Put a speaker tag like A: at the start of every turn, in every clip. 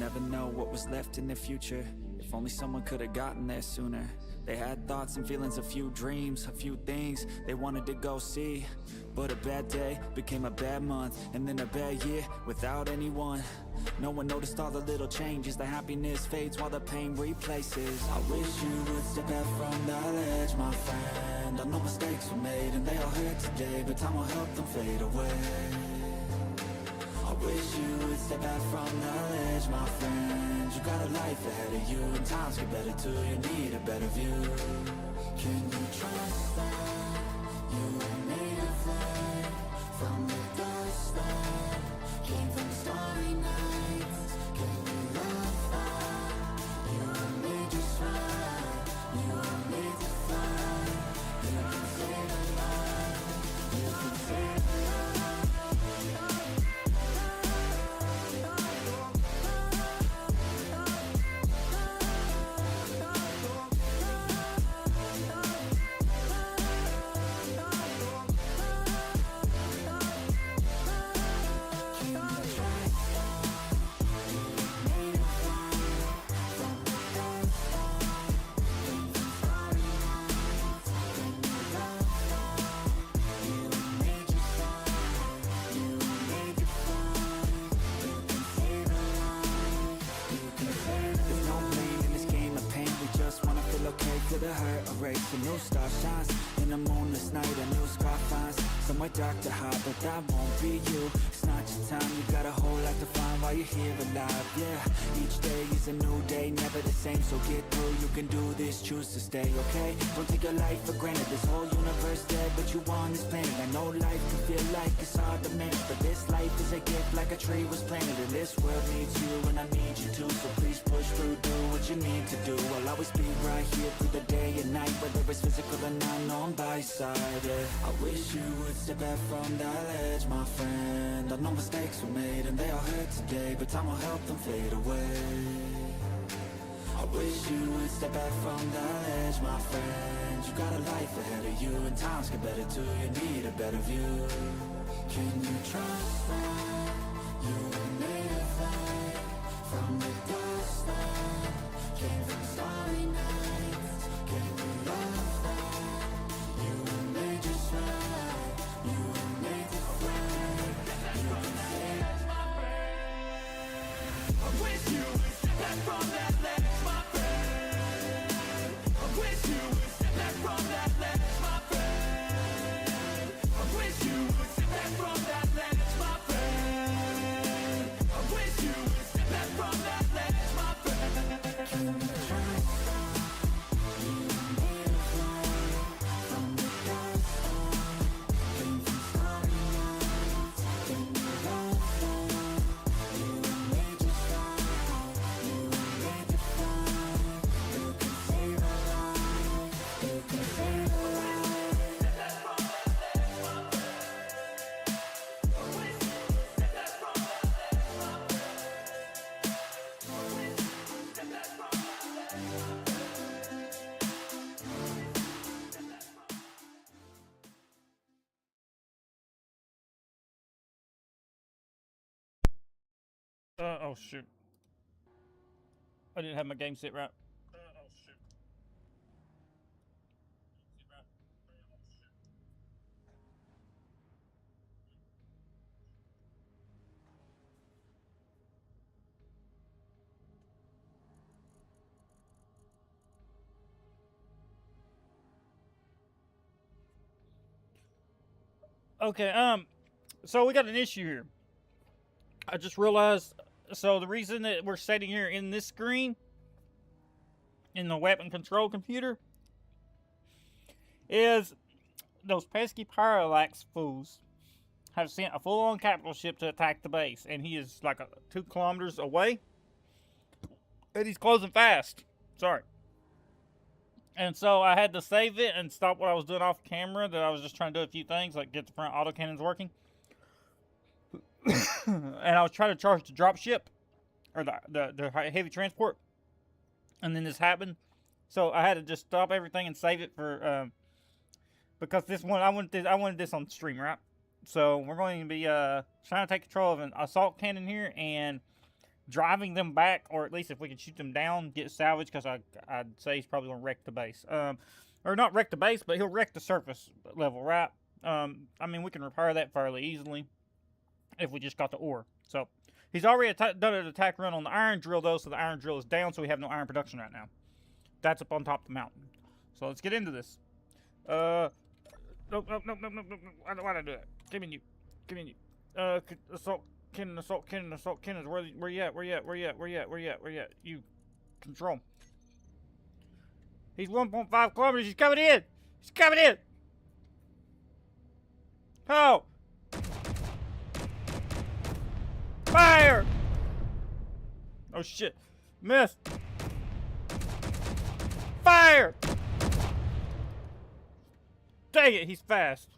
A: never know what was left in the future. If only someone could have gotten there sooner. They had thoughts and feelings, a few dreams, a few things they wanted to go see. But a bad day became a bad month, and then a bad year without anyone. No one noticed all the little changes. The happiness fades while the pain replaces. I wish you would step back from that ledge, my friend. I know mistakes were made and they all hurt today, but time will help them fade away. I wish you would step back from that ledge, my friend. You got a life ahead of you, and times get better too. You need a better view. Can you trust that you were made of light? From the dust that came from starry nights. Can you love that? You were made just right. You were made to fly. You can save a life. You can save a life. To the hurt, erase a new star shines in a moonless night, a new scar finds somewhere dark to hide, but that won't be you. It's not your time, you got a whole lot to find while you're here alive. Yeah, each day is a new day, never the same, so get through. You can do this, choose to stay, okay? Don't take your life for granted. This whole universe dead, but you on this planet. I know life can feel like it's hard to manage, but this life is a gift, like a tree was planted. And this world needs you, and I need you too. So please push through, do what you need to do. I'll always be right here through the day and night, whether it's physical or not, no, I'm by your side, yeah. I wish you would step back from that ledge, my friend. I know mistakes were made and they all hurt today, but time will help them fade away. I wish you would step back from that ledge, my friend. You got a life ahead of you, and times get better too. You need a better view. Can you trust that you were made of light? From the dust that came from starry nights. Can you love that? You were made just right. You were made to fly. You can save my friend. I wish you would step back from that ledge, my friend. I wish you would step back from that ledge, my friend. I wish you would step back from that ledge, my friend. I wish you would step back from that ledge, my friend. Can you trust that you were made of light? From the dust that came from starry nights. Can you love that? You were made just right. You were made to fly. You can save a life. You can save a life.
B: Oh shoot. I didn't have my game set right. Oh shoot. Okay, so we got an issue here. I just realized, so the reason that we're sitting here in this screen, in the weapon control computer, is those pesky parallax fools have sent a full-on capital ship to attack the base, and he is like 2 kilometers away, and he's closing fast. Sorry. And so I had to save it and stop what I was doing off camera, that I was just trying to do a few things, like get the front autocannons working. And I was trying to charge the drop ship, or the heavy transport, and then this happened. So I had to just stop everything and save it for, because this one, I wanted this on stream, right? So we're going to be trying to take control of an assault cannon here, and driving them back, or at least if we can shoot them down, get salvage, because I'd say he's probably going to wreck the base. Or not wreck the base, but he'll wreck the surface level, right? I mean, we can repair that fairly easily if we just got the ore. So, he's already done an attack run on the iron drill, though, so the iron drill is down, so we have no iron production right now. That's up on top of the mountain. So, let's get into this. Nope. Why'd I do that? Give me you. Give me you. Assault cannon, assault cannon, assault cannons. Where you at? Where you at? Where you at? Where you at? Where you at? Where you at? You. Control. He's 1.5 kilometers. He's coming in. He's coming in. Oh. Fire. Oh, shit. Missed. Fire. Dang it, he's fast.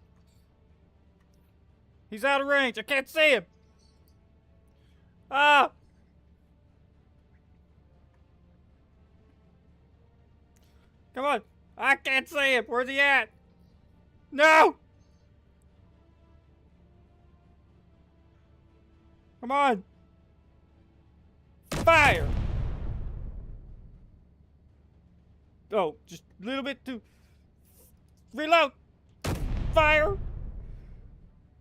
B: He's out of range. I can't see him. Ah! Come on. I can't see him. Where's he at? No! Come on. Fire! Oh, just a little bit too... Reload! Fire!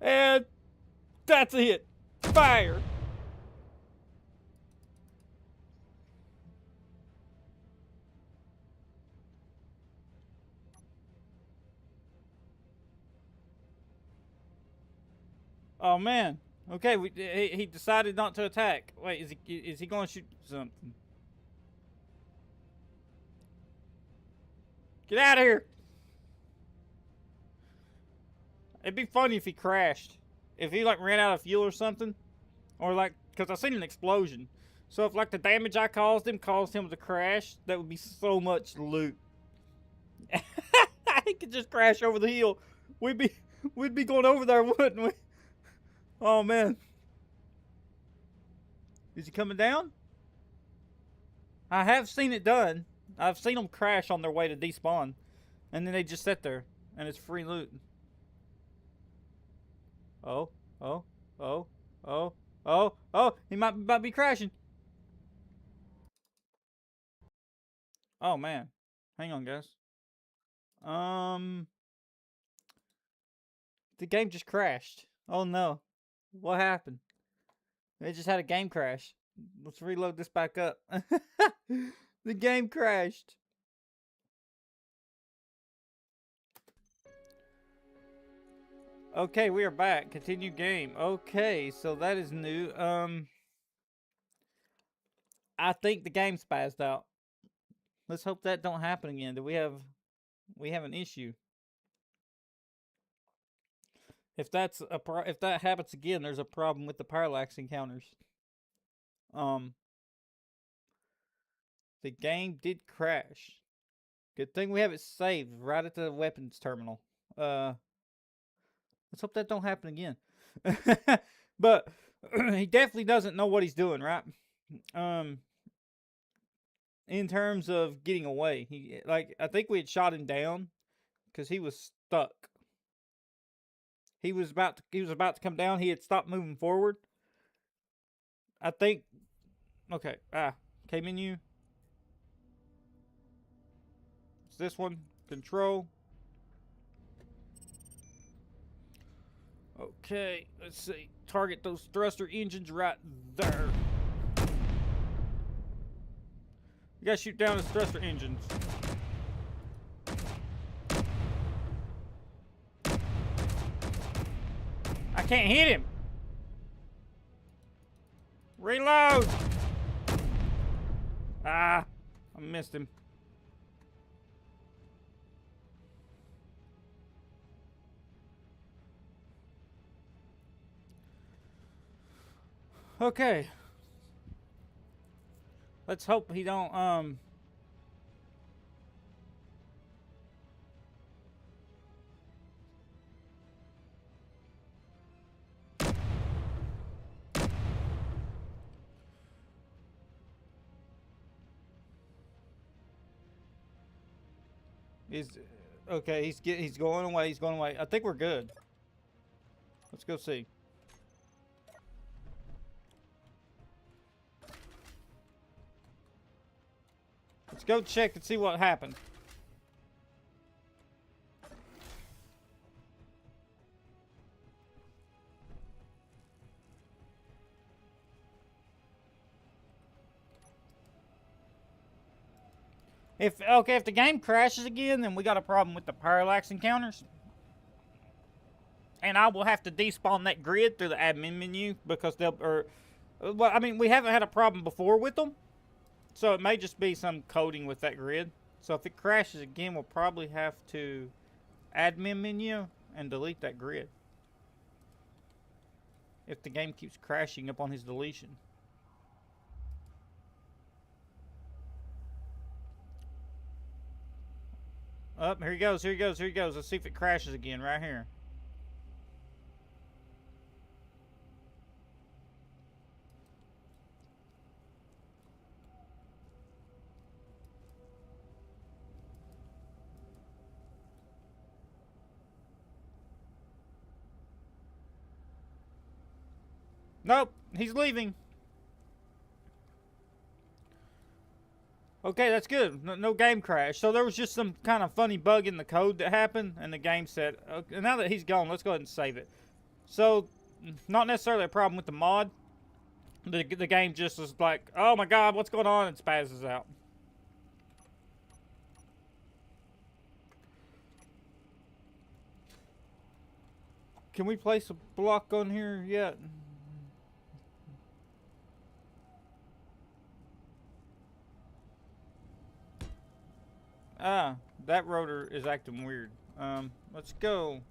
B: And that's a hit. Fire! Oh man. Okay, he decided not to attack. Wait, is he going to shoot something? Get out of here! It'd be funny if he crashed. If he like ran out of fuel or something. Or like, because I seen an explosion. So if like the damage I caused him to crash, that would be so much loot. He could just crash over the hill. We'd be going over there, wouldn't we? Oh man. Is he coming down? I have seen it done. I've seen them crash on their way to despawn. And then they just sit there. And it's free loot. Oh, oh, oh, oh, oh, oh, he might be crashing. Oh man. Hang on, guys. The game just crashed. Oh no. What happened? It just had a game crash. Let's reload this back up. The game crashed. Okay, we are back. Continue game. Okay, so that is new. I think the game spazzed out. Let's hope that don't happen again. Do we have an issue? If that happens again, there's a problem with the parallax encounters. The game did crash. Good thing we have it saved right at the weapons terminal. Let's hope that don't happen again. But he definitely doesn't know what he's doing, right? In terms of getting away, I think we had shot him down because he was stuck. He was about to come down. He had stopped moving forward. I think. Okay. K-menu. It's this one. Control. Okay. Let's see. Target those thruster engines right there. You gotta shoot down his thruster engines. I can't hit him. Reload. I missed him. Okay. Let's hope he don't, okay, he's going away, he's going away. I think we're good. Let's go see. Let's go check and see what happened. If the game crashes again, then we got a problem with the parallax encounters. And I will have to despawn that grid through the admin menu because well, I mean, we haven't had a problem before with them. So it may just be some coding with that grid. So if it crashes again, we'll probably have to admin menu and delete that grid. If the game keeps crashing upon his deletion. Oh, here he goes, here he goes, here he goes. Let's see if it crashes again right here. Nope, he's leaving. Okay, that's good. No game crash. So there was just some kind of funny bug in the code that happened, and the game said, okay, now that he's gone, let's go ahead and save it. So, not necessarily a problem with the mod. The game just is like, oh my god, what's going on? And spazzes out. Can we place a block on here yet? Ah, that rotor is acting weird. Let's go.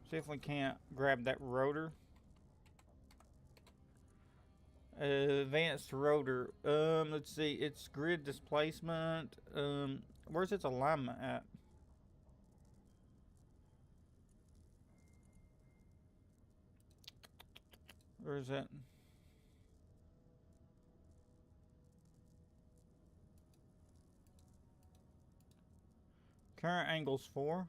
B: See if we can't grab that rotor. Advanced rotor. Let's see. It's grid displacement. Where's its alignment at? Where is that? Current angle's 4.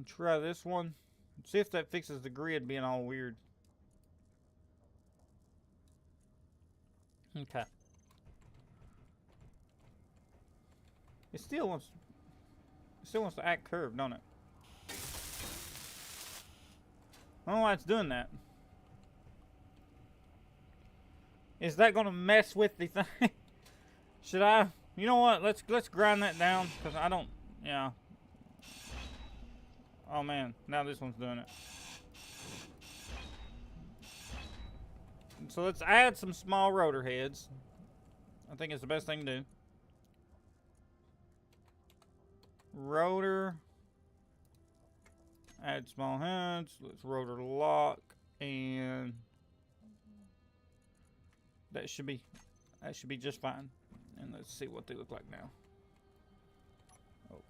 B: Try this one. See if that fixes the grid being all weird. Okay. It still wants to act curved, don't it? I don't know why it's doing that. Is that gonna mess with the thing? Should I? You know what? Let's grind that down because I don't. Yeah. Oh man, now this one's doing it. So let's add some small rotor heads. I think it's the best thing to do. Rotor. Add small heads. Let's rotor lock, and that should be just fine. And let's see what they look like now.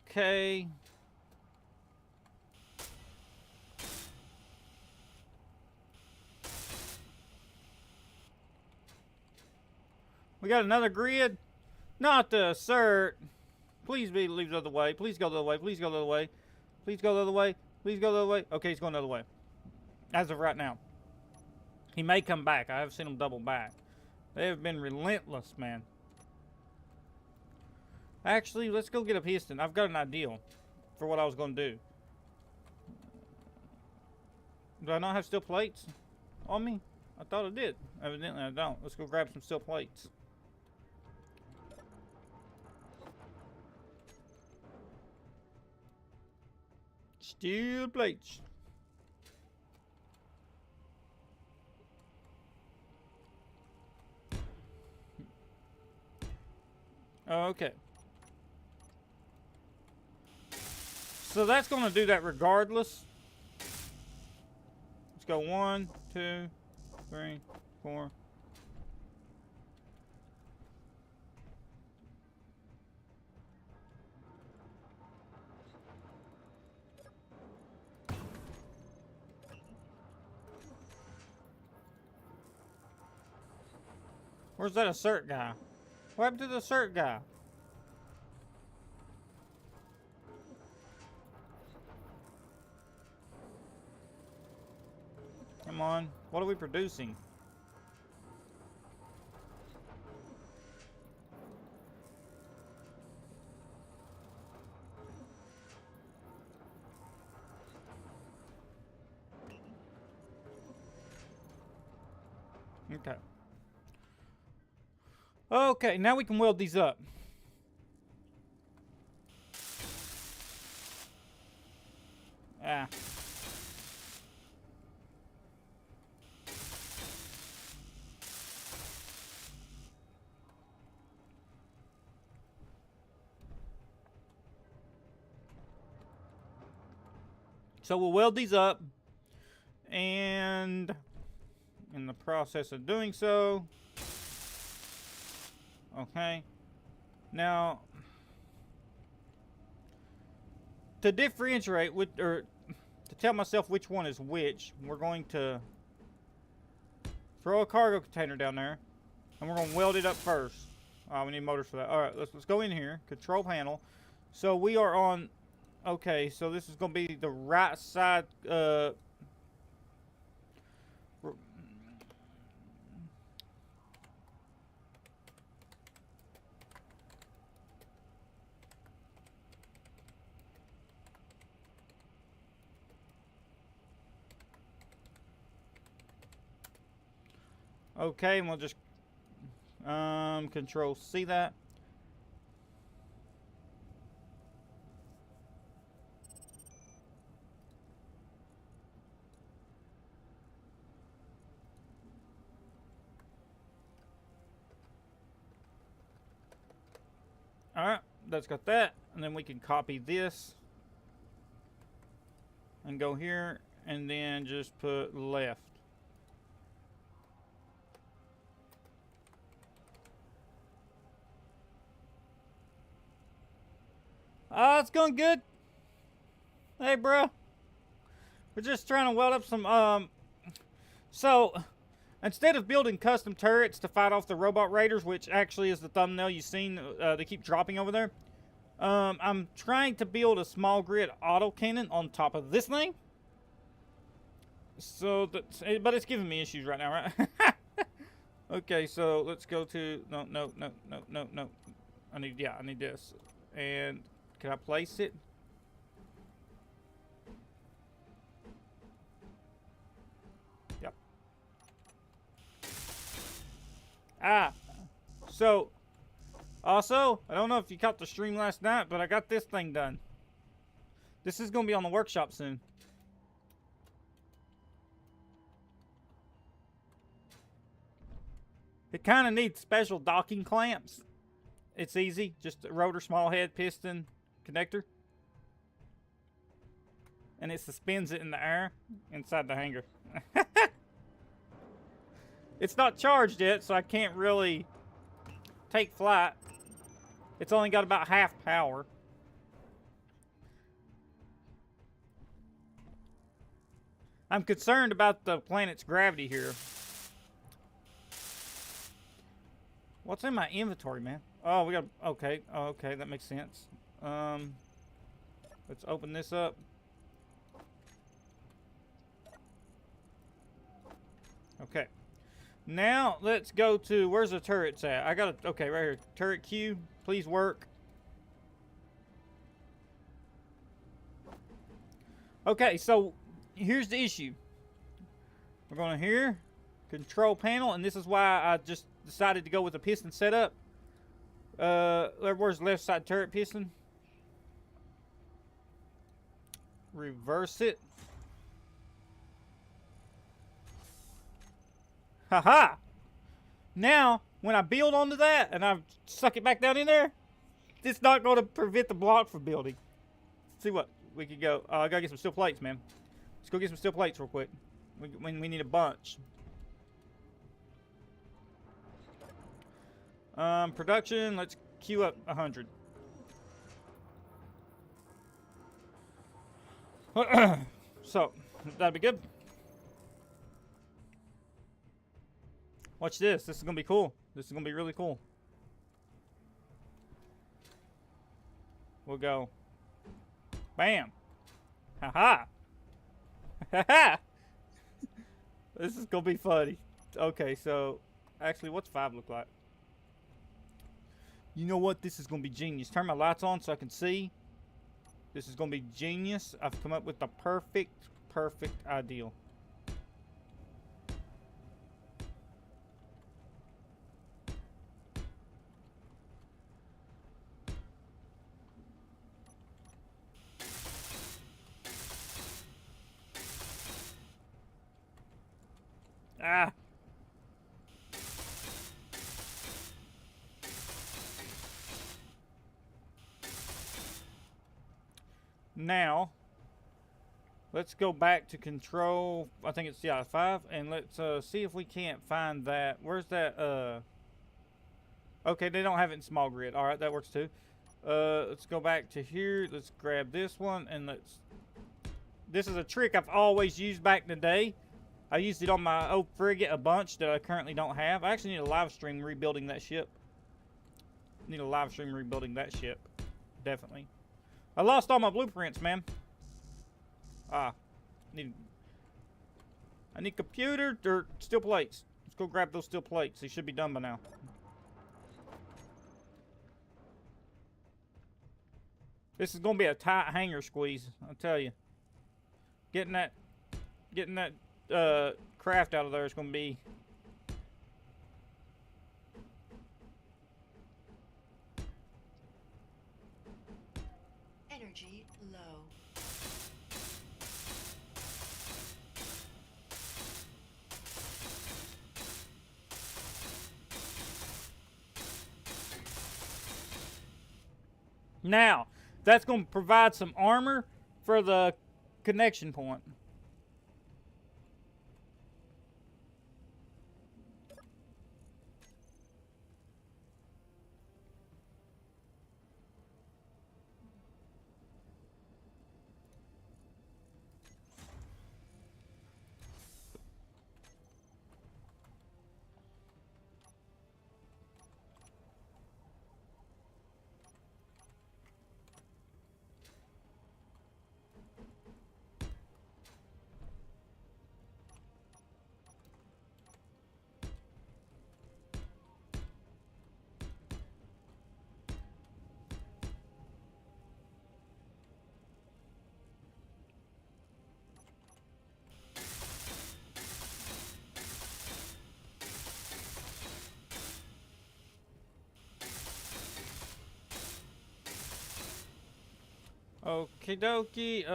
B: Okay. We got another grid. Not the assert. Please leave the other way. Please go the other way. Please go the other way. Please go the other way. Please go the other way. Okay, he's going the other way. As of right now. He may come back. I have seen him double back. They have been relentless, man. Actually, let's go get a piston. I've got an idea for what I was going to do. Do I not have steel plates on me? I thought I did. Evidently, I don't. Let's go grab some steel plates. Steel plates. Okay. So that's going to do that regardless. Let's go 1, 2, 3, 4. Where's that assert guy? What happened to the assert guy? Come on. What are we producing? Okay. Okay, now we can weld these up. Ah. So we'll weld these up, and in the process of doing so, okay, now to differentiate or to tell myself which one is which, we're going to throw a cargo container down there, and we're going to weld it up first. We need motors for that. All right, let's go in here. Control panel. So we are on. Okay, so this is going to be the right side. Okay, and we'll just Control C that. Alright, that's got that. And then we can copy this and go here and then just put left. It's going good. Hey, bro. We're just trying to weld up some, so, instead of building custom turrets to fight off the robot raiders, which actually is the thumbnail you've seen, they keep dropping over there. I'm trying to build a small grid autocannon on top of this thing. So, but it's giving me issues right now, right? Okay, so let's go to, no. I need this. And can I place it? Yep. So, also, I don't know if you caught the stream last night, but I got this thing done. This is going to be on the workshop soon. It kind of needs special docking clamps. It's easy, just a rotor, small head, piston, connector. And it suspends it in the air inside the hangar. It's not charged yet, so I can't really take flight. It's only got about half power. I'm concerned about the planet's gravity here. What's in my inventory, man? Oh, we got, okay. Oh, okay, that makes sense. Let's open this up. Okay. Now, let's go to, where's the turrets at? I got it, okay, right here. Turret Q, please work. Okay, so, here's the issue. We're going to here, control panel, and this is why I just decided to go with a piston setup. Where's the left side turret piston? Reverse it. Haha! Now, when I build onto that and I suck it back down in there, it's not going to prevent the block from building. Let's see what we could go. I gotta get some steel plates, man. Let's go get some steel plates real quick. We need a bunch. Production, let's queue up 100. So, that'd be good. Watch this. This is gonna be cool. This is gonna be really cool. We'll go. Bam. Ha ha. This is gonna be funny. Okay, so actually, what's 5 look like? You know what? This is gonna be genius. Turn my lights on so I can see. This is gonna be genius. I've come up with the perfect ideal. Ah. Now, let's go back to control. I think it's, yeah, 5. And let's see if we can't find that. Where's that? Okay, they don't have it in small grid. All right, that works too. Let's go back to here. Let's grab this one and let's... This is a trick I've always used back in the day. I used it on my old frigate a bunch that I currently don't have. I actually need a live stream rebuilding that ship. Need a live stream rebuilding that ship. Definitely. I lost all my blueprints, man. I need computer or steel plates. Let's go grab those steel plates. They should be done by now. This is gonna be a tight hanger squeeze, I'll tell you. Getting that craft out of there is gonna be...
C: Energy low.
B: Now, that's going to provide some armor for the connection point. Okie dokie.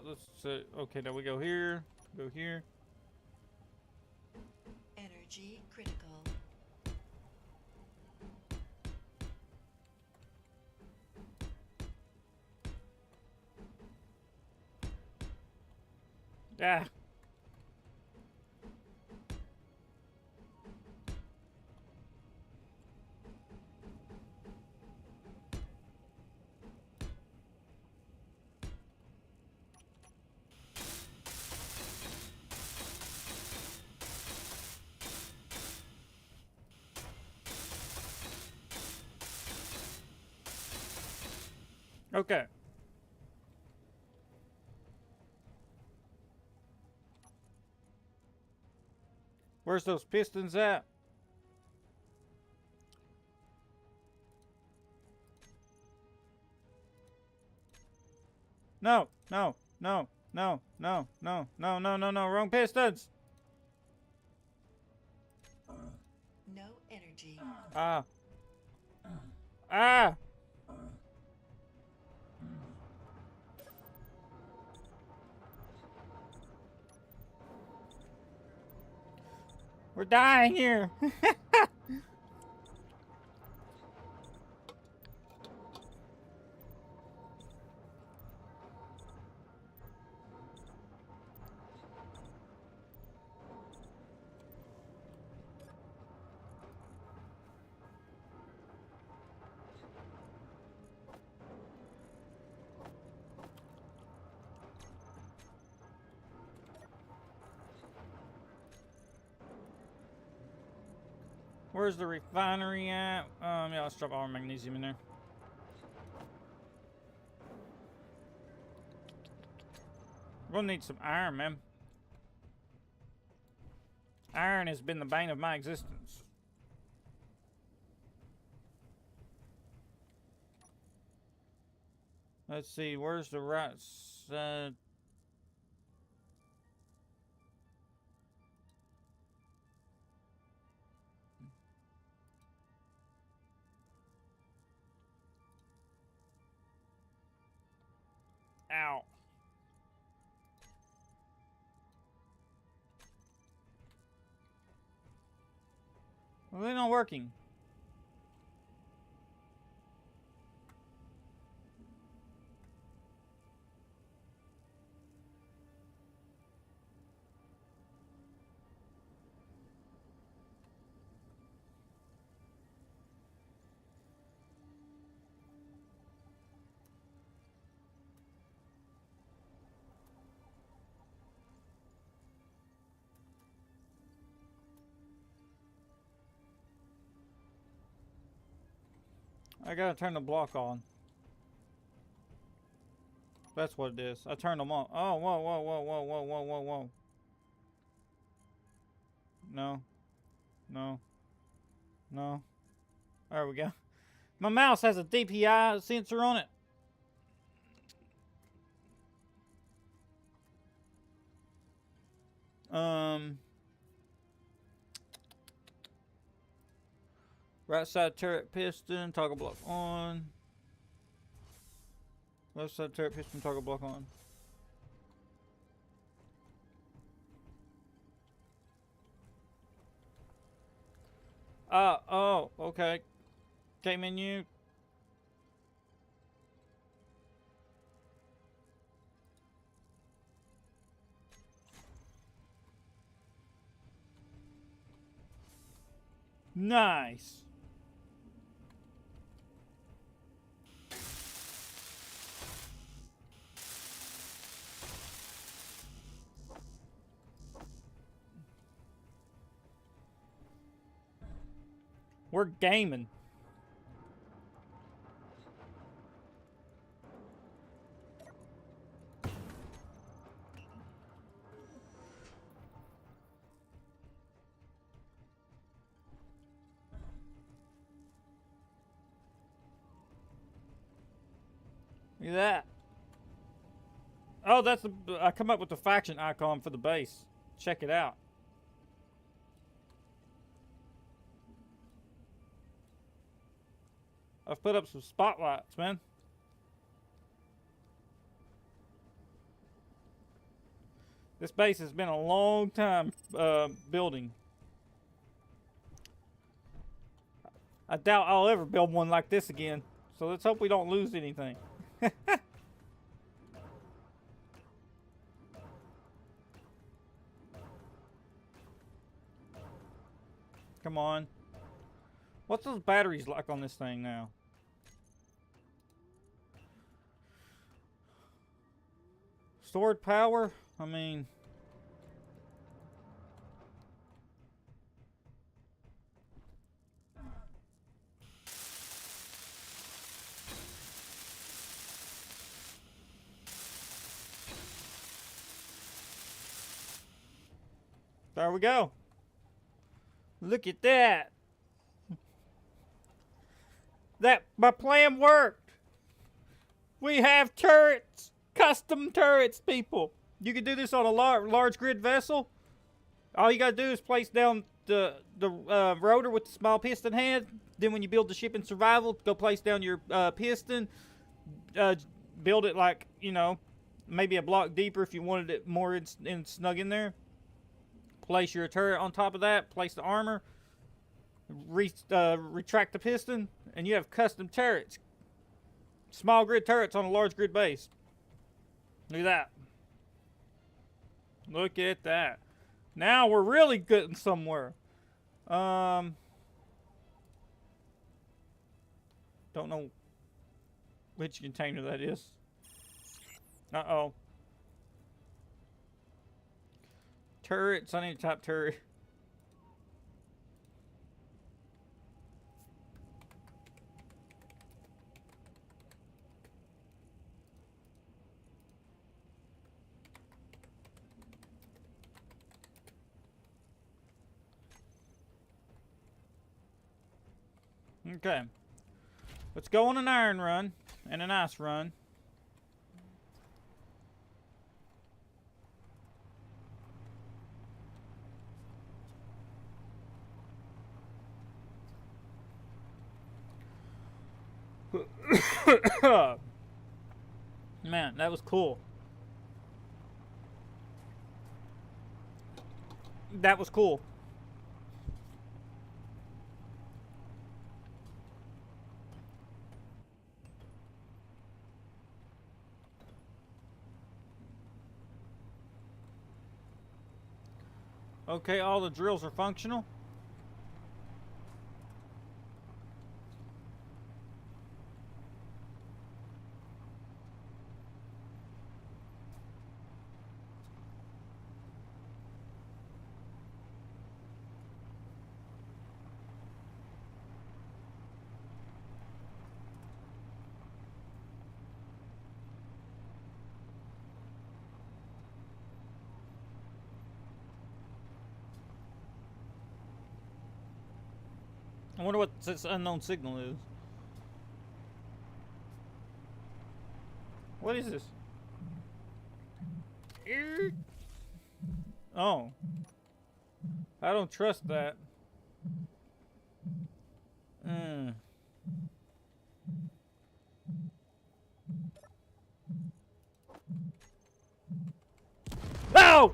B: Let's see. Okay, now we go here. Go here.
C: Energy critical.
B: Ah. Okay. Where's those pistons at? No, no, no, no, no, no, no, no, no, no, wrong pistons.
C: No energy.
B: Ah. Ah. We're dying here. Where's the refinery at? Yeah, let's drop all our magnesium in there. We're gonna need some iron, man. Iron has been the bane of my existence. Let's see, where's the right side? Ow. Well, they're not working. I gotta turn the block on. That's what it is. I turned them on. Oh, whoa, whoa, whoa, whoa, whoa, whoa, whoa, whoa. No. No. No. There we go. My mouse has a DPI sensor on it. Right side turret piston, toggle block on. Left side turret piston, toggle block on. Oh, okay. Okay, menu. Nice. We're gaming. Look at that. Oh, that's the. I come up with the faction icon for the base. Check it out. I've put up some spotlights, man. This base has been a long time building. I doubt I'll ever build one like this again. So let's hope we don't lose anything. Come on. What's those batteries like on this thing now? Stored power? I mean... There we go. Look at that. My plan worked. We have turrets. Custom turrets, people. You can do this on a large grid vessel. All you gotta do is place down the rotor with the small piston head. Then when you build the ship in survival, go place down your piston. Build it like, you know, maybe a block deeper if you wanted it more snug in there. Place your turret on top of that. Place the armor. Retract the piston. And you have custom turrets. Small grid turrets on a large grid base. Look at that. Look at that. Now we're really getting somewhere. Don't know which container that is. Uh-oh. Turrets. I need a top turret. Okay. Let's go on an iron run and an ice run. Man, that was cool. That was cool. Okay, all the drills are functional. I wonder what this unknown signal is. What is this? Oh. I don't trust that. Oh!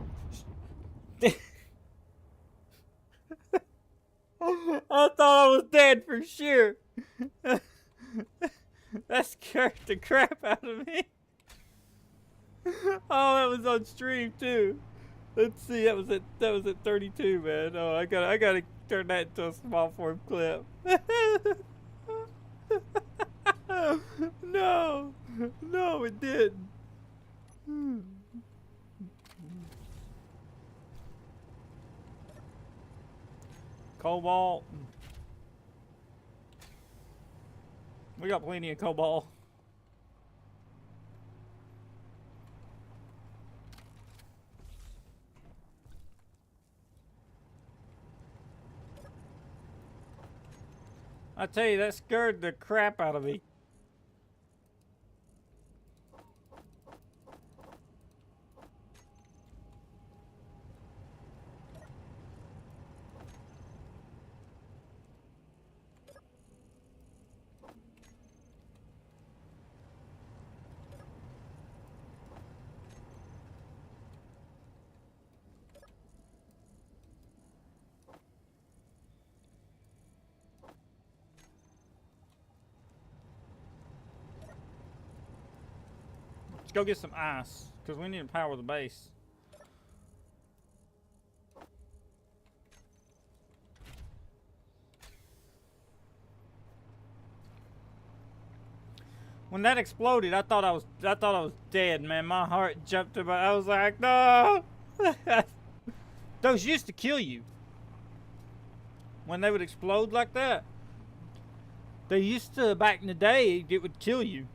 B: I thought I was dead for sure. That scared the crap out of me. Oh, that was on stream too. Let's see, that was at 32, man. Oh, I gotta turn that into a small form clip. No, no, it didn't. Cobalt. We got plenty of cobalt. I tell you, that scared the crap out of me. Let's go get some ice, because we need to power the base. When that exploded, I thought I was dead, man. My heart jumped to I was like, no. Those used to kill you. When they would explode like that. They used to, back in the day, it would kill you.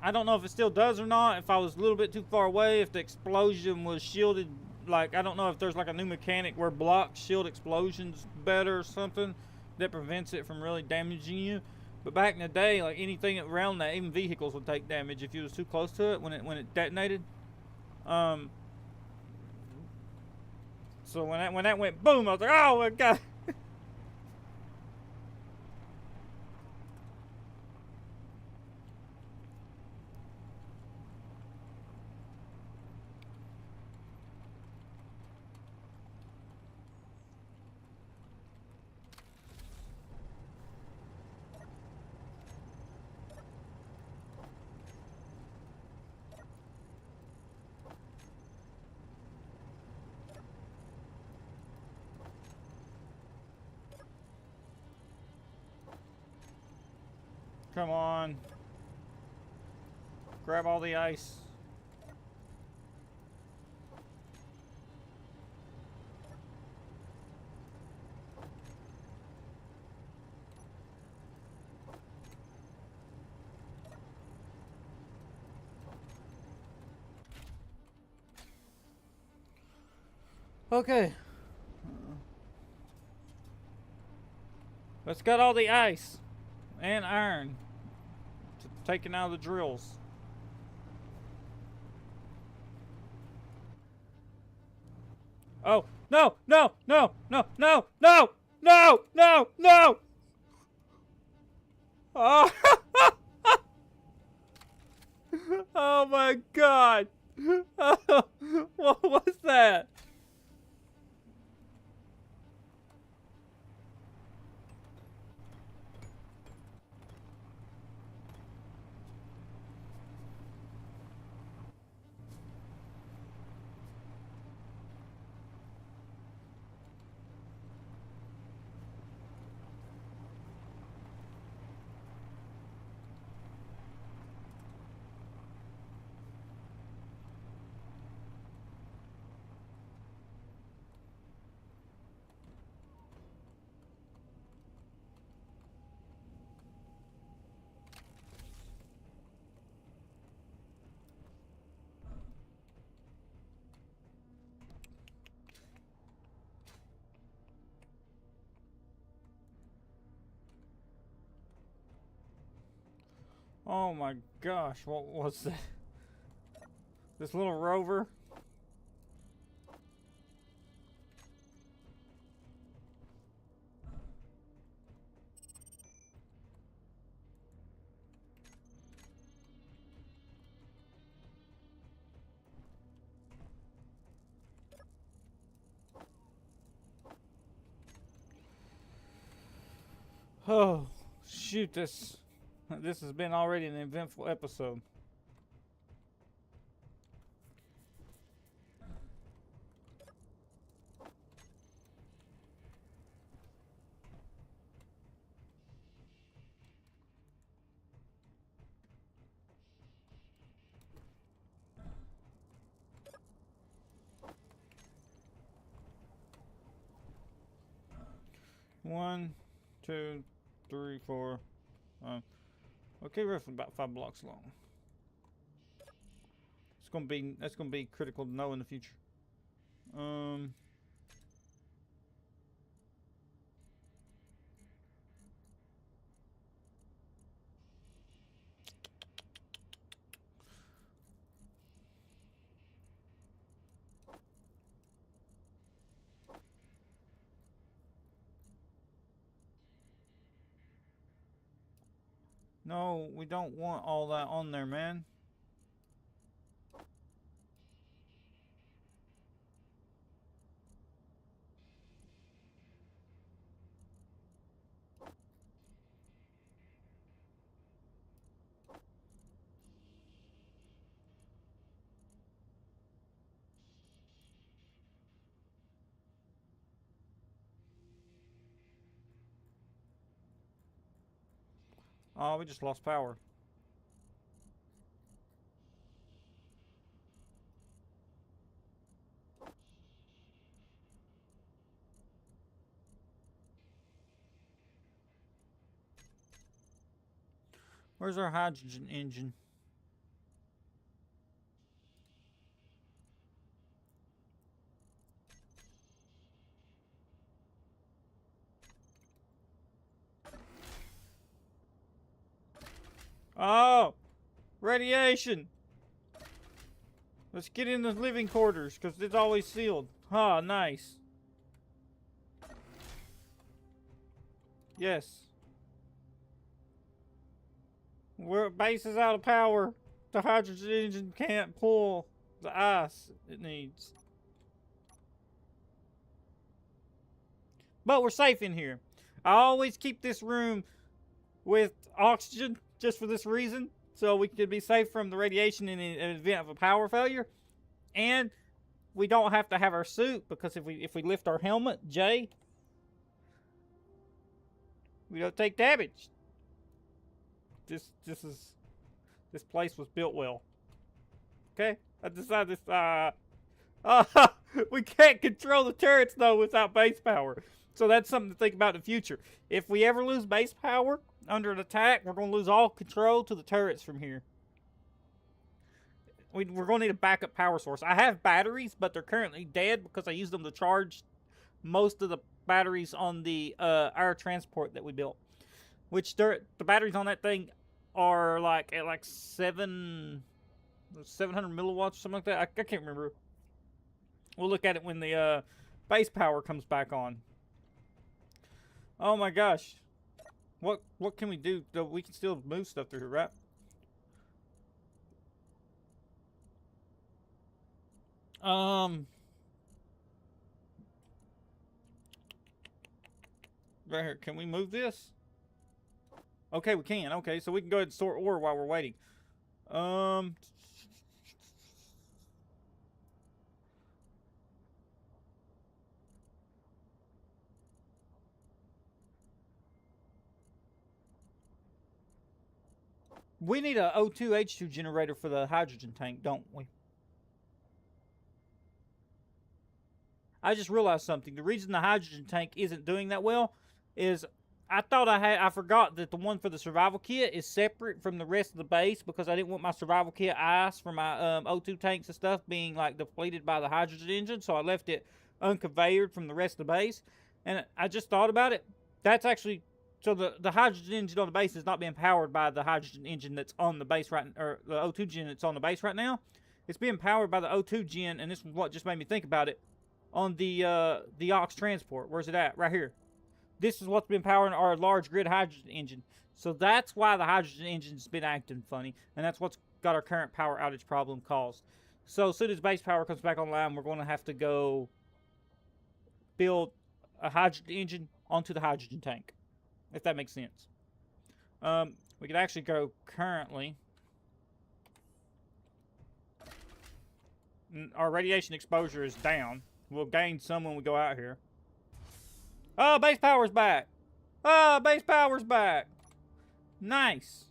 B: I don't know if it still does or not. If I was a little bit too far away, if the explosion was shielded, like, I don't know if there's like a new mechanic where blocks shield explosions better or something that prevents it from really damaging you. But back in the day, like anything around that, even vehicles would take damage if you was too close to it when it detonated. So when that went boom, I was like, oh my god. Come on. Grab all the ice. Okay. Let's got all the ice and iron taken out of the drills. Oh, no, no, no, no, no, no, no, no, no! Oh, oh my God! Oh, what was that? Oh my gosh, what was that? This little rover? Oh, shoot, this has been already an eventful episode. One, two, three, four. Okay, roughly about 5 blocks long. That's gonna be critical to know in the future. No, we don't want all that on there, man. Oh, we just lost power. Where's our hydrogen engine? Oh! Radiation! Let's get in the living quarters, because it's always sealed. Ah, nice. Yes. Where base is out of power, the hydrogen engine can't pull the ice it needs. But we're safe in here. I always keep this room with oxygen just for this reason, so we could be safe from the radiation in an event of a power failure. And we don't have to have our suit, because if we lift our helmet, J, we don't take damage. This place was built well. Okay? I decided this we can't control the turrets though without base power. So that's something to think about in the future. If we ever lose base power under an attack, we're going to lose all control to the turrets from here. We're going to need a backup power source. I have batteries, but they're currently dead because I used them to charge most of the batteries on the air transport that we built, which the batteries on that thing are like at like 700 milliwatts or something like that. I can't remember. We'll look at it when the base power comes back on. Oh my gosh. What can we do? We can still move stuff through here, right? Right here. Can we move this? Okay, we can. Okay, so we can go ahead and sort ore while we're waiting. We need a O2H2 generator for the hydrogen tank, don't we? I just realized something. The reason the hydrogen tank isn't doing that well is I thought I forgot that the one for the survival kit is separate from the rest of the base because I didn't want my survival kit ice for my O2 tanks and stuff being like depleted by the hydrogen engine, so I left it unconveyored from the rest of the base. And I just thought about it. That's actually so the hydrogen engine on the base is not being powered by the hydrogen engine that's on the base right, or the O2 gen that's on the base right now. It's being powered by the O2 gen, and this is what just made me think about it. On the aux transport, where's it at? Right here. This is what's been powering our large grid hydrogen engine. So that's why the hydrogen engine's been acting funny, and that's what's got our current power outage problem caused. So as soon as base power comes back online, we're going to have to go build a hydrogen engine onto the hydrogen tank, if that makes sense. We could actually go currently. Our radiation exposure is down. We'll gain some when we go out here. Oh, base power's back. Oh, base power's back. Nice.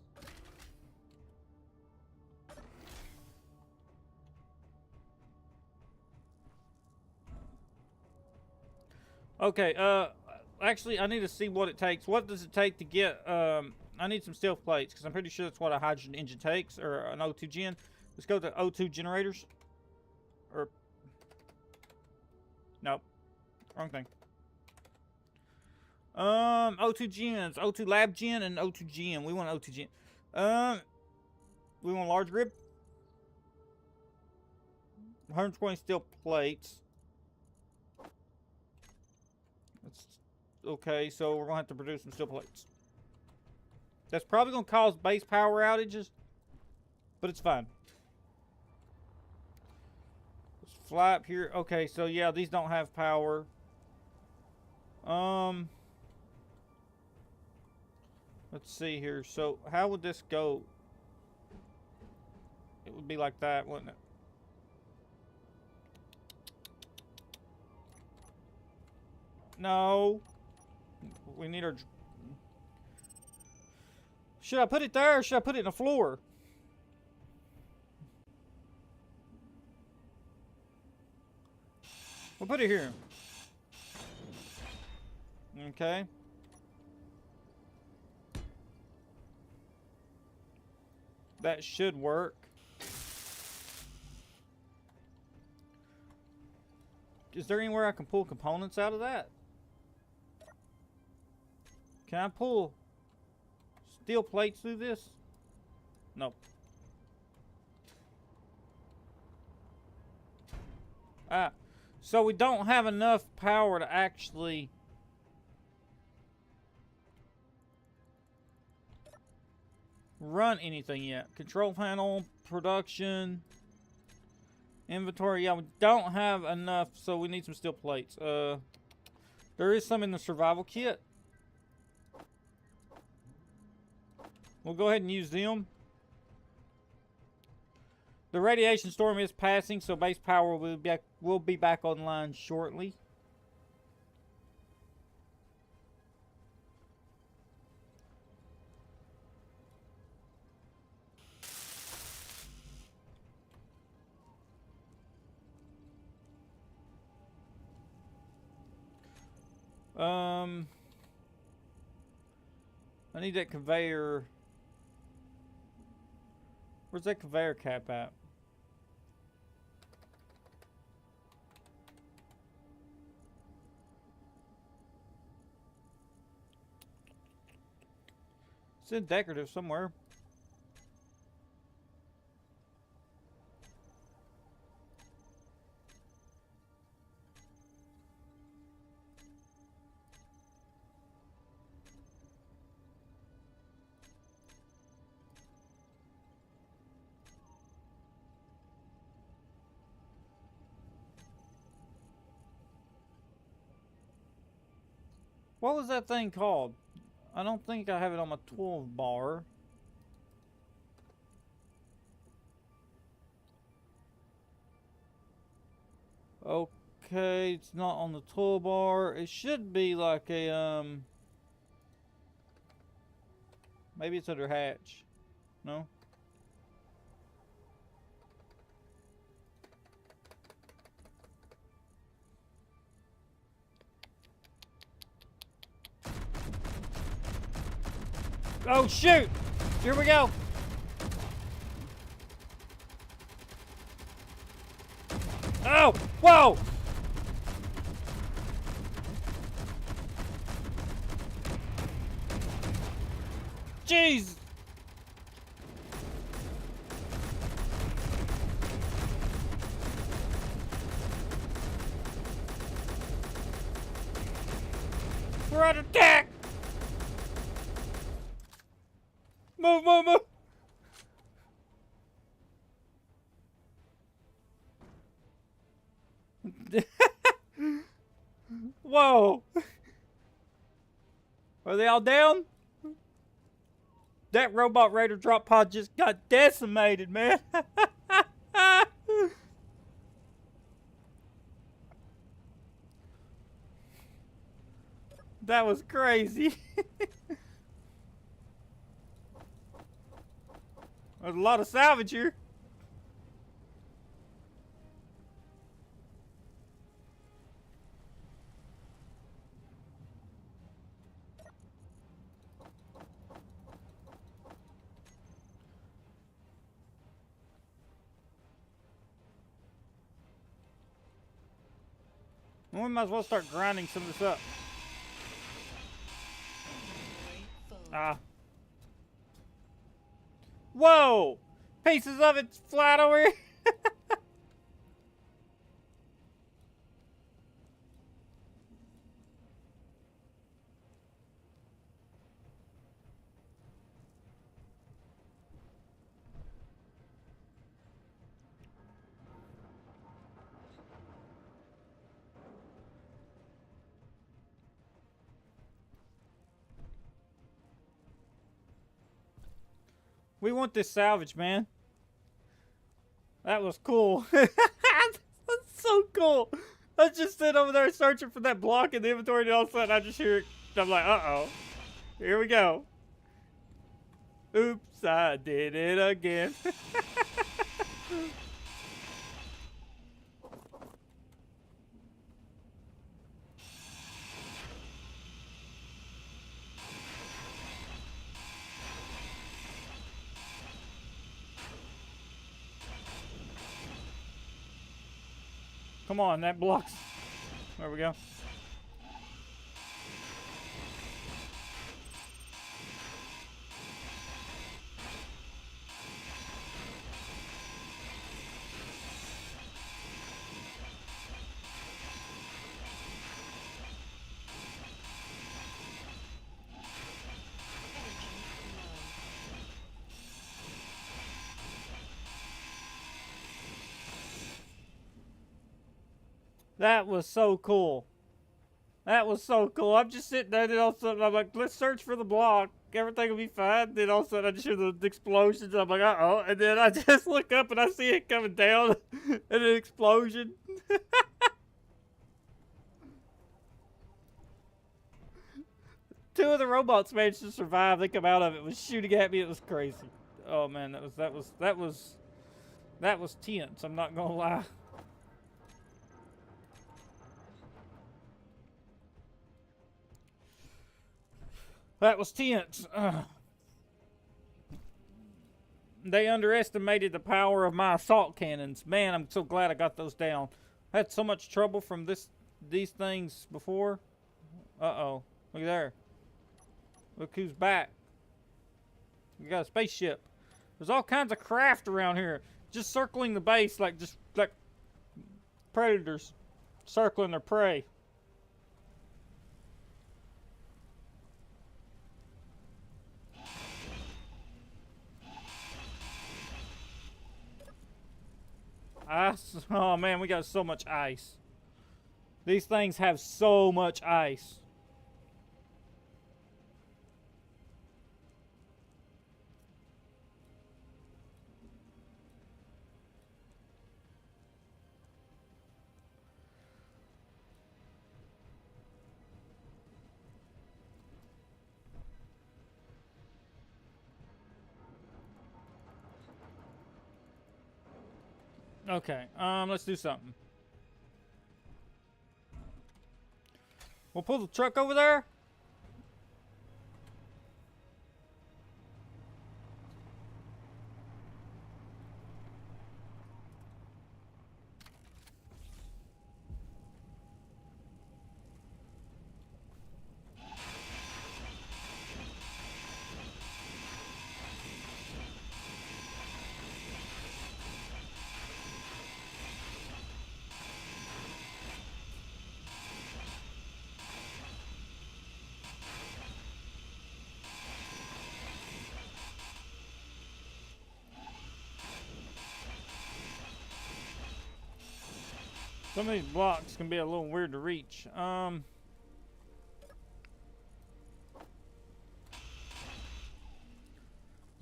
B: Okay, actually, I need to see what it takes. What does it take to get, I need some steel plates, because I'm pretty sure that's what a hydrogen engine takes, or an O2 gen. Let's go to O2 generators. Or, nope. Wrong thing. O2 gens, O2 lab gen and O2 gen. We want O2 gen. We want large grid. 120 steel plates. That's, okay, so we're gonna have to produce some steel plates. That's probably gonna cause base power outages, but it's fine. Let's fly up here. Okay, so yeah, these don't have power. Let's see here. So how would this go? It would be like that, wouldn't it? No. We need our... Should I put it there or should I put it in the floor? We'll put it here. Okay. That should work. Is there anywhere I can pull components out of that? Can I pull steel plates through this? Nope. Ah, so we don't have enough power to actually run anything yet. Control panel, production, inventory. Yeah, we don't have enough, so we need some steel plates. There is some in the survival kit. We'll go ahead and use them. The radiation storm is passing, so base power will be back online shortly. I need that conveyor. Where's that conveyor cap at? It's in decorative somewhere. What was that thing called? I don't think I have it on my 12 bar. Okay, it's not on the toolbar. It should be like a, maybe it's under hatch. No? Oh, shoot! Here we go! Oh! Whoa! Jeez! We're under attack! Move, move, move! Whoa! Are they all down? That robot raider drop pod just got decimated, man. That was crazy. There's a lot of salvage here. We might as well start grinding some of this up. Ah. Whoa! Pieces of it's flat over here. We want this salvage, man. That was cool. That's so cool. I just sit over there searching for that block in the inventory, and all of a sudden I just hear it. I'm like, uh-oh. Here we go. Oops, I did it again. Come on, that blocks. There we go. That was so cool. That was so cool. I'm just sitting there, and all of a sudden I'm like, let's search for the block. Everything will be fine. Then all of a sudden I just hear the explosions. I'm like, uh-oh. And then I just look up and I see it coming down. And an explosion. Two of the robots managed to survive. They come out of it, was shooting at me. It was crazy. Oh man, that was tense. I'm not gonna lie. That was tense. They underestimated the power of my assault cannons. Man, I'm so glad I got those down. I had so much trouble from these things before. Uh-oh. Look there. Look who's back. We got a spaceship. There's all kinds of craft around here. Just circling the base like predators circling their prey. Ice. Oh man, we got so much ice. These things have so much ice. Okay, let's do something. We'll pull the truck over there. Some of these blocks can be a little weird to reach. Let's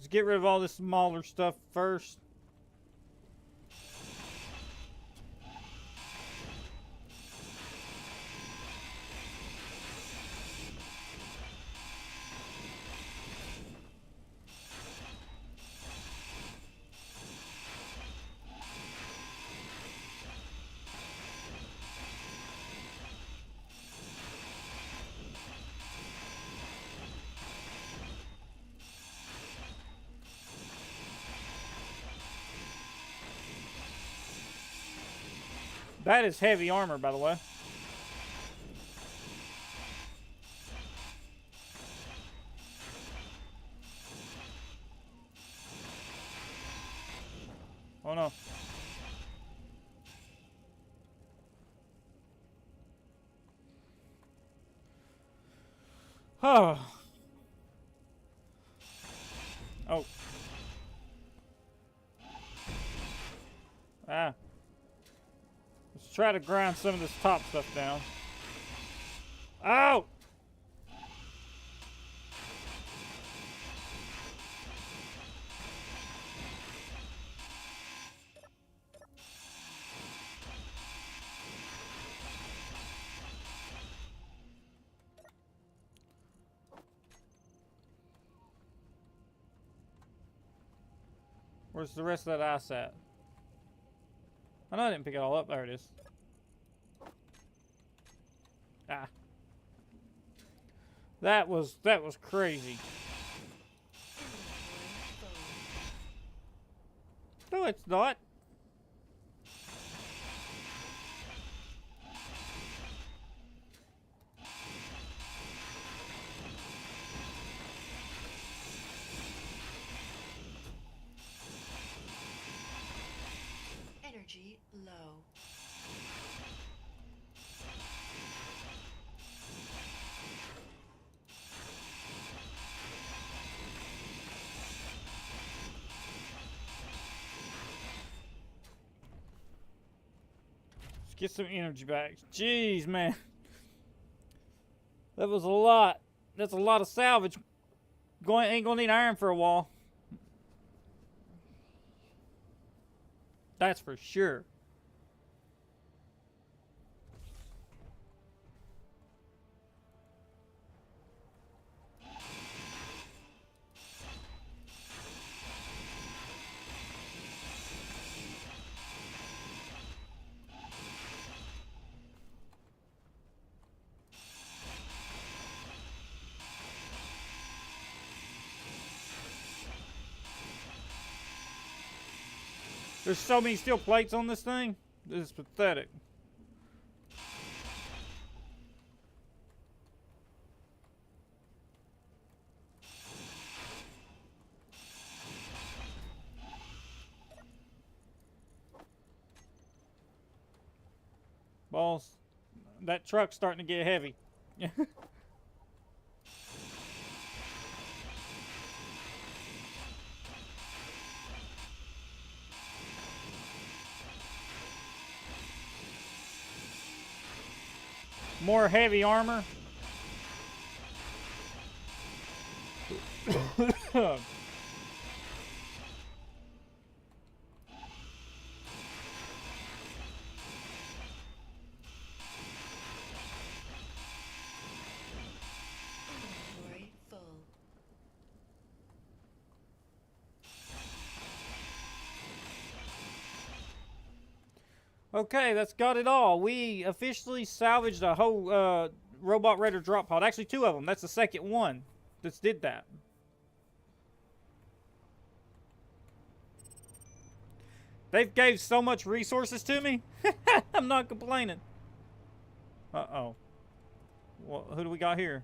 B: get rid of all this smaller stuff first. That is heavy armor, by the way. Oh no. Oh. Oh. Ah. Let's try to grind some of this top stuff down. Ow! Where's the rest of that ice at? I know I didn't pick it all up. There it is. Ah. That was crazy. No, it's not.
C: Energy low.
B: Let's get some energy back. Jeez, man. That was a lot. That's a lot of salvage. Ain't gonna need iron for a while. That's for sure. There's so many steel plates on this thing. This is pathetic. Boss, that truck's starting to get heavy. More heavy armor.
C: Inventory full.
B: Okay, that's got it all. We officially salvaged a whole Robot Raider drop pod. Actually, 2 of them. That's the second one that's did that. They've gave so much resources to me. I'm not complaining. Uh-oh. Well, who do we got here?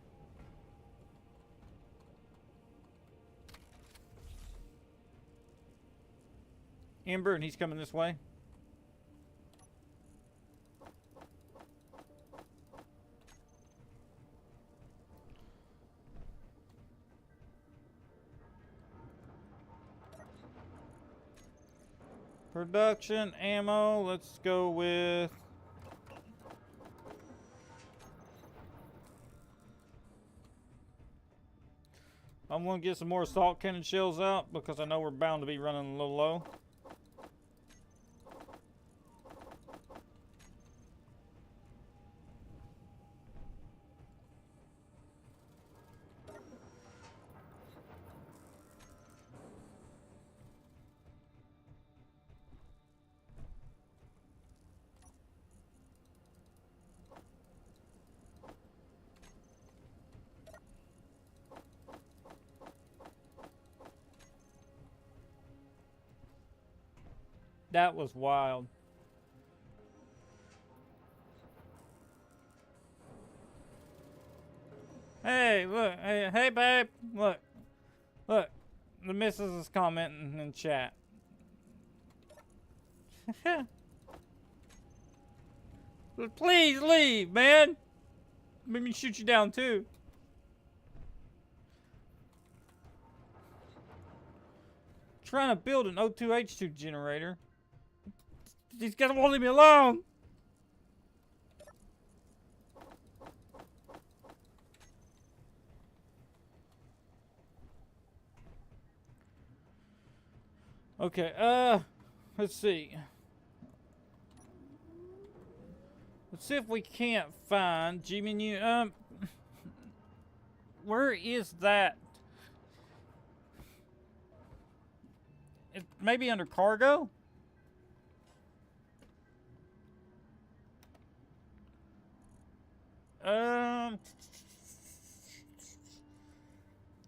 B: Ember, and he's coming this way. Production, ammo, let's go with... I'm gonna get some more assault cannon shells out because I know we're bound to be running a little low. That was wild. Hey, look. Hey, babe. Look. Look. The missus is commenting in chat. Please leave, man. Make me shoot you down, too. Trying to build an O2H2 generator. These guys won't leave me alone. Okay, let's see. Let's see if we can't find G-menu. Where is that? It may be under cargo.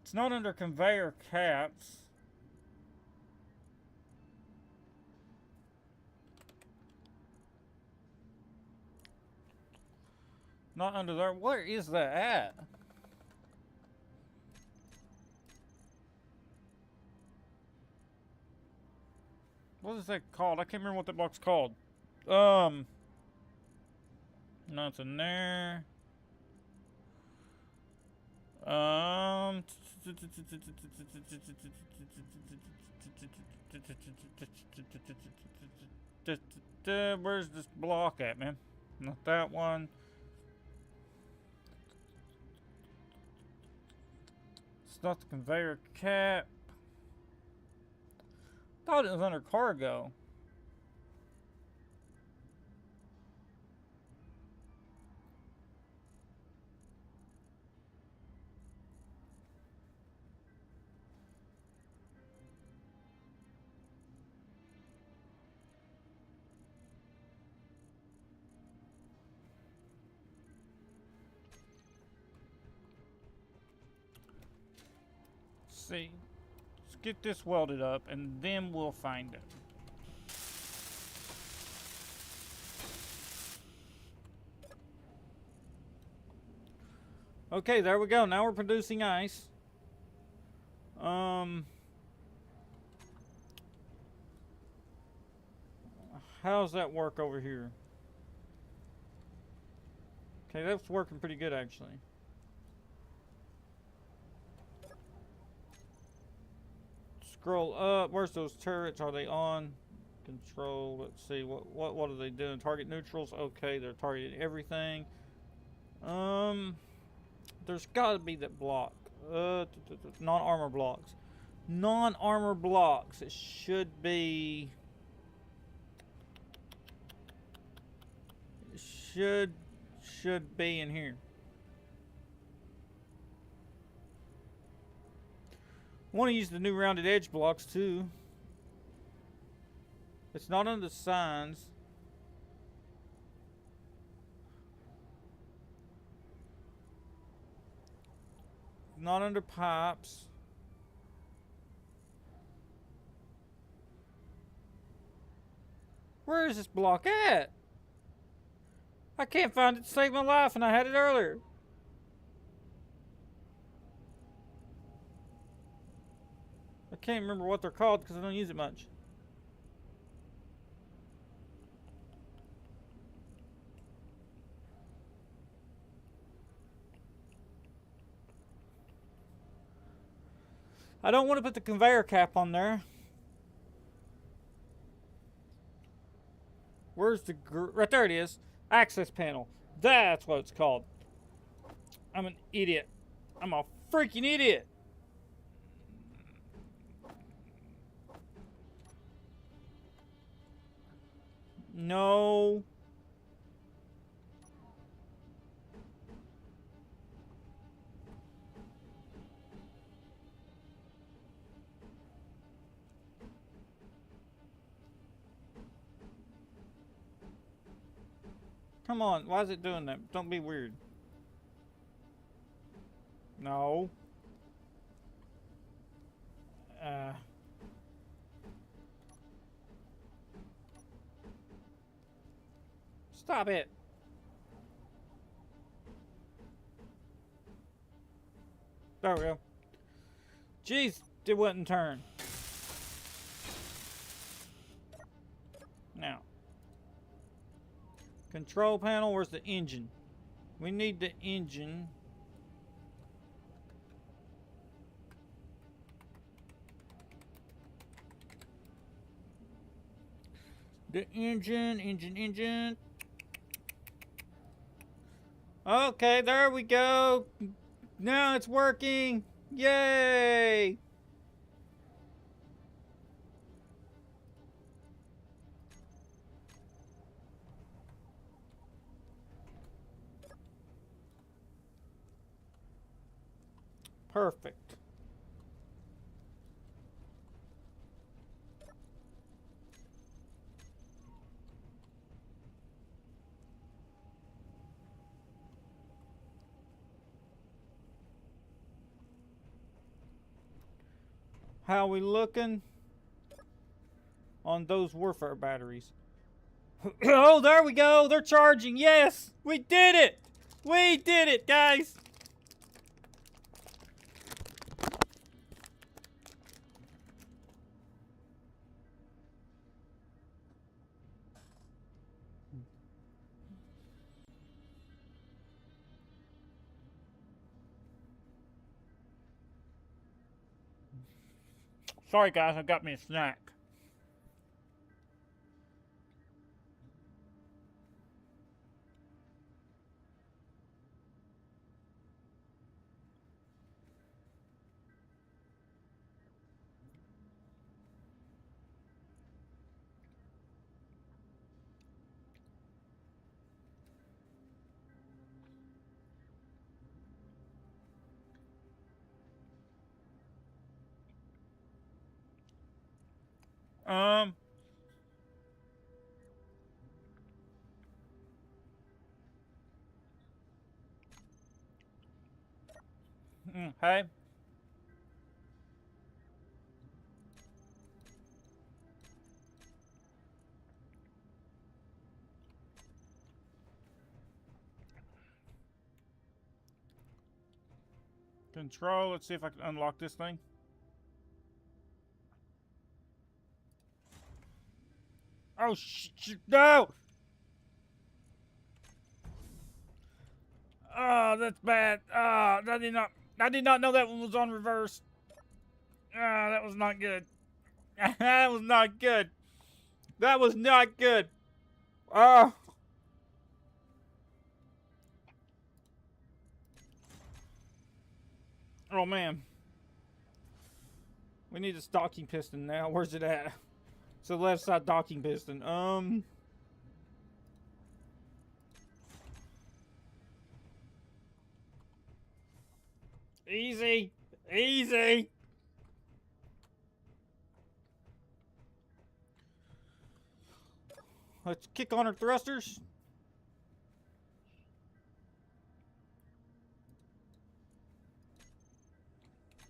B: It's not under conveyor caps. Not under there. Where is that at? What is that called? I can't remember what that box is called. No, it's in there. Where's this block at, man? Not that one. It's not the conveyor cap. Thought it was under cargo. See, let's get this welded up and then we'll find it. Okay, there we go. Now we're producing ice. How's that work over here? Okay, that's working pretty good, actually. Scroll up. Where's those turrets? Are they on? Control. Let's see. What are they doing? Target neutrals. Okay, they're targeting everything. There's got to be that block. Non-armor blocks. Non-armor blocks. It should be. It should be in here. Want to use the new rounded edge blocks too. It's not under signs. Not under pipes. Where is this block at? I can't find it to save my life, and I had it earlier. I can't remember what they're called because I don't use it much. I don't want to put the conveyor cap on there. Where's the... right there it is. Access panel. That's what it's called. I'm an idiot. I'm a freaking idiot. No. Come on, why is it doing that? Don't be weird. No. Stop it. There we go. Jeez, it wouldn't turn. Now. Control panel, where's the engine? We need the engine. The engine. Okay, there we go. Now it's working. Yay! Perfect. How we looking on those warfare batteries? Oh, there we go. They're charging. Yes, we did it. We did it, guys. Sorry, guys. I got me a snack. Hey. Control. Let's see if I can unlock this thing. Oh, no! Oh, that's bad. Oh, I did not know that one was on reverse. Ah, that was not good. That was not good. That was not good. Oh. Oh man. We need a docking piston now. Where's it at? It's the left side docking piston. Easy. Easy. Let's kick on our thrusters.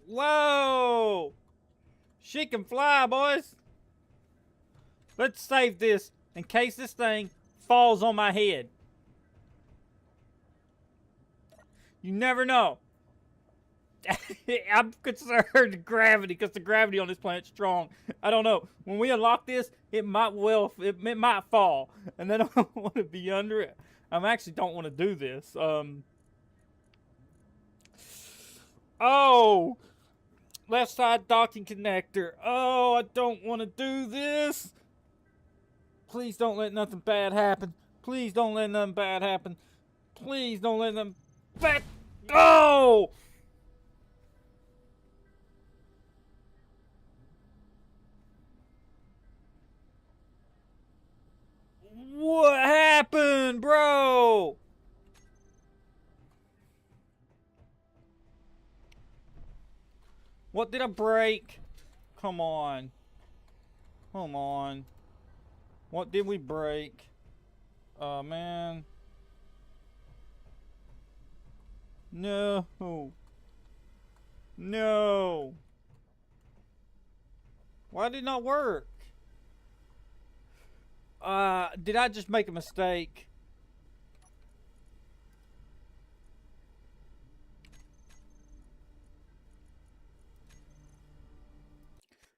B: Whoa! She can fly, boys. Let's save this in case this thing falls on my head. You never know. I'm concerned gravity because the gravity on this planet's strong. I don't know. When we unlock this, it might fall, and then I don't want to be under it. I actually don't want to do this. Oh, left side docking connector. Oh, I don't want to do this. Please don't let nothing bad happen. Please don't let nothing bad happen. Please don't let them back. Oh! What happened, bro? What did I break? Come on. Come on. What did we break? Oh, man. No. No. Why did it not work? Did I just make a mistake?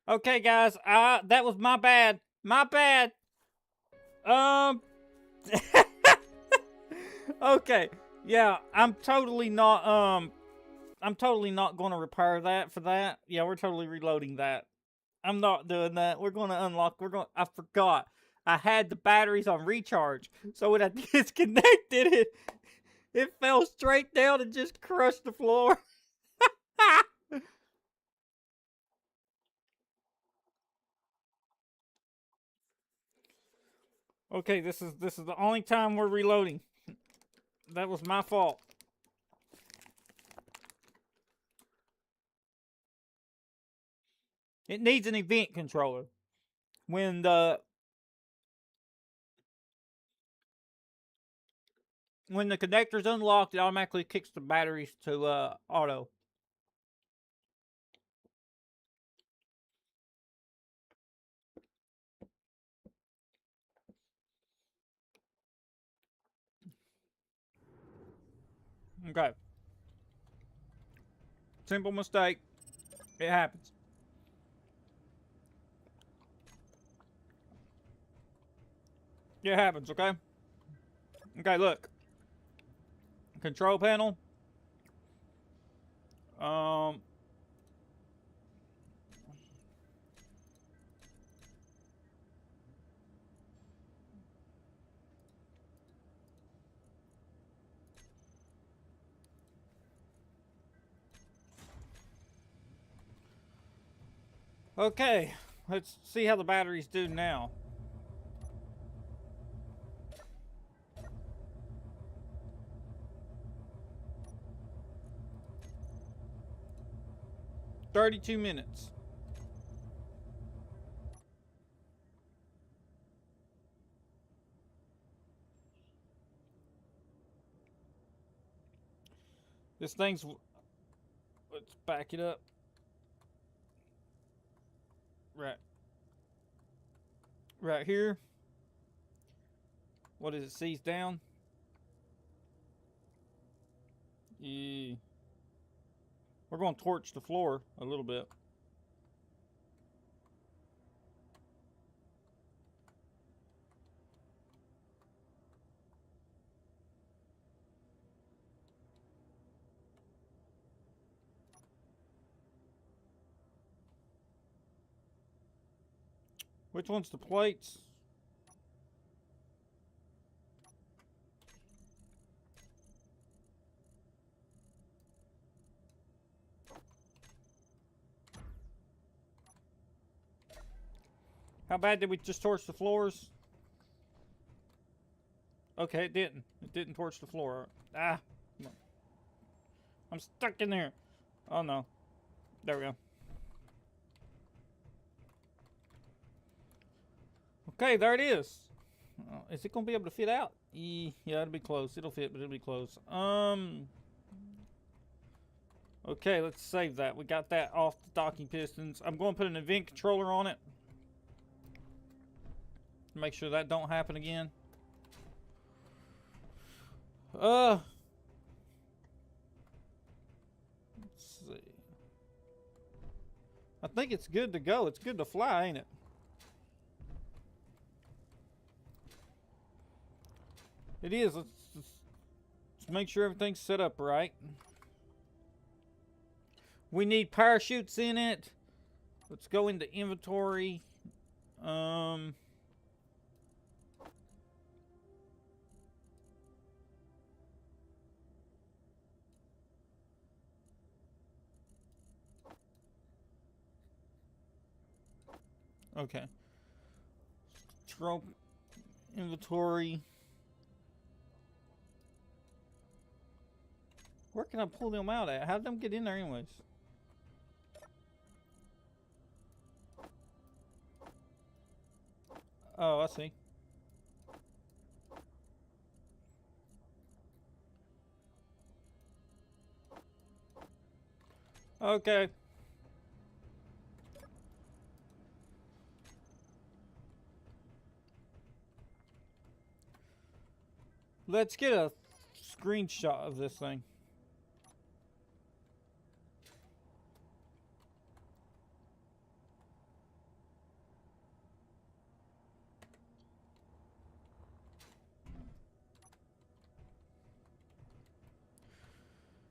B: Okay, guys. That was my bad. My bad. Okay. Yeah, I'm totally not going to repair that for that. Yeah, we're totally reloading that. I'm not doing that. We're going to unlock. I forgot. I had the batteries on recharge. So when I disconnected it, it fell straight down and just crushed the floor. Okay, this is the only time we're reloading. That was my fault. It needs an event controller. When the connector's unlocked, it automatically kicks the batteries to auto. Okay. Simple mistake. It happens. It happens, okay? Okay, look. Control panel. Okay, let's see how the batteries do now. "32 minutes. This thing's... Let's back it up. Right here. What is it? Sees down? Yeah. We're going to torch the floor a little bit. Which one's the plates? How bad did we just torch the floors? Okay, it didn't. It didn't torch the floor. Ah. No. I'm stuck in there. Oh no. There we go. Okay, there it is. Is it gonna be able to fit out? Yeah, it'll be close. It'll fit, but it'll be close. Okay, let's save that. We got that off the docking pistons. I'm going to put an event controller on it. Make sure that don't happen again. Let's see. I think it's good to go. It's good to fly, ain't it? It is. Let's make sure everything's set up right. We need parachutes in it. Let's go into inventory. Okay. Control inventory. Where can I pull them out at? How did them get in there anyways? Oh, I see. Okay. Let's get a screenshot of this thing.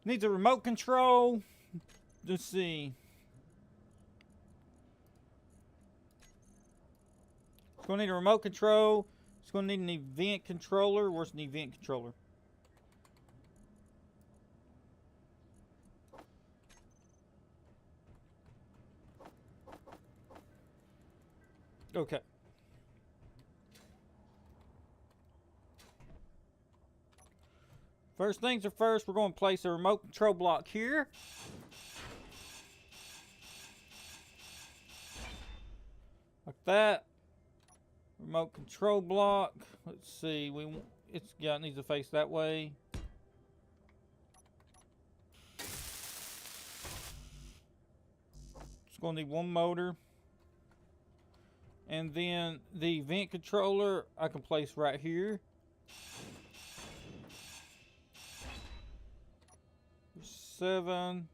B: Needs a remote control. Let's see. It's going to need a remote control. It's going to need an event controller. Where's the event controller? Okay. First things are first, we're going to place a remote control block here. Like that. Remote control block. Let's see. It needs to face that way. It's going to need one motor. And then the vent controller I can place right here. Seven.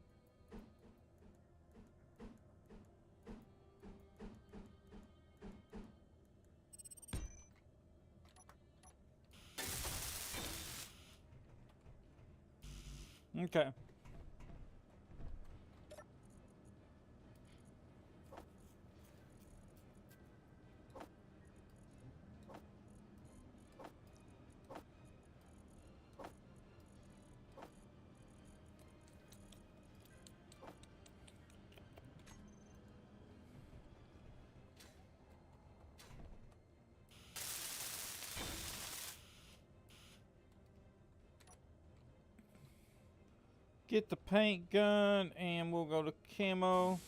B: Okay. Get the paint gun and we'll go to camo.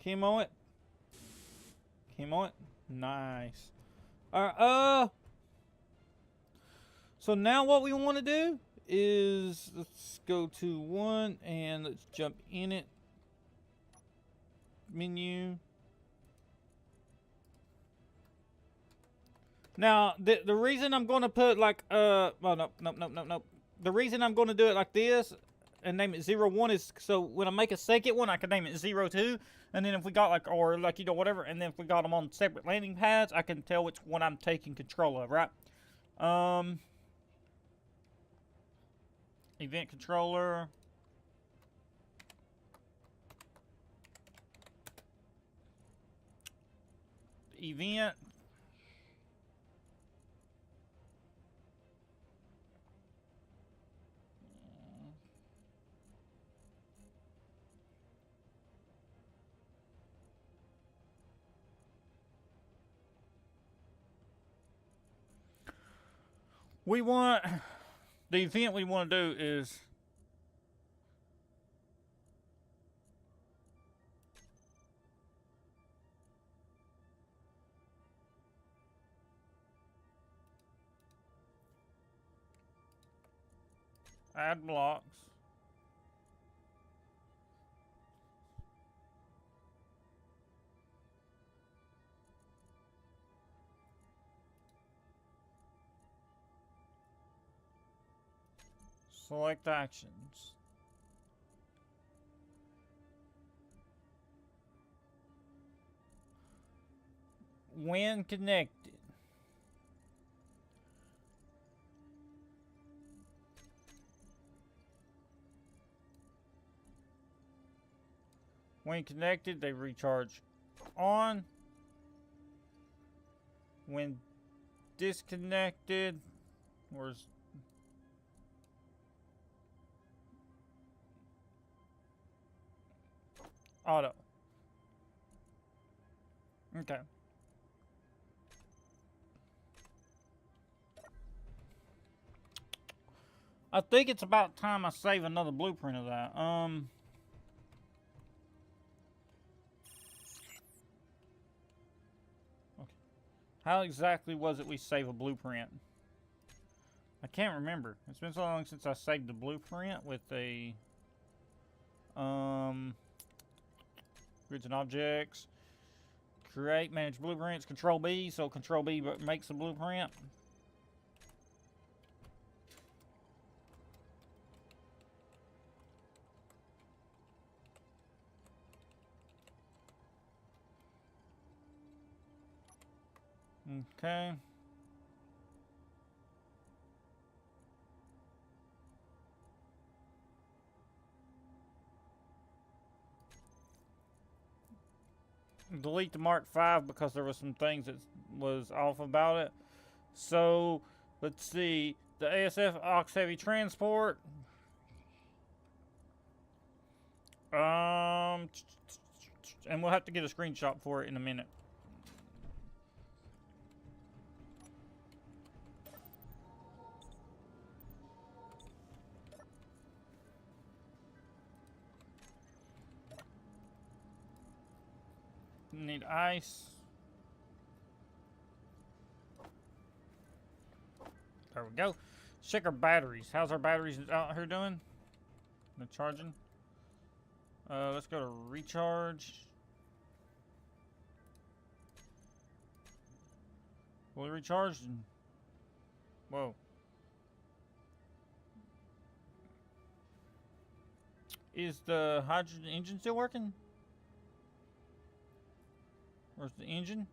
B: Camo it. Camo it. Nice. Alright, so now what we want to do is let's go to one and let's jump in it. Menu. Now the reason I'm going to put like well no. The reason I'm going to do it like this and name it 01 is so when I make a second one, I can name it 02. And then if we got like, or like, you know, whatever. And then if we got them on separate landing pads, I can tell which one I'm taking control of, right? Event controller. event. We want, the event we want to do is add blocks. Select actions. When connected. When connected, they recharge on. When disconnected, where's auto? Okay. I think it's about time I save another blueprint of that. Okay. How exactly was it we save a blueprint? I can't remember. It's been so long since I saved the blueprint with a grids and objects. Create, manage blueprints, Control B, so Control B makes the blueprint. Okay. Delete the Mark V because there was some things that was off about it. So let's see, the ASF Ox Heavy Transport. And we'll have to get a screenshot for it in a minute. Need ice. There we go. Check our batteries. How's our batteries out here doing? The charging. Let's go to recharge. Fully recharged. Whoa. Is the hydrogen engine still working? Where's the engine?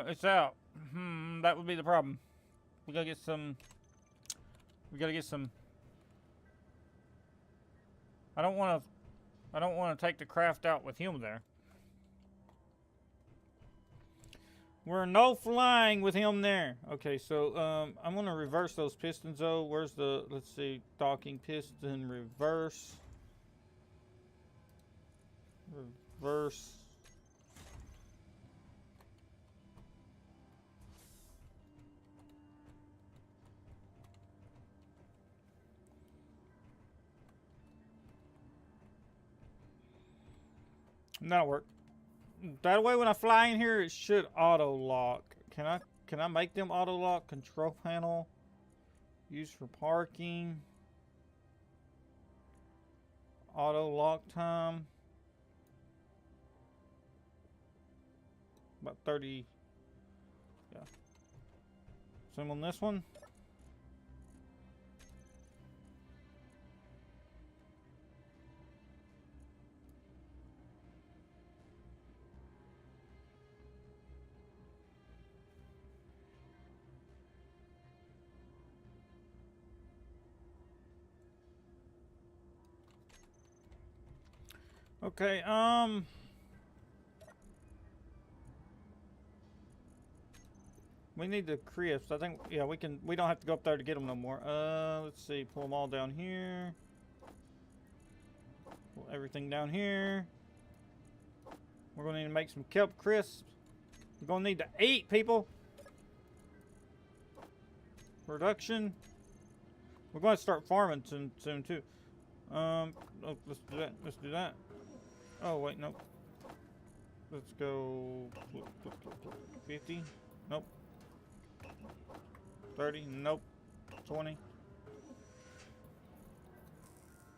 B: It's out. That would be the problem. We gotta get some. I don't want to take the craft out with him there. We're no flying with him there. Okay, so I'm gonna reverse those pistons though. Where's the, let's see, docking piston reverse. Reverse. That'll work. That way when I fly in here it should auto lock. Can I make them auto lock? Control panel. Use for parking. Auto lock time. About 30. Yeah. Same on this one. Okay, we need the crisps. I think, yeah, we don't have to go up there to get them no more. Let's see, pull them all down here. Pull everything down here. We're gonna need to make some kelp crisps. We're gonna need to eat, people. Production. We're going to start farming soon too. Oh, let's do that. Let's do that. Oh wait, nope. Let's go 50. Nope. 30. Nope. 20.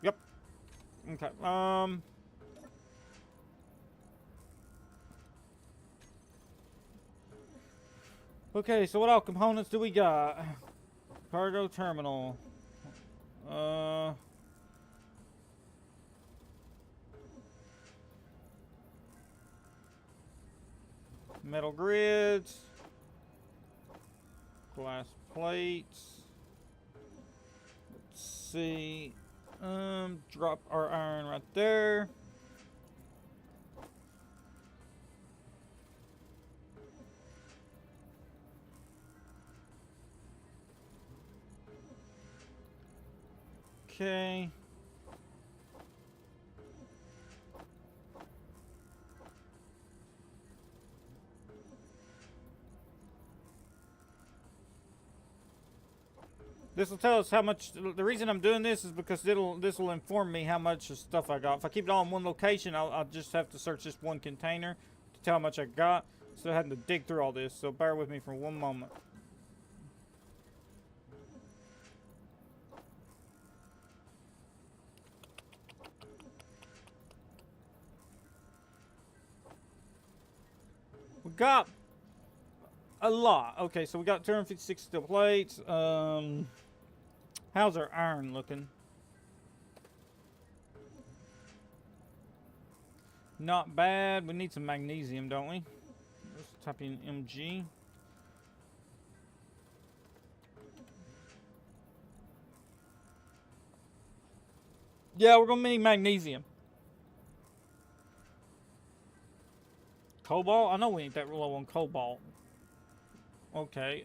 B: Yep. Okay. Okay, so what all components do we got? Cargo terminal. Metal grids. Glass plates. Let's see. Drop our iron right there. Okay. This will tell us how much. The reason I'm doing this is because this will inform me how much stuff I got. If I keep it all in one location, I'll just have to search this one container to tell how much I got. So I had to dig through all this. So bear with me for one moment. We got a lot. Okay, so we got 256 steel plates. How's our iron looking? Not bad. We need some magnesium, don't we? Let's type in MG. Yeah, we're gonna need magnesium. Cobalt? I know we ain't that low on cobalt. Okay,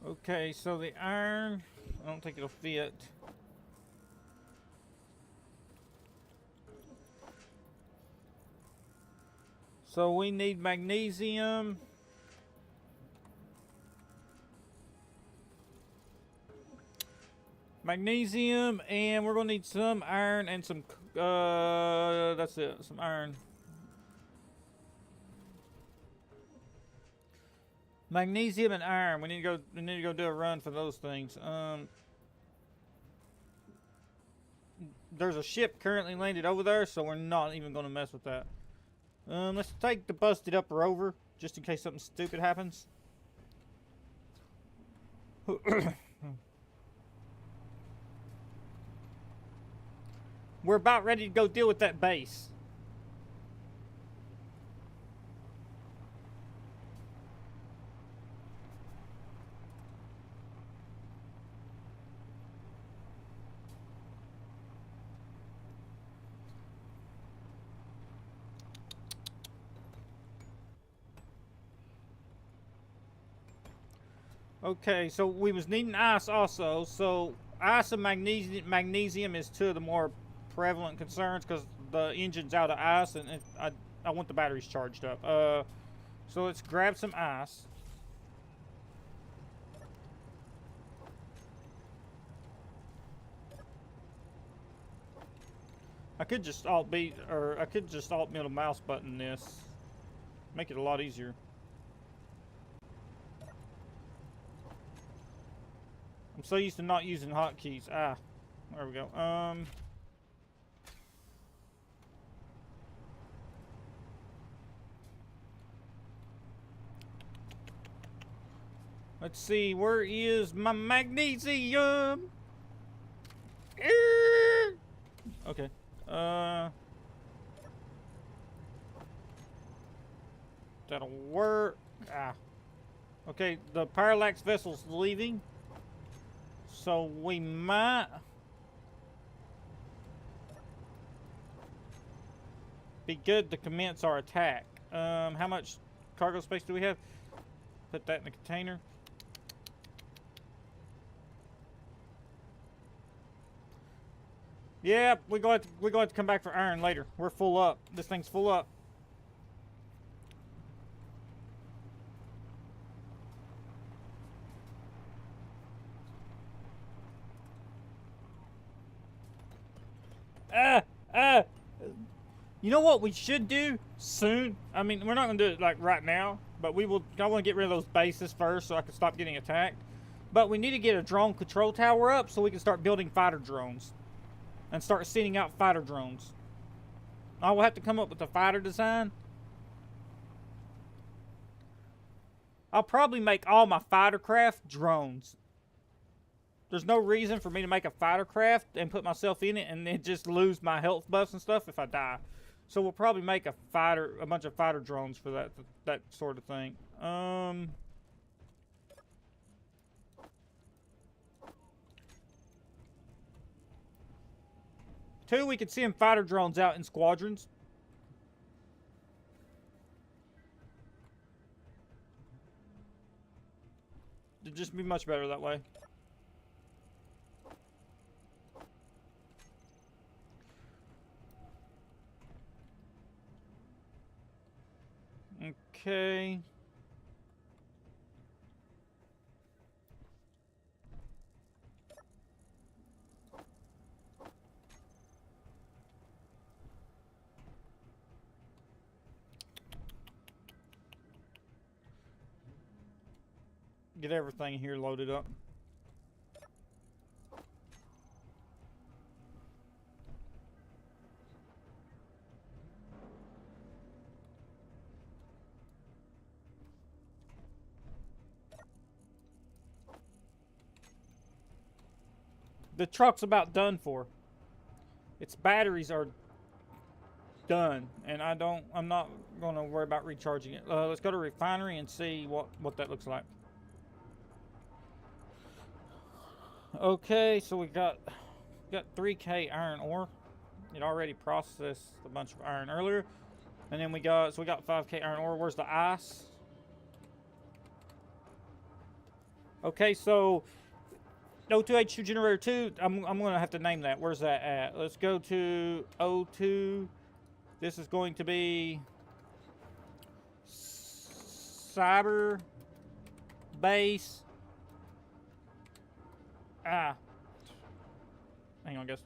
B: okay, so the iron, I don't think it'll fit. So we need magnesium. Magnesium, and we're gonna need some iron and some, that's it, some iron. Magnesium and iron. We need to go do a run for those things. There's a ship currently landed over there, so we're not even gonna mess with that. Let's take the busted up rover, just in case something stupid happens. We're about ready to go deal with that base. Okay, so we was needing ice also. So ice and magnesium is two of the more prevalent concerns because the engine's out of ice and I want the batteries charged up. So let's grab some ice. I could just alt middle mouse button this. Make it a lot easier. I'm so used to not using hotkeys. Ah, there we go. Let's see, where is my magnesium? Okay. That'll work. Ah. Okay, the parallax vessel's leaving. So we might be good to commence our attack. How much cargo space do we have? Put that in the container. Yeah, we're going to come back for iron later. We're full up. This thing's full up. You know what we should do soon? I mean, we're not going to do it like right now, but we will. I want to get rid of those bases first so I can stop getting attacked. But we need to get a drone control tower up so we can start building fighter drones. And start sending out fighter drones. I will have to come up with a fighter design. I'll probably make all my fighter craft drones. There's no reason for me to make a fighter craft and put myself in it and then just lose my health buffs and stuff if I die. So we'll probably make a bunch of fighter drones for that sort of thing. 2, we could send fighter drones out in squadrons. It'd just be much better that way. Okay. Get everything here loaded up. The truck's about done for. Its batteries are done, and I'm not gonna worry about recharging it. Let's go to refinery and see what that looks like. Okay, so we got 3K iron ore. It already processed a bunch of iron earlier, and then we got 5K iron ore. Where's the ice? Okay, so O2H2 generator 2. I'm gonna have to name that. Where's that at? Let's go to O2. This is going to be cyber base. Hang on, guys.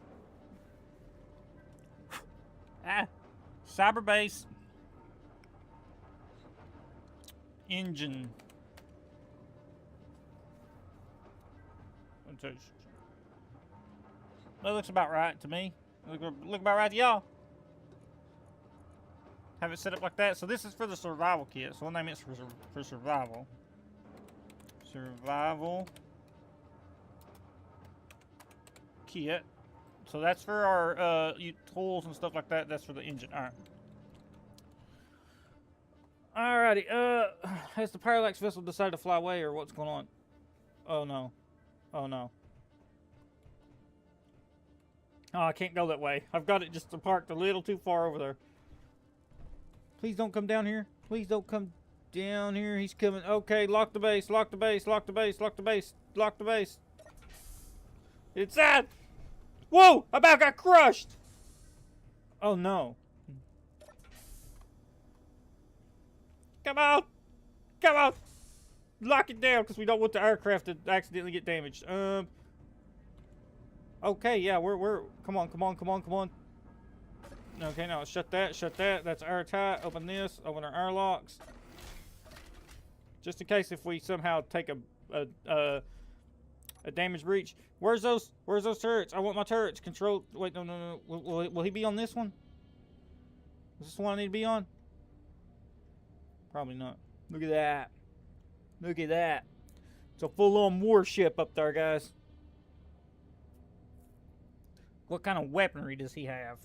B: Cyber base engine. That looks about right to me. Look about right to y'all. Have it set up like that. So this is for the survival kit. So we'll name it for survival. Survival kit. So that's for our tools and stuff like that. That's for the engine. All right. Alrighty. Has the parallax vessel decided to fly away, or what's going on? Oh no. Oh no. Oh, I can't go that way. I've got it just parked a little too far over there. Please don't come down here. Please don't come down here. He's coming. Okay, lock the base. Lock the base. Lock the base. Lock the base. Lock the base. It's that. Whoa! I about got crushed. Oh no. Come out. Come out. Lock it down because we don't want the aircraft to accidentally get damaged. Okay, yeah, we're come on. Okay, now shut that. That's airtight. Open this. Open our airlocks. Just in case if we somehow take a damage breach. Where's those turrets? I want my turrets. Control. Wait, no. Will he be on this one? Is this the one I need to be on? Probably not. Look at that. Look at that. It's a full-on warship up there, guys. What kind of weaponry does he have?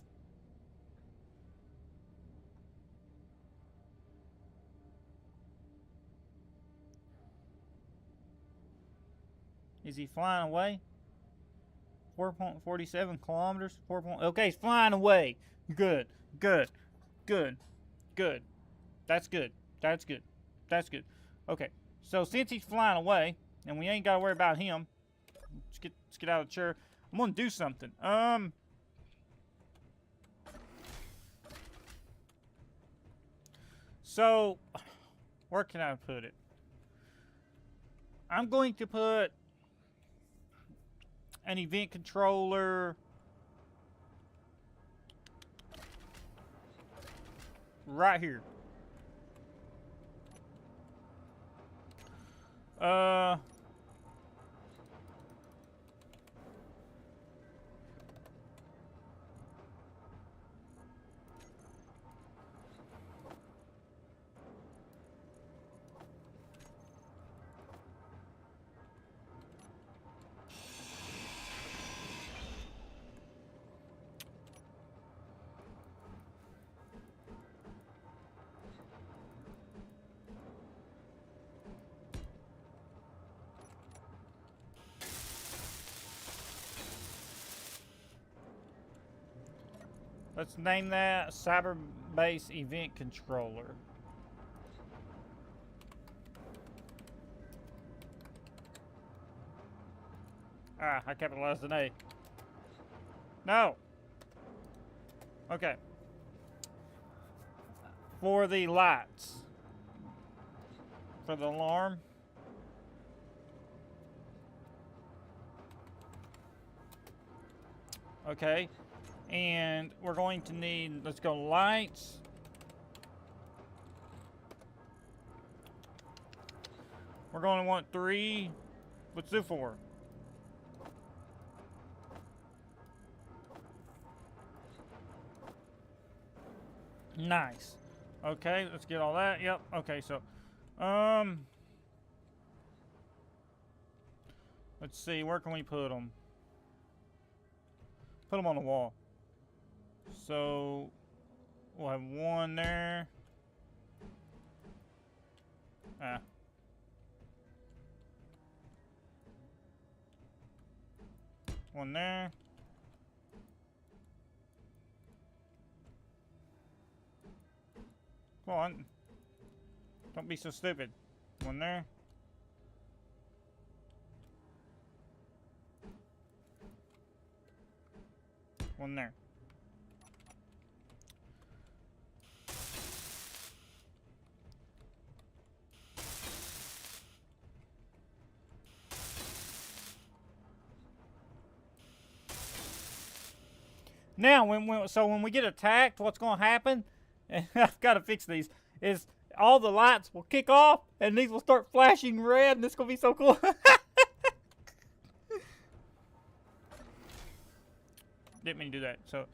B: Is he flying away? 4.47 kilometers. Okay, he's flying away. Good, good, good, good. That's good. That's good. That's good. Okay, so since he's flying away, and we ain't got to worry about him, let's get out of the chair. I'm gonna do something. So, where can I put it? I'm going to put an event controller right here. Let's name that Cyberbase Event Controller. Ah, I capitalized an A. No! Okay. For the lights. For the alarm. Okay. And we're going to need, let's go lights. We're going to want 3. Let's do 4. Nice. Okay, let's get all that. Yep. Okay, so, let's see, where can we put them? Put them on the wall. So, we'll have 1 there. Ah. One there. Come on. Don't be so stupid. 1 there. One there. Now, when we get attacked, what's going to happen? And I've got to fix these. Is all the lights will kick off, and these will start flashing red, and this is going to be so cool. Didn't mean to do that. So,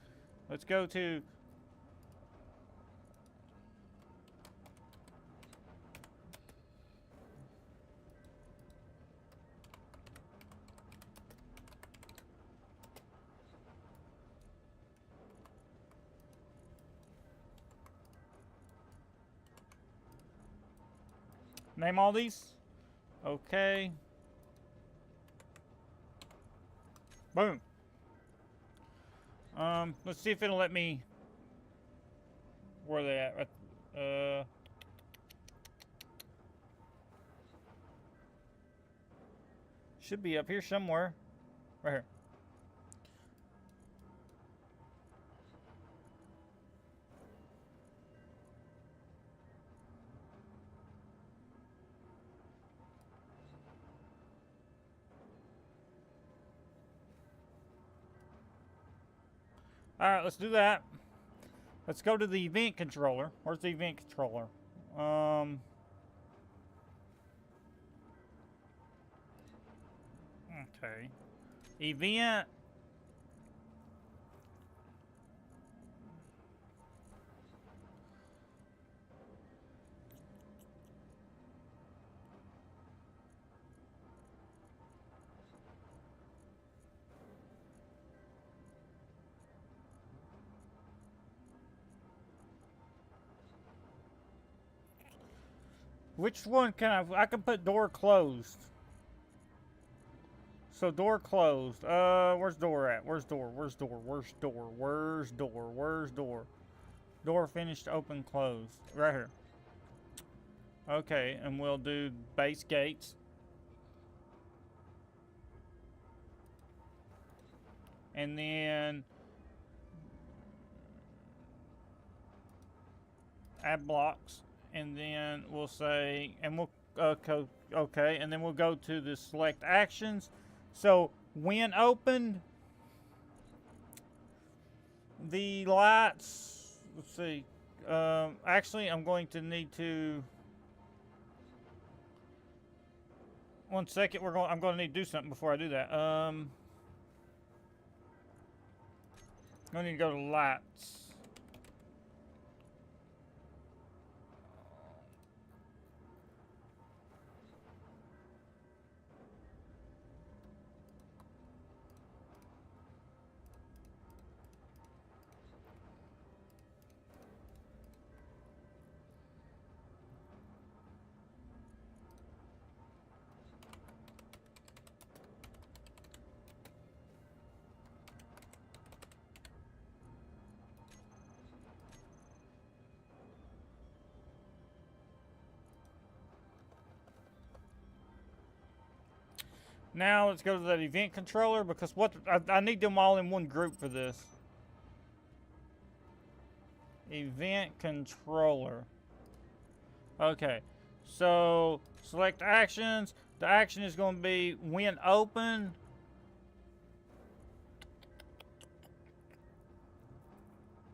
B: let's go to... Name all these. Okay. Boom. Let's see if it'll let me. Where are they at? Should be up here somewhere. Right here. Alright, let's do that. Let's go to the event controller. Where's the event controller? Okay. Event. Which one can I can put door closed. So door closed. Where's door at? Where's door? Where's door? Where's door? Where's door? Where's door? Door finished, open, closed. Right here. Okay, and we'll do base gates. And then add blocks. And then we'll say, and we'll, okay, and then we'll go to the select actions. So when opened, the lights, let's see, actually I'm going to need to, one second, I'm going to need to do something before I do that. I'm going to need to go to lights. Now let's go to that event controller because I need them all in one group for this. Event controller. Okay, so select actions. The action is going to be when open.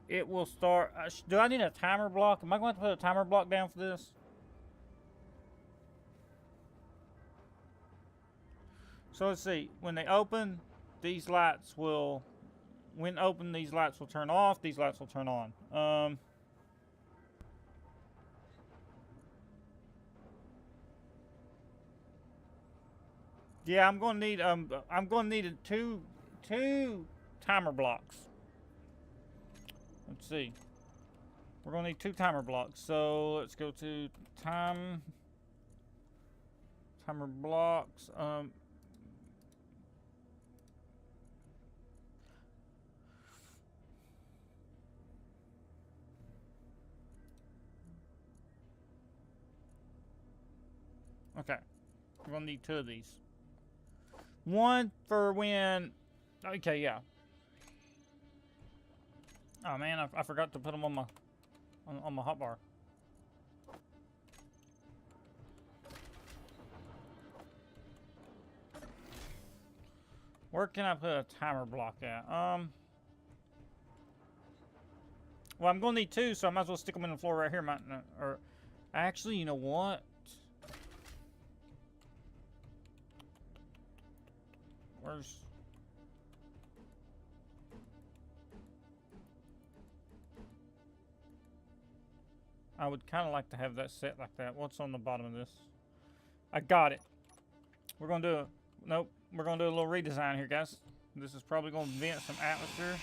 B: It will start. Do I need a timer block? Am I going to put a timer block down for this? So let's see, when they open, these lights will, when open, these lights will turn off, these lights will turn on. Yeah, I'm going to need two timer blocks. Let's see. We're going to need 2 timer blocks. So let's go to timer blocks. Okay, we're gonna need 2 of these. One for when, okay, yeah. Oh man, I forgot to put them on my hotbar. Where can I put a timer block at? Well, I'm gonna need 2, so I might as well stick them in the floor right here. Or actually, you know what? Where's... I would kind of like to have that set like that. What's on the bottom of this? I got it. We're going to do a... Nope. We're going to do a little redesign here, guys. This is probably going to vent some atmosphere.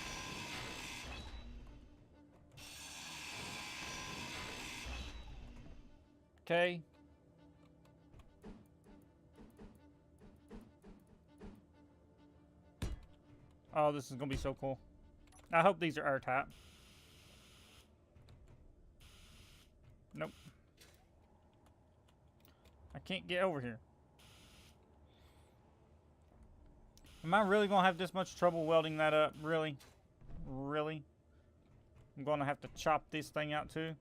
B: Okay. Oh, this is going to be so cool. I hope these are airtight. Nope. I can't get over here. Am I really going to have this much trouble welding that up? Really? Really? I'm going to have to chop this thing out too?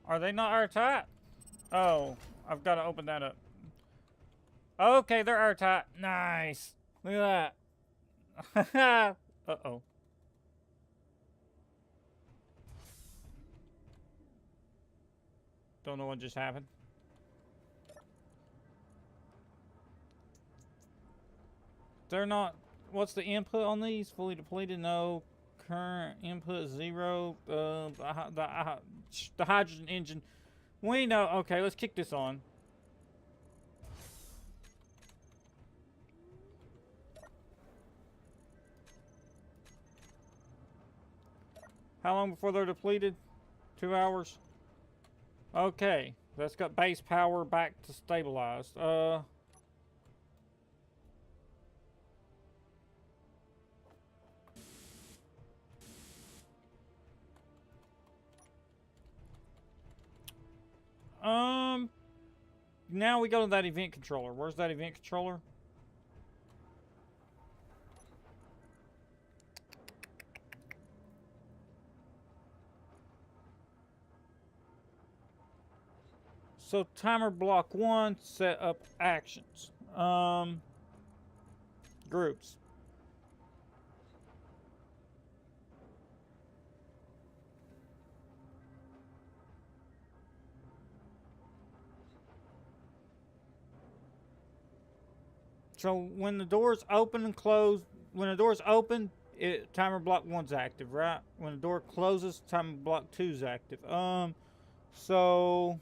B: Are they not airtight? Oh, I've got to open that up. Okay, they're airtight. Nice. Look at that. Uh-oh. Don't know what just happened. They're not... What's the input on these? Fully depleted? No. Current input 0. The hydrogen engine. We know. Okay, let's kick this on. How long before they're depleted? 2 hours. Okay, that's got base power back to stabilized. Now we go to that event controller. Where's that event controller? So timer block 1, set up actions. Groups. So when the doors open and close, when the door's open, timer block 1's active, right? When the door closes, timer block 2's active. So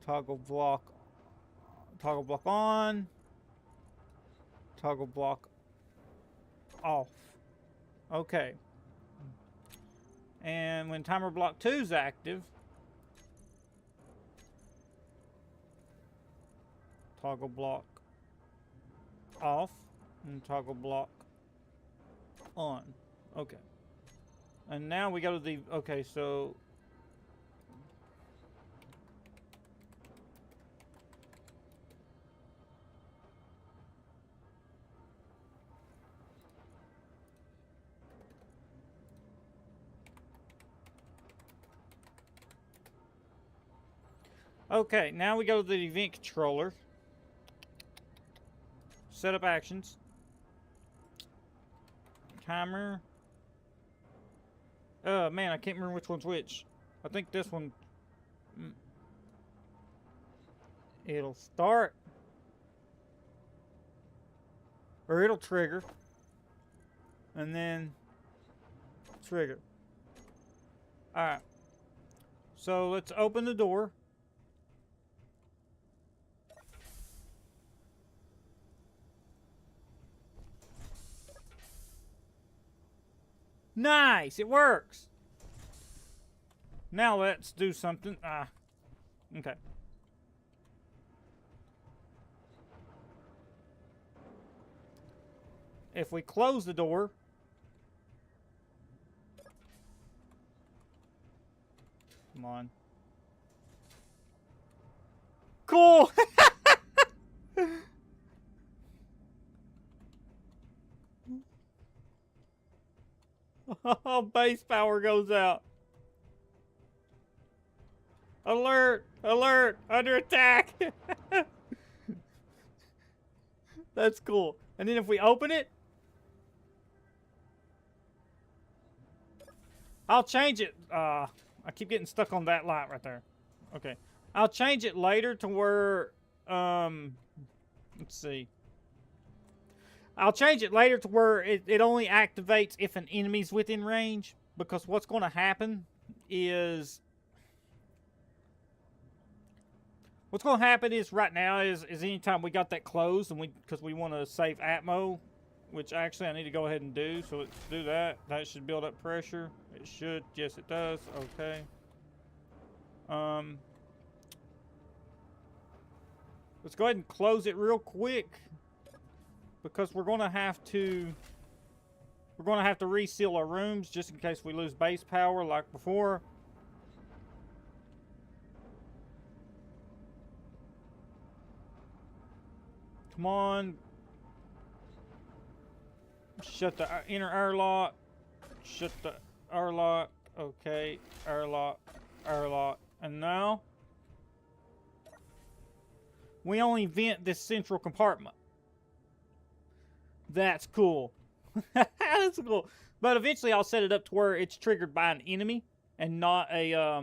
B: toggle block on, toggle block off. Okay. And when timer block 2's active, toggle block off and toggle block on. Okay. And now we go to the, okay, so okay, now we go to the event controller. Set up actions. Timer. Man, I can't remember which one's which. I think this one. It'll start. Or it'll trigger. And then trigger. Alright. So let's open the door. Nice, it works. Now let's do something. Okay. If we close the door, come on. Cool. Oh, base power goes out. Alert! Alert! Under attack! That's cool. And then if we open it, I'll change it. I keep getting stuck on that light right there. Okay. I'll change it later to where, let's see. I'll change it later to where it only activates if an enemy's within range. Because what's going to happen is... What's going to happen is right now is anytime we got that closed and because we want to save atmo, which actually I need to go ahead and do. So let's do that. That should build up pressure. It should. Yes, it does. Okay. Let's go ahead and close it real quick. Because we're going to have to reseal our rooms just in case we lose base power like before. Come on. Shut the inner airlock. Shut the airlock. Okay, airlock, airlock, And now we only vent this central compartment. That's cool. That's cool. But eventually I'll set it up to where it's triggered by an enemy and not a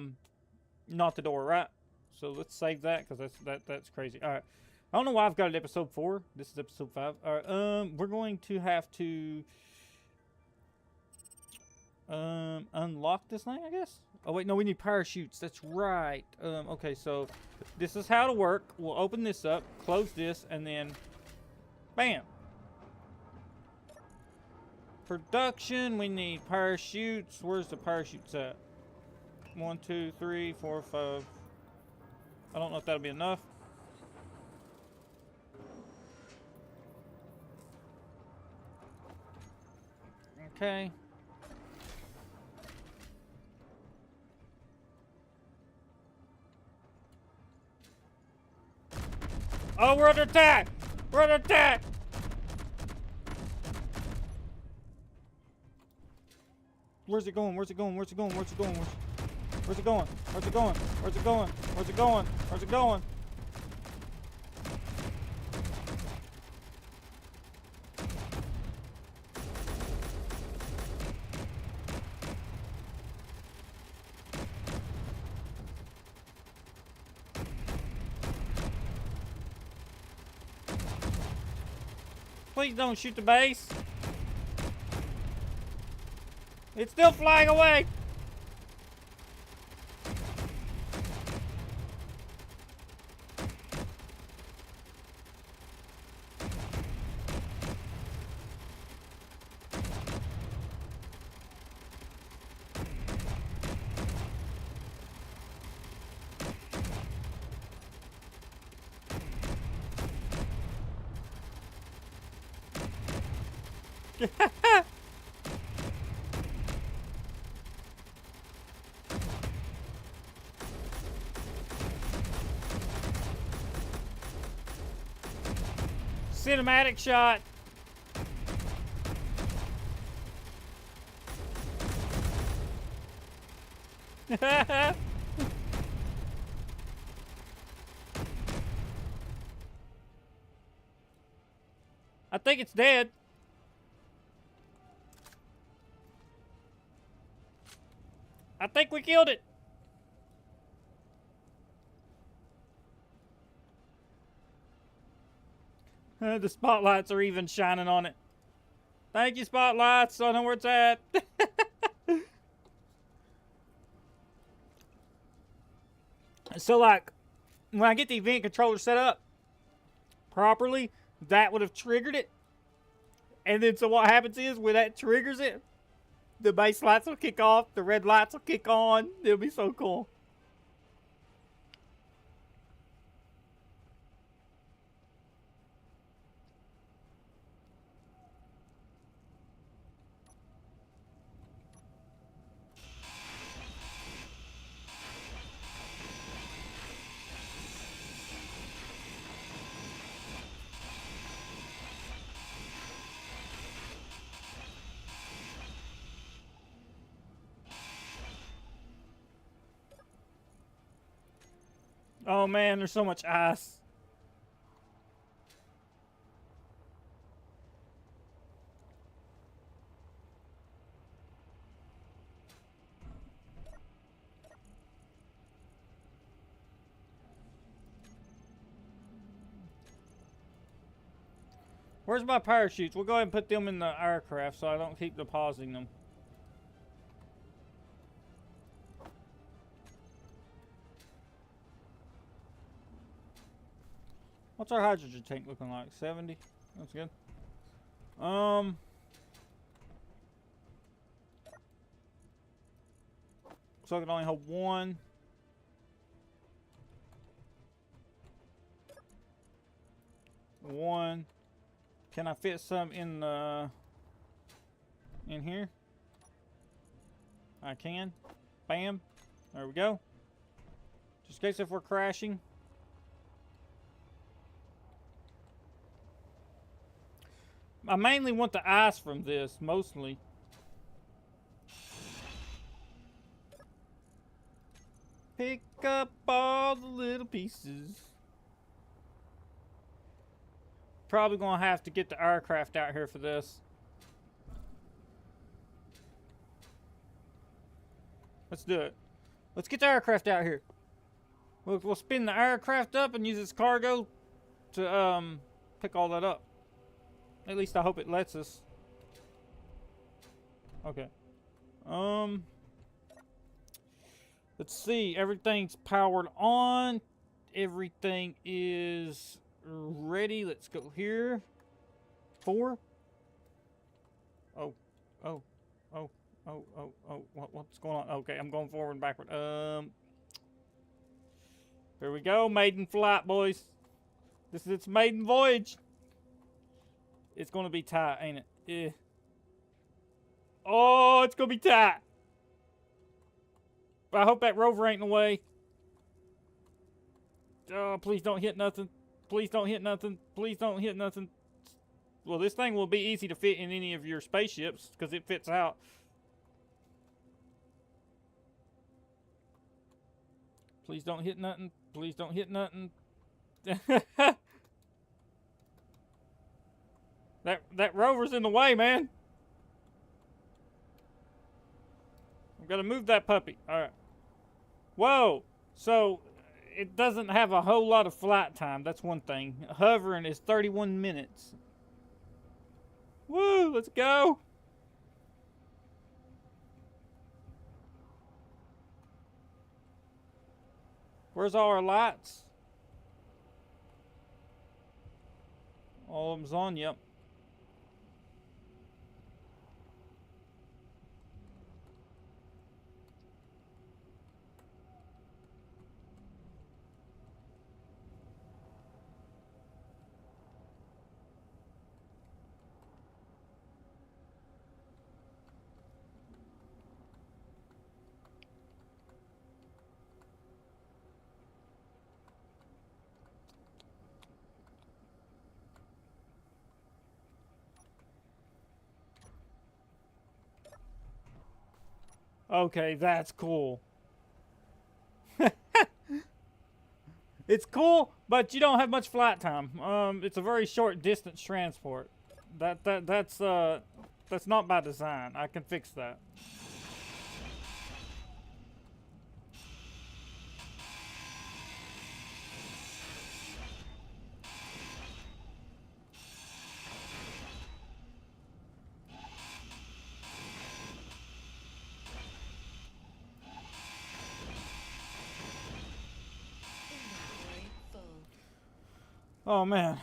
B: not the door, right? So let's save that because that's crazy. All right. I don't know why I've got it episode 4. This is episode 5. All right. We're going to have to unlock this thing, I guess. Oh wait, no, we need parachutes. That's right. Okay, so this is how it'll work. We'll open this up, close this, and then bam. Production, we need parachutes. Where's the parachutes at? 1, 2, 3, 4, 5. I don't know if that'll be enough. Okay. Oh, we're under attack! We're under attack! Where's it going? Where's it going? Where's it going? Where's it going? Where's it going? Where's it going? Where's it going? Where's it going? Where's it going? Please don't shoot the base. It's still flying away. Cinematic shot. I think it's dead. I think we killed it. The spotlights are even shining on it. Thank you, spotlights. I know where it's at. So, like, when I get the event controller set up properly, that would have triggered it. And then, so what happens is, when that triggers it, the base lights will kick off, the red lights will kick on. It'll be so cool. Oh man, there's so much ice. Where's my parachutes? We'll go ahead and put them in the aircraft so I don't keep depositing them. What's our hydrogen tank looking like? 70? That's good. So I can only hold one. One. Can I fit some in the in here? I can. Bam. There we go. Just in case if we're crashing. I mainly want the ice from this, mostly. Pick up all the little pieces. Probably gonna have to get the aircraft out here for this. Let's do it. Let's get the aircraft out here. We'll spin the aircraft up and use its cargo to pick all that up. At least I hope it lets us. Okay. Let's see. Everything's powered on. Everything is ready. Let's go here. 4. Oh. What's going on? Okay, I'm going forward and backward. Here we go. Maiden flight, boys. This is its maiden voyage. It's gonna be tight, ain't it? Yeah. Oh, it's gonna be tight. But I hope that rover ain't in the way. Oh, please don't hit nothing. Please don't hit nothing. Please don't hit nothing. Well, this thing will be easy to fit in any of your spaceships because it fits out. Please don't hit nothing. Please don't hit nothing. That rover's in the way, man. I'm gonna move that puppy. All right. Whoa. So it doesn't have a whole lot of flight time. That's one thing. Hovering is 31 minutes. Woo, let's go. Where's all our lights? All of them's on, yep. Okay, that's cool. It's cool, but you don't have much flight time. It's a very short distance transport. That's not by design. I can fix that.
C: Inventory full.
B: Oh man.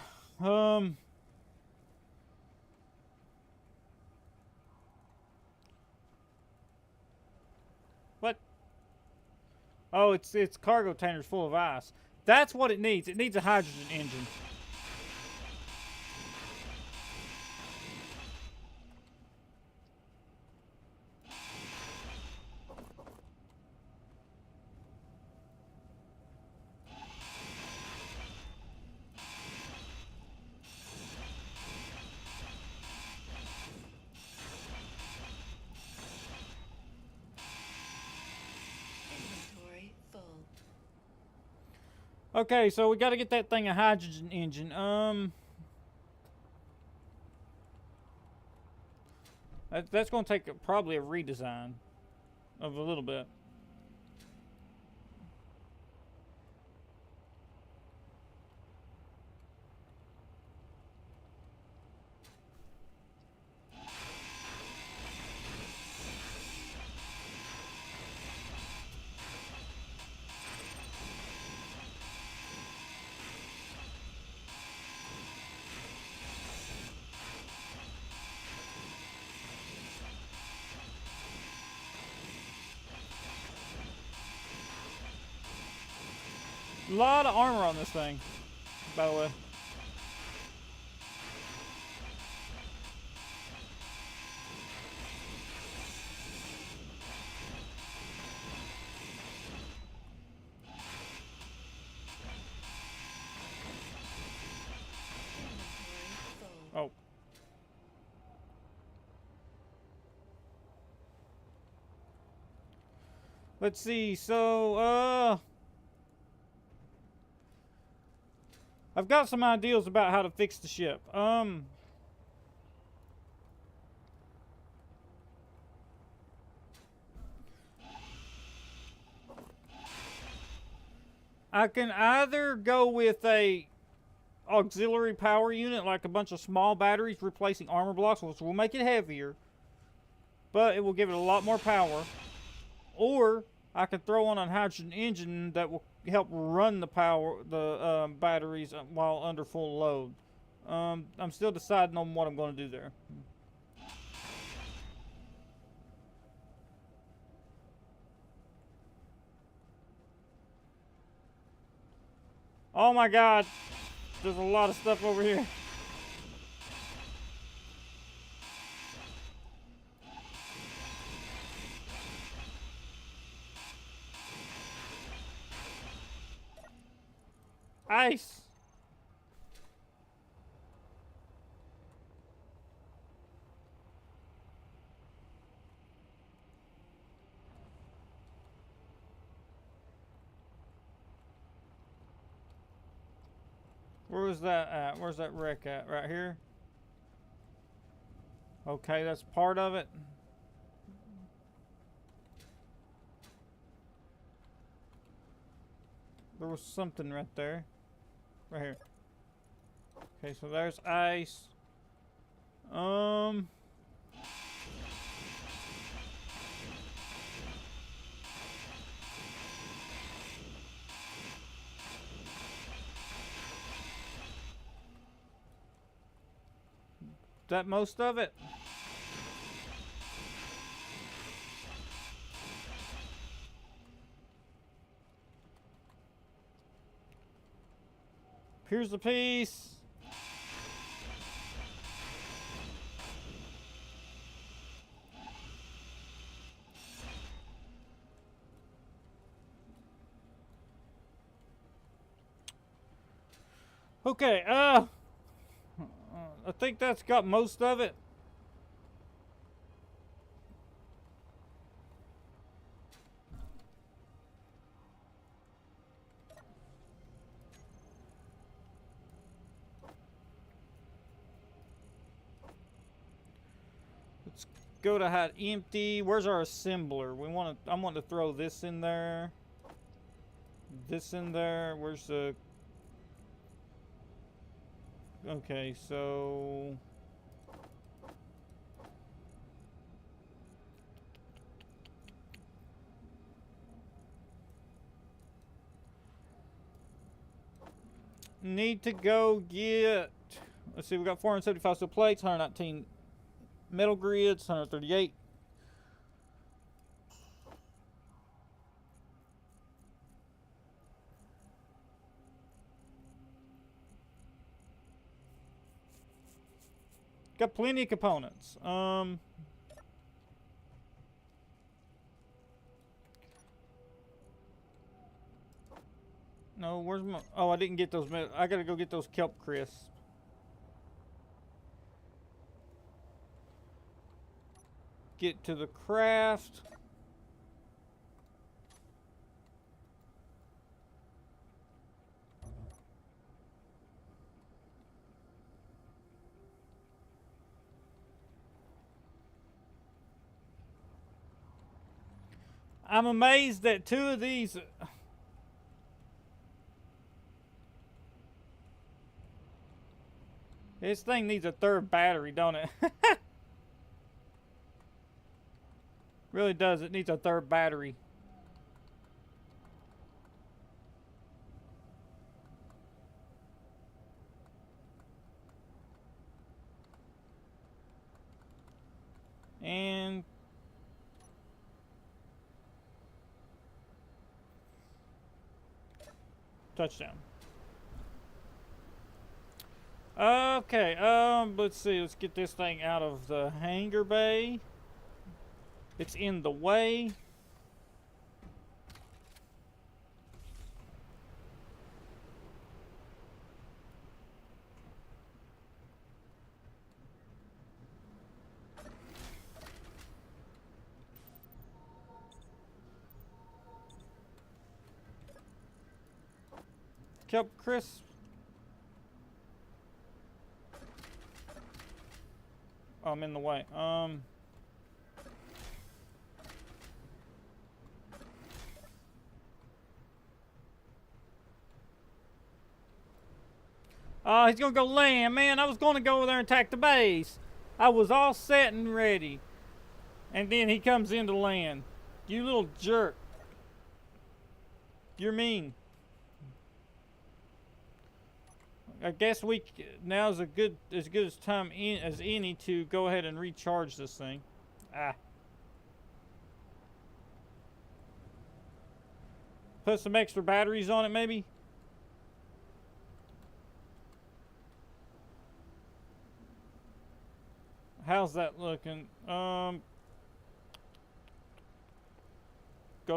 B: What? Oh, its cargo container's full of ice. That's what it needs. It needs a hydrogen engine.
C: Inventory full.
B: Okay, so we got to get that thing a hydrogen engine. That's going to take probably a redesign of a little bit. A lot of armor on this thing, by the way.
C: Inventory full.
B: Oh. Let's see. So, I've got some ideas about how to fix the ship. I can either go with a auxiliary power unit, like a bunch of small batteries replacing armor blocks, which will make it heavier, but it will give it a lot more power. Or I could throw on a hydrogen engine that will help run the batteries while under full load. I'm still deciding on what I'm going to do there. Oh my God, there's a lot of stuff over here. Ice. Where was that at? Where's that wreck at? Right here? Okay, that's part of it. There was something right there. Right here. Okay, so there's ice. Is that most of it? Here's the piece. Okay, I think that's got most of it. Let's go to hide empty. Where's our assembler? I want to throw this in there. This in there. Where's the... Okay, so... Need to go get... Let's see, we got 475 steel plates, 119 metal grids, 138. Got plenty of components. No, where's my... Oh, I didn't get those. I gotta go get those kelp crisps. Get to the craft. I'm amazed that two of these... This thing needs a third battery, don't it? Really does. It needs a third battery. And... touchdown. Okay, let's see. Let's get this thing out of the hangar bay. It's in the way. kept Chris. Oh, I'm in the way. Oh, he's gonna go land, man. I was gonna go over there and attack the base. I was all set and ready. And then he comes into land. You little jerk. You're mean. I guess now's as good as time as any to go ahead and recharge this thing. Ah. Put some extra batteries on it, maybe. How's that looking? Go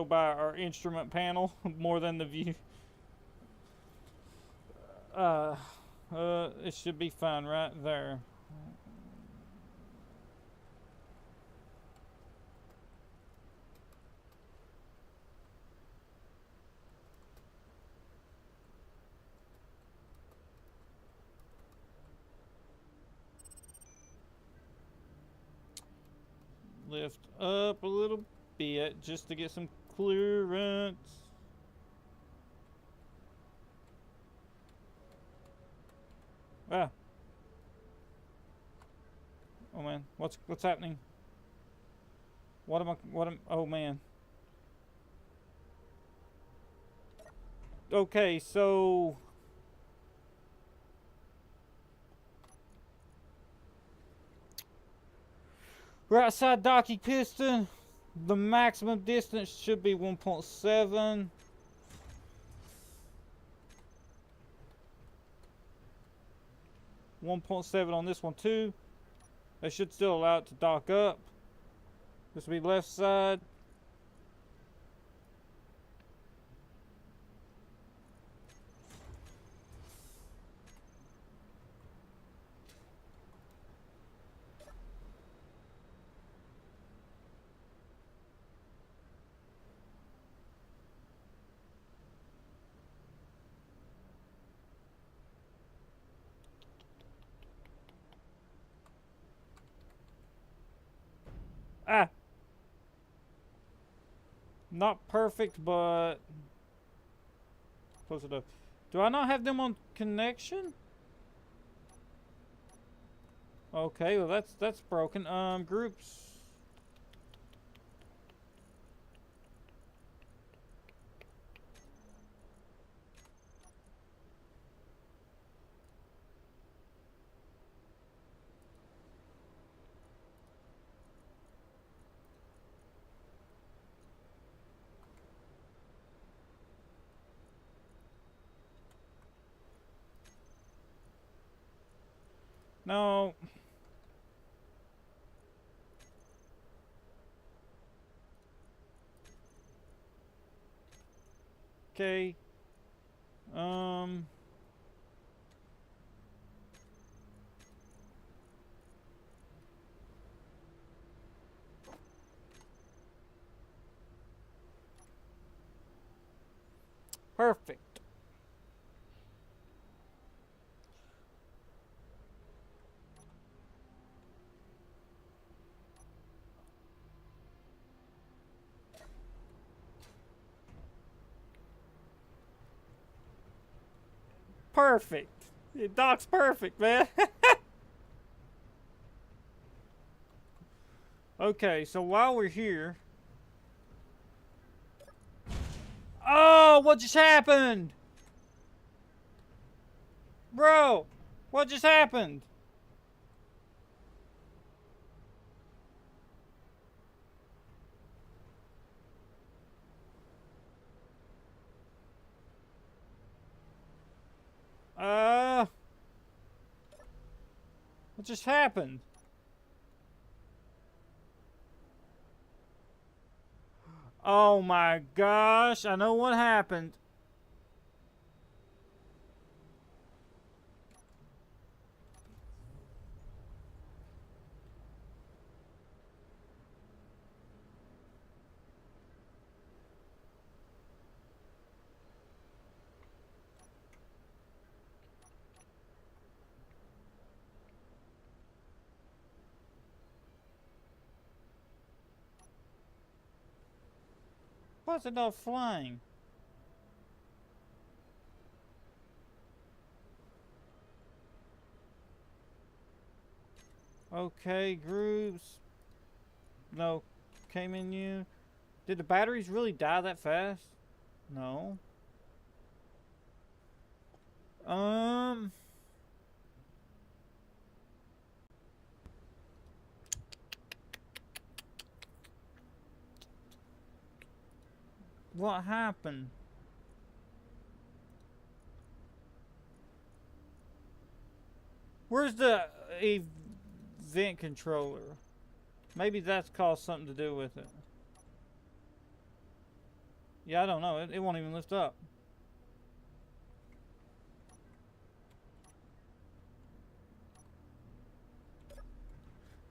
B: by our instrument panel more than the view. It should be fine right there. Lift up a little bit just to get some clearance. Ah. Oh man, what's happening? Oh man. Okay, so right side docking piston, the maximum distance should be 1.7. on this one too. That should still allow it to dock up. This will be left side. Ah! Not perfect, but close enough. Do I not have them on connection? Okay, well that's broken. Groups. No. Okay. Perfect. Perfect. It docks perfect, man. Okay, so while we're here. Oh, what just happened? Bro, what just happened? What just happened? Oh my gosh, I know what happened. Why's it not flying? Okay, groups. No. K-menu. Did the batteries really die that fast? No. What happened? Where's the event controller? Maybe that's caused something to do with it. Yeah, I don't know. It won't even lift up.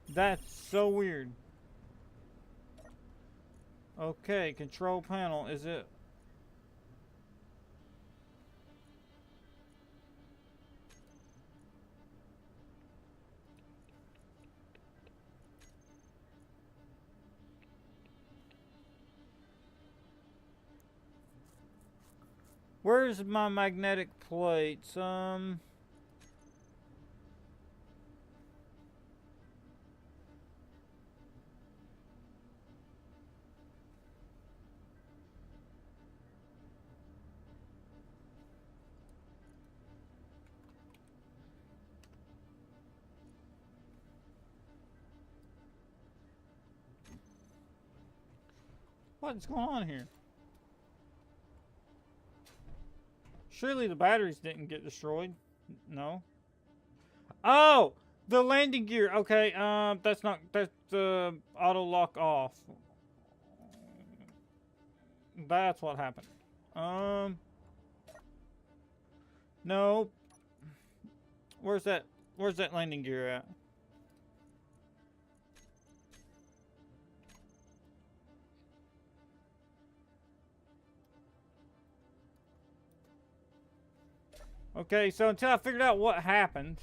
B: That's so weird. Okay, control panel. Is it? Where's my magnetic plates? What's going on here? Surely the batteries didn't get destroyed. No. Oh, the landing gear. Okay, that's auto lock off. That's what happened. No. Where's that landing gear at? Okay, so until I figured out what happened.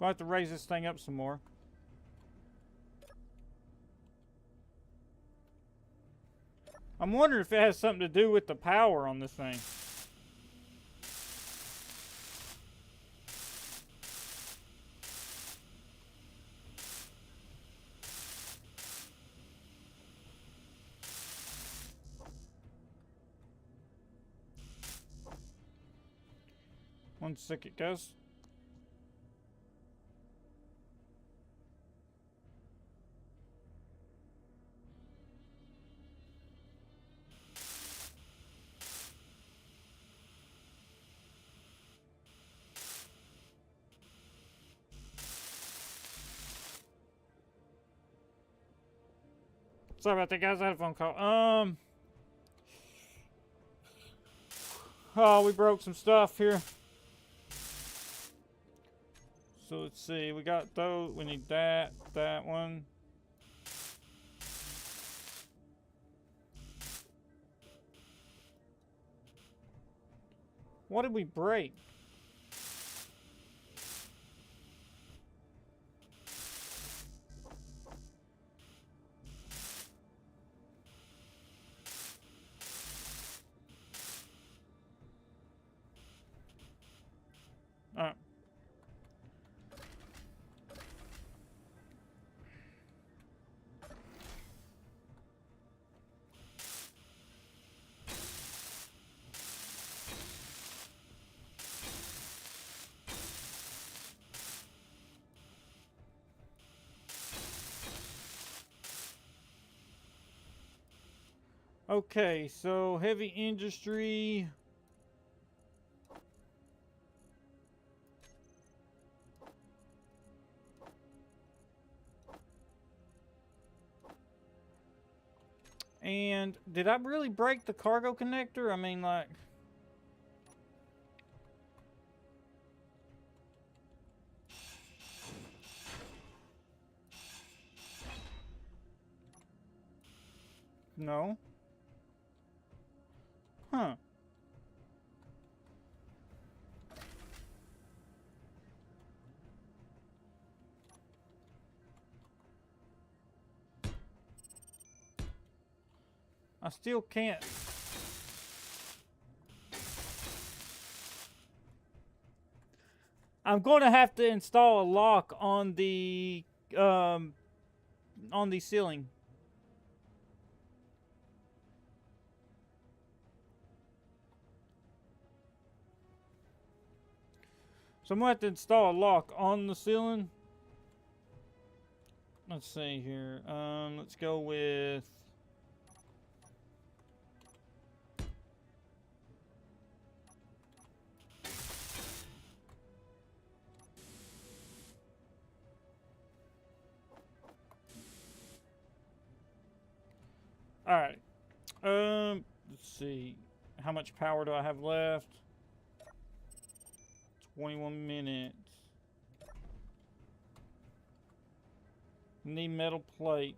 B: I'll have to raise this thing up some more. I'm wondering if it has something to do with the power on this thing. One second, guys. Sorry about that, guys. I had a phone call. Oh, we broke some stuff here. So let's see. We got those. We need that one. What did we break? Alright. Okay, so heavy industry. And did I really break the cargo connector? I mean, like... No. Huh. I still can't. I'm going to have to install a lock on the ceiling. So I'm going to have to install a lock on the ceiling. Let's see here. Let's go with... Alright. Let's see. How much power do I have left? 21 minutes. Need metal plates.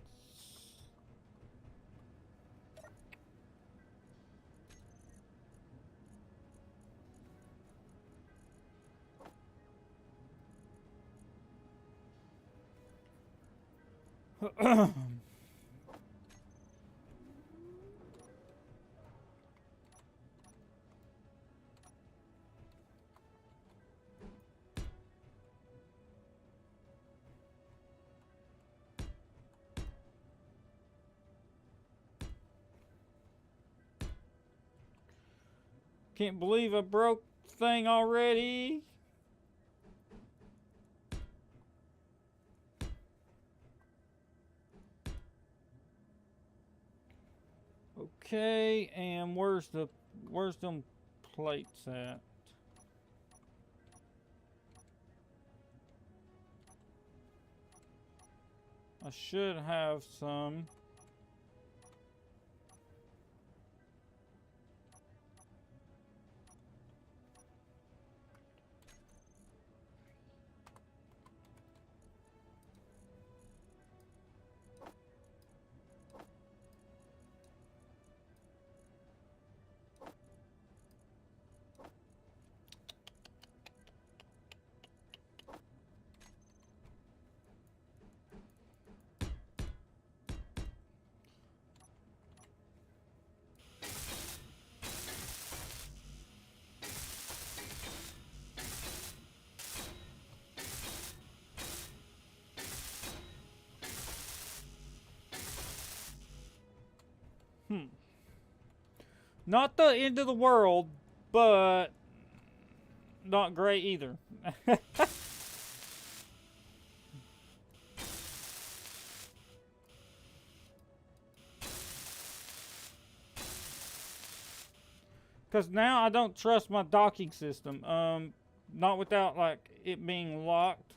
B: Can't believe I broke the thing already. Okay, and where's them plates at? I should have some. Not the end of the world, but not great either. Because now I don't trust my docking system. Not without, like, it being locked.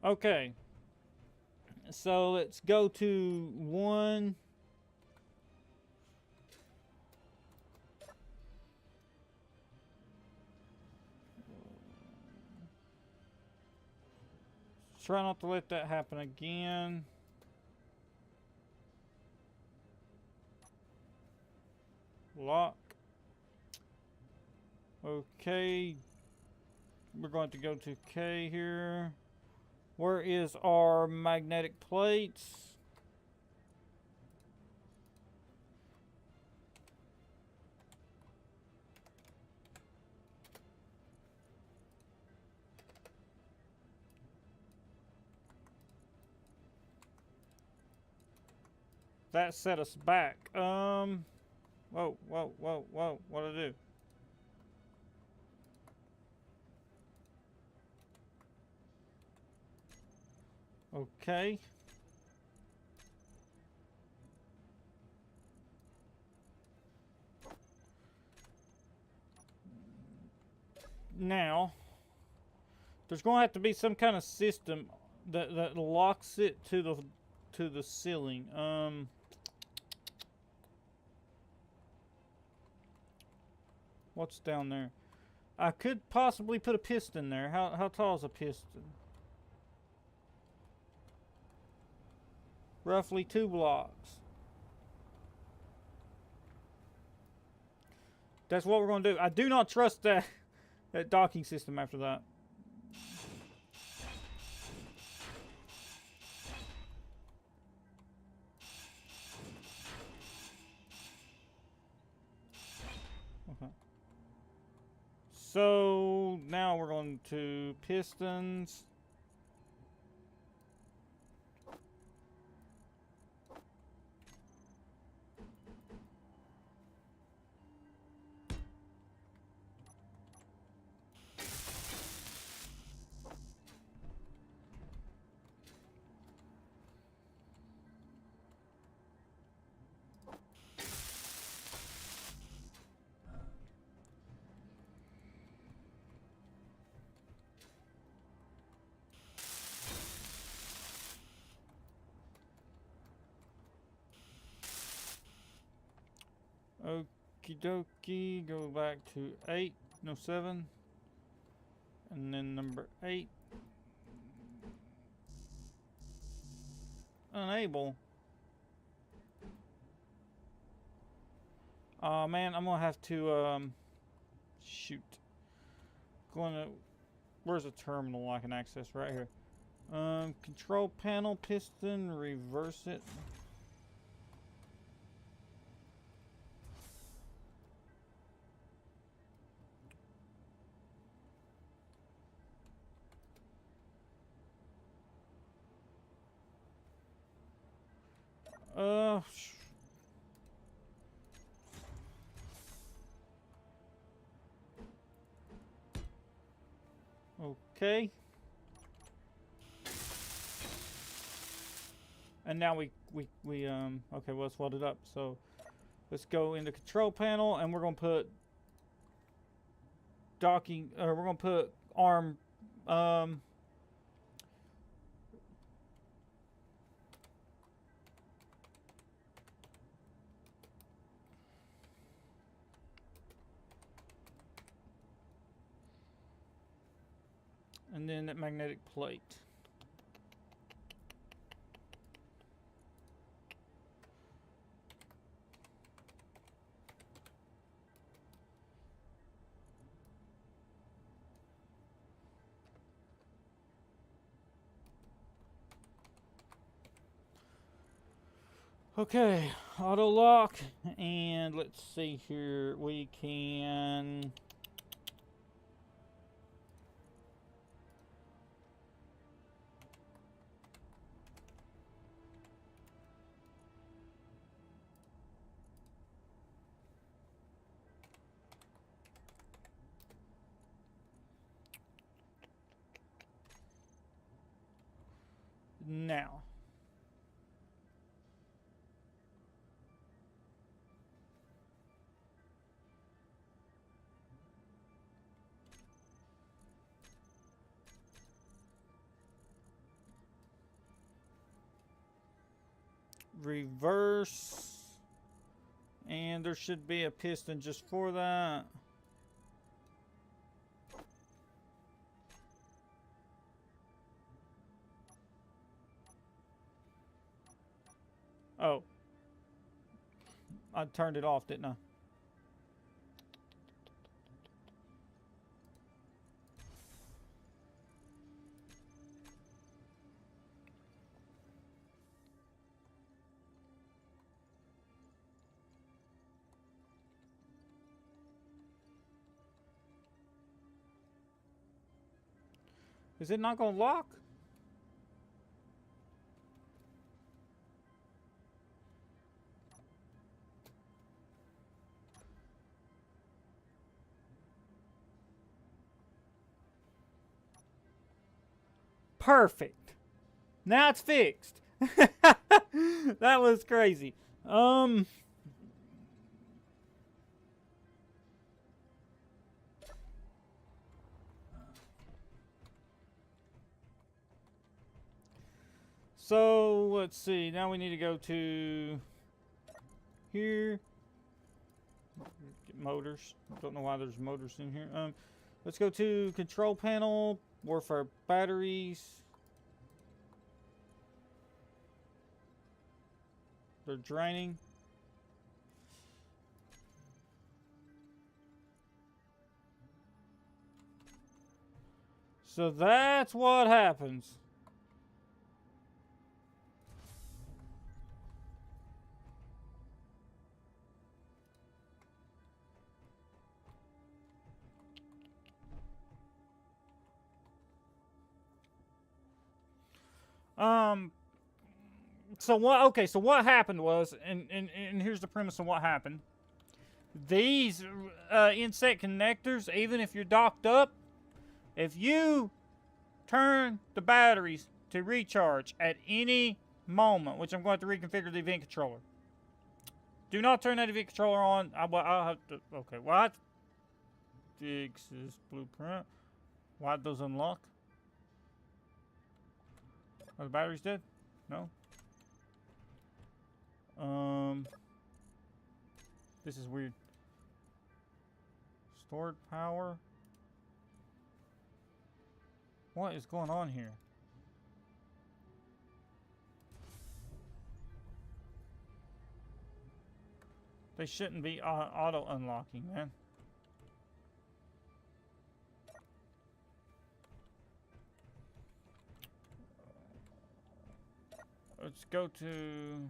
B: Okay. So let's go to 1. Try not to let that happen again. Lock. Okay. We're going to go to K here. Where is our magnetic plates? That set us back. Whoa, whoa, whoa, whoa. What'd I do? Okay. Now, there's going to have to be some kind of system that locks it to the ceiling. What's down there? I could possibly put a piston there. How tall is a piston? Roughly 2 blocks. That's what we're going to do. I do not trust that docking system after that. Okay. So now we're going to pistons. Okie dokie, go back to 8, no 7, and then number 8. Unable. Oh man, I'm gonna have to shoot. Where's the terminal I can access? Right here. Control panel, piston, reverse it. Okay. And now we okay, well, it's welded up. So let's go into control panel, and we're gonna put docking, or we're gonna put arm, and then that magnetic plate. Okay, auto lock, and let's see here. We can now. Reverse, and there should be a piston just for that. Oh, I turned it off, didn't I? Is it not gonna lock? Perfect. Now it's fixed. That was crazy. So let's see. Now we need to go to here. Get motors. Don't know why there's motors in here. Let's go to control panel. Warfare batteries. They're draining. So that's what happens. So what? Okay. So what happened was, and here's the premise of what happened. These insect connectors, even if you're docked up, if you turn the batteries to recharge at any moment, which I'm going to reconfigure the event controller. Do not turn that event controller on. I'll have to. Okay. What? Fix this blueprint. Why did those unlock? Are the batteries dead? No. This is weird. Stored power. What is going on here? They shouldn't be auto unlocking, man. Let's go to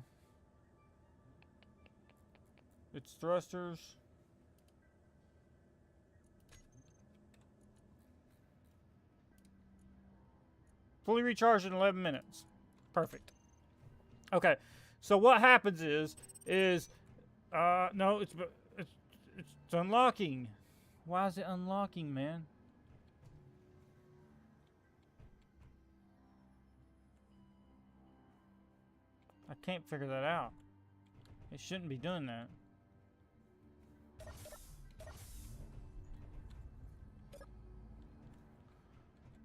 B: its thrusters. Fully recharged in 11 minutes. Perfect. Okay. So what happens is no, it's unlocking. Why is it unlocking, man? I can't figure that out. It shouldn't be doing that.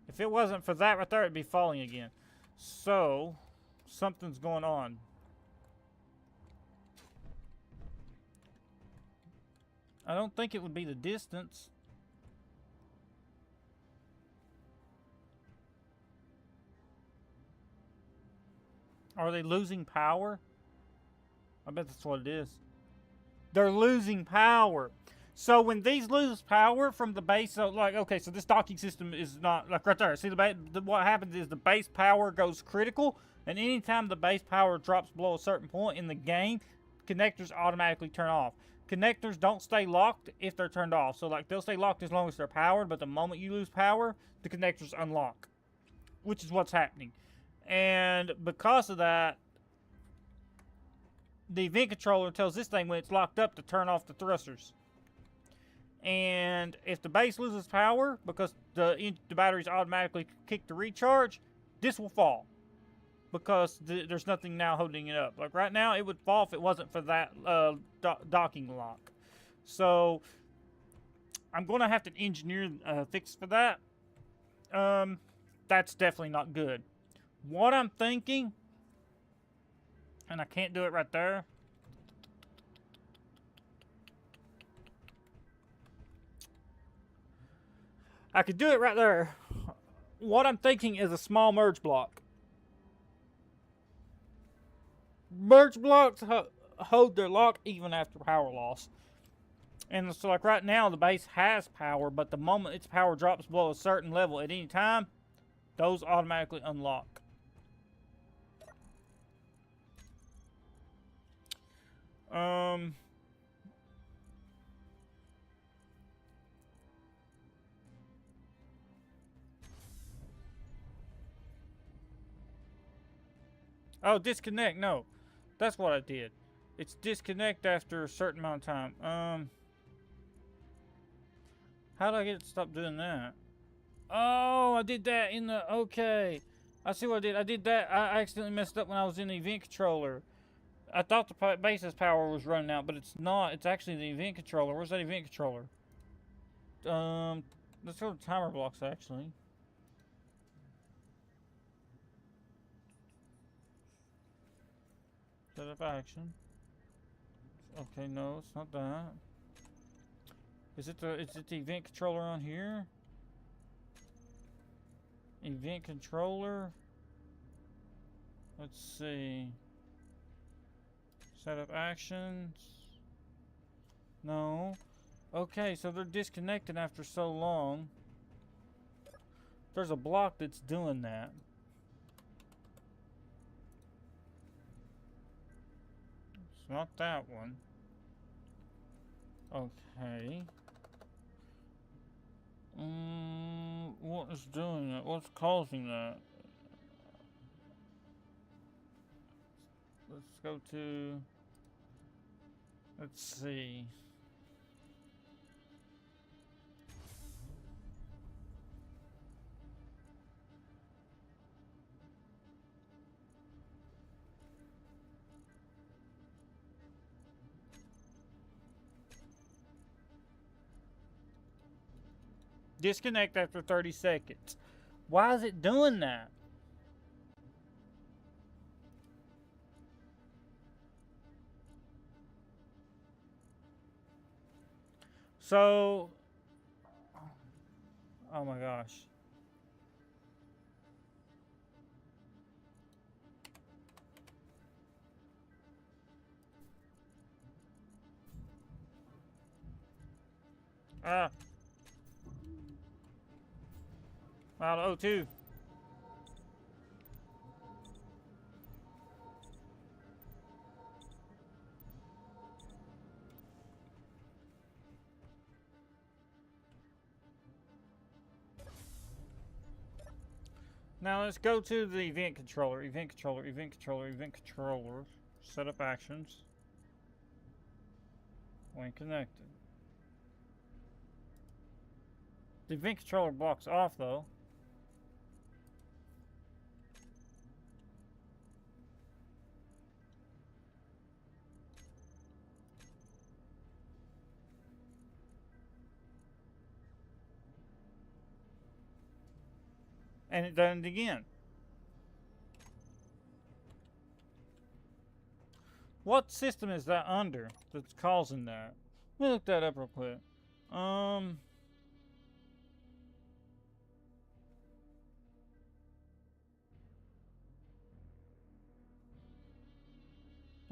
B: If it wasn't for that right there, it'd be falling again. So, something's going on. I don't think it would be the distance. Are they losing power? I bet that's what it is. They're losing power. So when these lose power from the base, so like, okay, so this docking system is not, like right there. See, what happens is the base power goes critical, and anytime the base power drops below a certain point in the game, connectors automatically turn off. Connectors don't stay locked if they're turned off. So like, they'll stay locked as long as they're powered, but the moment you lose power, the connectors unlock, which is what's happening. And because of that, the event controller tells this thing when it's locked up to turn off the thrusters. And if the base loses power because the batteries automatically kick to recharge, this will fall because there's nothing now holding it up. Like right now, it would fall if it wasn't for that docking lock. So I'm going to have to engineer a fix for that. That's definitely not good. What I'm thinking, and I can't do it right there. I could do it right there. What I'm thinking is a small merge block. Merge blocks hold their lock even after power loss. And so like right now, the base has power, but the moment its power drops below a certain level at any time, those automatically unlock. Oh, disconnect. No, that's what I did. It's disconnect after a certain amount of time. How do I get it to stop doing that? Oh, I did that in the... Okay. I see what I did. I did that. I accidentally messed up when I was in the event controller. I thought the base's power was running out, but it's not. It's actually the event controller. Where's that event controller? Let's go to timer blocks, actually. Set up action. Okay, no, it's not that. Is it the event controller on here? Event controller. Let's see. Set up actions. No. Okay, so they're disconnected after so long. There's a block that's doing that. It's not that one. Okay. What is doing that? What's causing that? Let's go to... Let's see. Disconnect after 30 seconds. Why is it doing that? So, oh my gosh. Ah. Out of O2. Now let's go to the event controller, event controller, event controller, event controller. Set up actions when connected. The event controller blocks off though. And it done it again. What system is that under that's causing that? Let me look that up real quick. One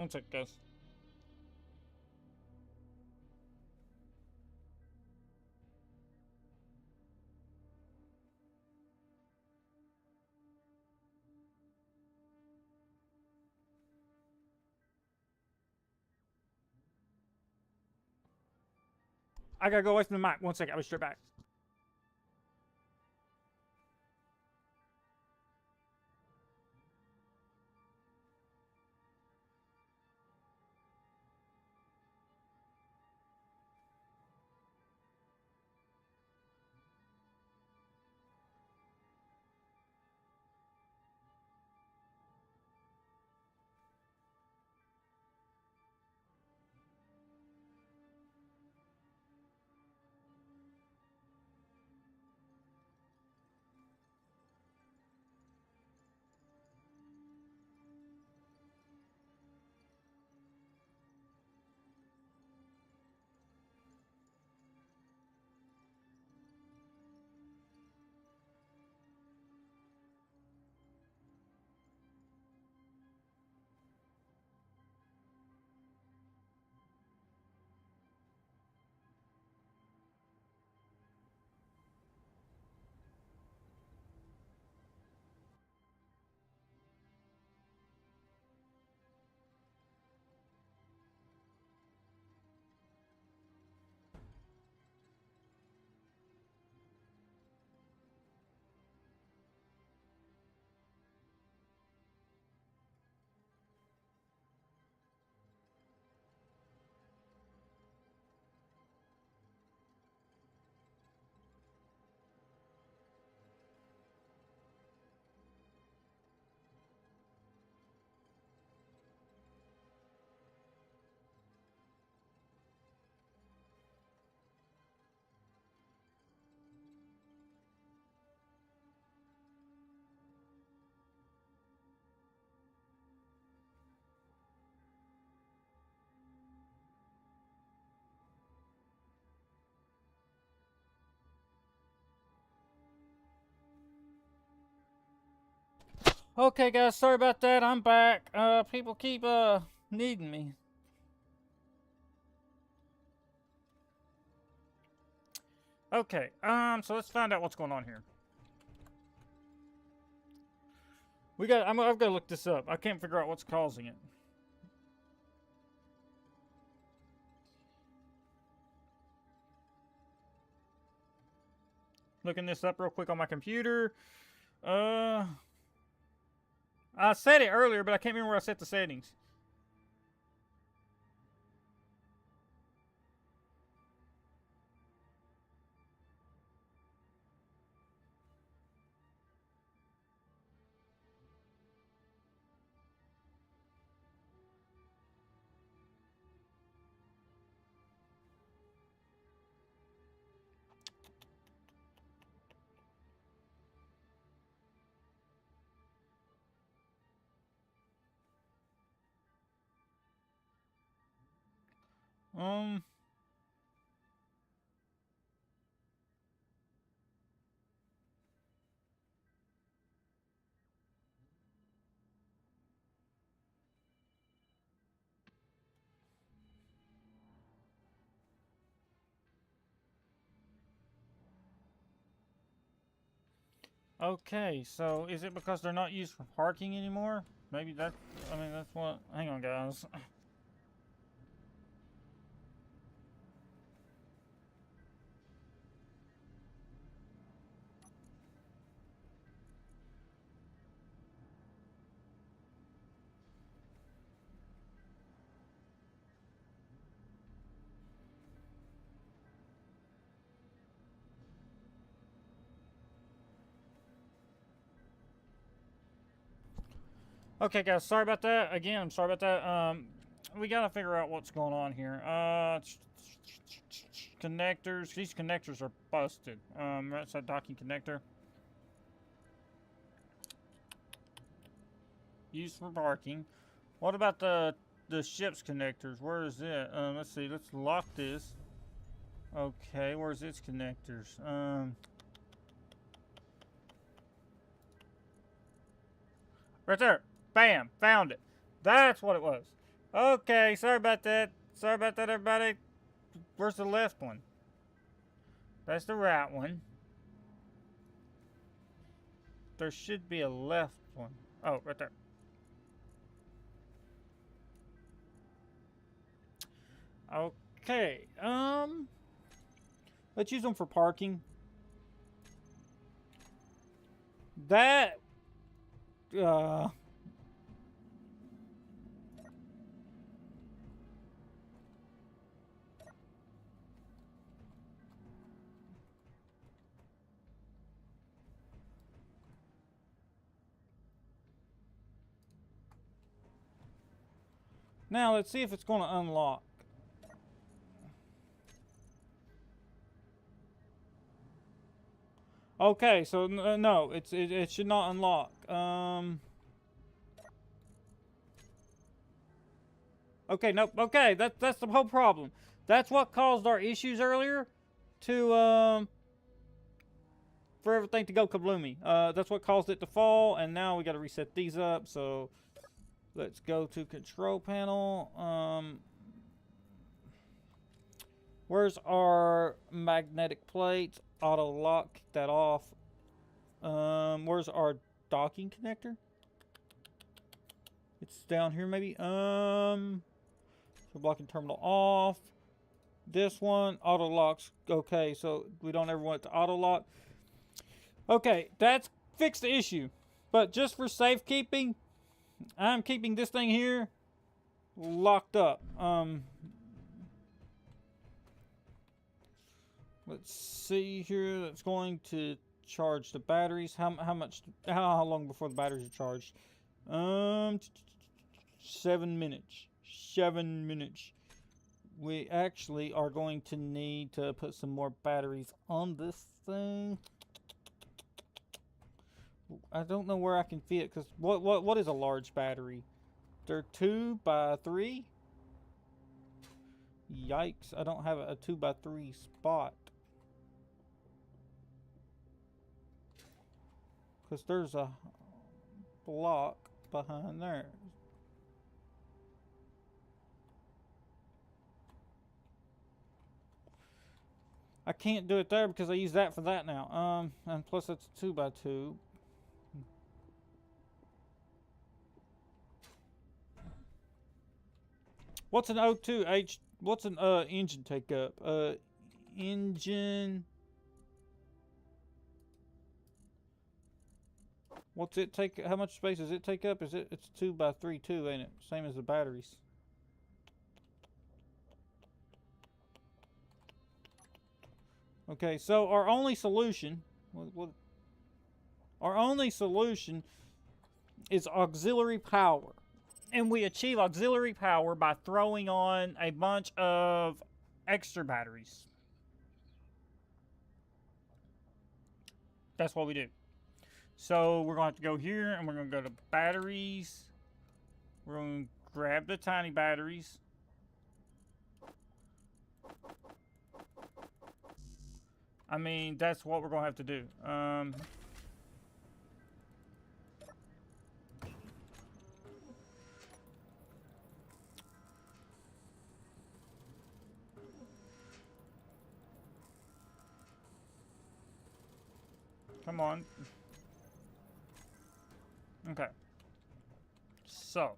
B: sec, guys. I gotta go away from the mic. 1 second, I'll be straight back. Okay, guys, sorry about that. I'm back. People keep needing me. Okay, so let's find out what's going on here. I've got to look this up. I can't figure out what's causing it. Looking this up real quick on my computer. I set it earlier, but I can't remember where I set the settings. Um, okay, so is it because they're not used for parking anymore? Maybe that, I mean, that's what, hang on guys. Okay guys, sorry about that. Again, I'm sorry about that. We gotta figure out what's going on here. Connectors, these connectors are busted. That's a docking connector. Used for parking. What about the ship's connectors? Where is it? Let's see. Let's lock this. Okay, where's its connectors? Right there. Bam! Found it. That's what it was. Okay, sorry about that. Sorry about that, everybody. Where's the left one? That's the right one. There should be a left one. Oh, right there. Okay, let's use them for parking. That, now let's see if it's going to unlock. Okay, so no, it should not unlock. Okay, nope. Okay, that's the whole problem. That's what caused our issues earlier, to for everything to go kabloomy. That's what caused it to fall, and now we got to reset these up. So let's go to control panel. Where's our magnetic plates? Auto lock that off. Where's our docking connector? It's down here maybe. So blocking terminal off. This one auto locks. Okay, so we don't ever want it to auto lock. Okay, that's fixed the issue. But just for safekeeping, I'm keeping this thing here locked up. Let's see here. That's going to charge the batteries. How long before the batteries are charged? 7 minutes. 7 minutes. We actually are going to need to put some more batteries on this thing. I don't know where I can fit, because what is a large battery? They're 2 by 3. Yikes! I don't have a 2 by 3 spot. Because there's a block behind there. I can't do it there because I use that for that now. And plus it's 2 by 2. What's an O2H? What's an engine take up? Engine. What's it take? How much space does it take up? Is it? It's 2 by 3 too, ain't it? Same as the batteries. Okay, so our only solution. Our only solution is auxiliary power. And we achieve auxiliary power by throwing on a bunch of extra batteries. That's what we do. So we're going to have to go here and we're going to go to batteries. We're going to grab the tiny batteries. I mean, that's what we're going to have to do. Come on. Okay. So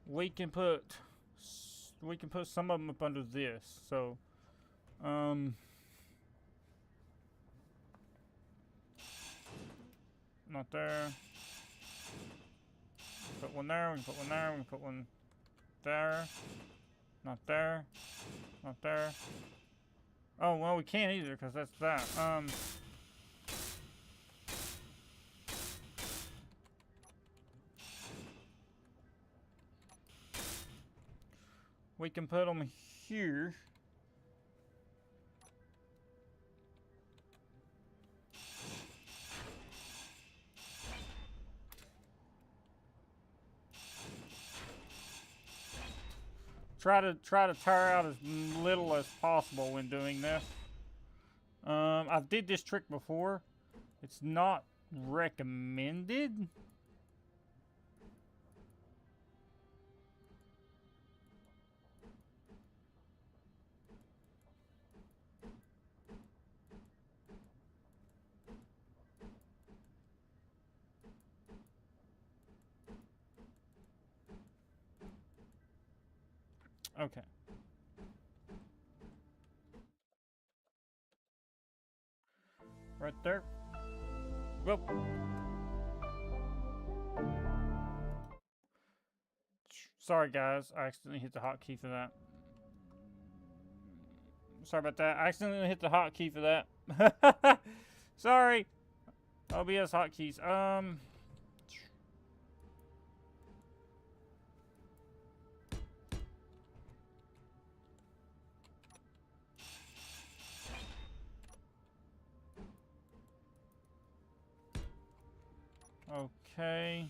B: we can put some of them up under this. So not there. Put one there, we can put one there, we can put one there. Not there. Not there. Oh well, we can't either because that's that. We can put them here. Try to tire out as little as possible when doing this. I've did this trick before. It's not recommended. Okay. Right there. Well. Sorry guys, I accidentally hit the hotkey for that. Sorry about that. I accidentally hit the hotkey for that. Sorry. OBS hotkeys. Okay.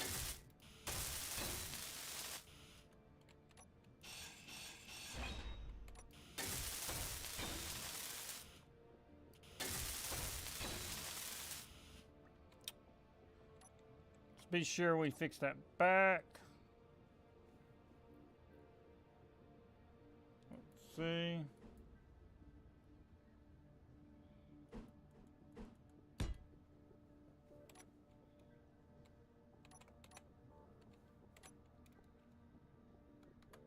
B: Let's be sure we fix that back. Let's see.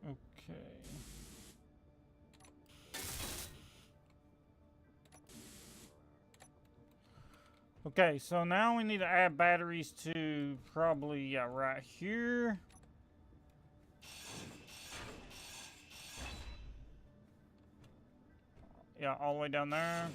B: Okay. Okay, so now we need to add batteries to probably right here. Yeah, all the way down there.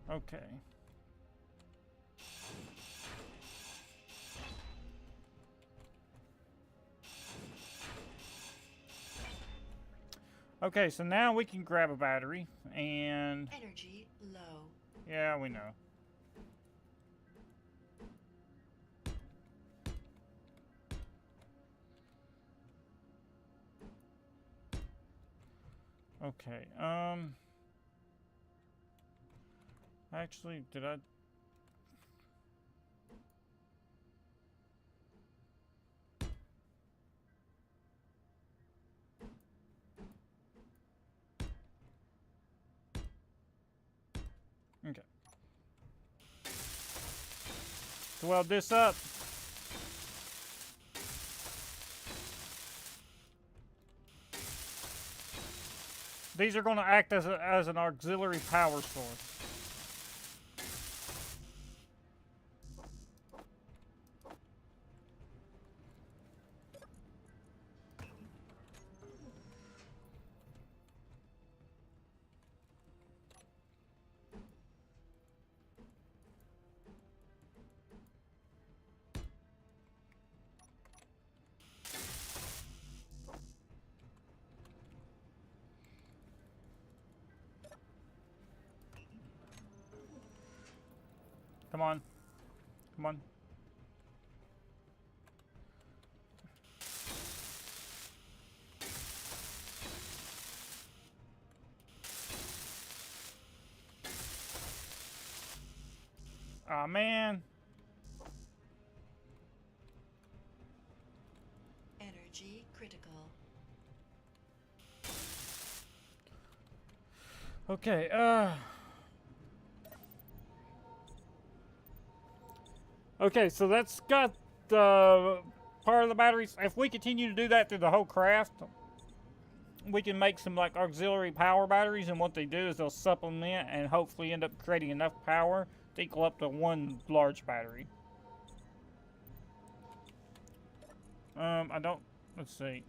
B: Okay. Okay, so now we can grab a battery and...
C: Energy low.
B: Yeah, we know. Okay, Actually, did I? Okay. To weld this up. These are going to act as an auxiliary power source. Come on. Come on. Aw, man.
C: Energy critical.
B: Okay, okay, so that's got part of the batteries. If we continue to do that through the whole craft, we can make some like auxiliary power batteries, and what they do is they'll supplement and hopefully end up creating enough power to equal up to one large battery. I don't, let's see.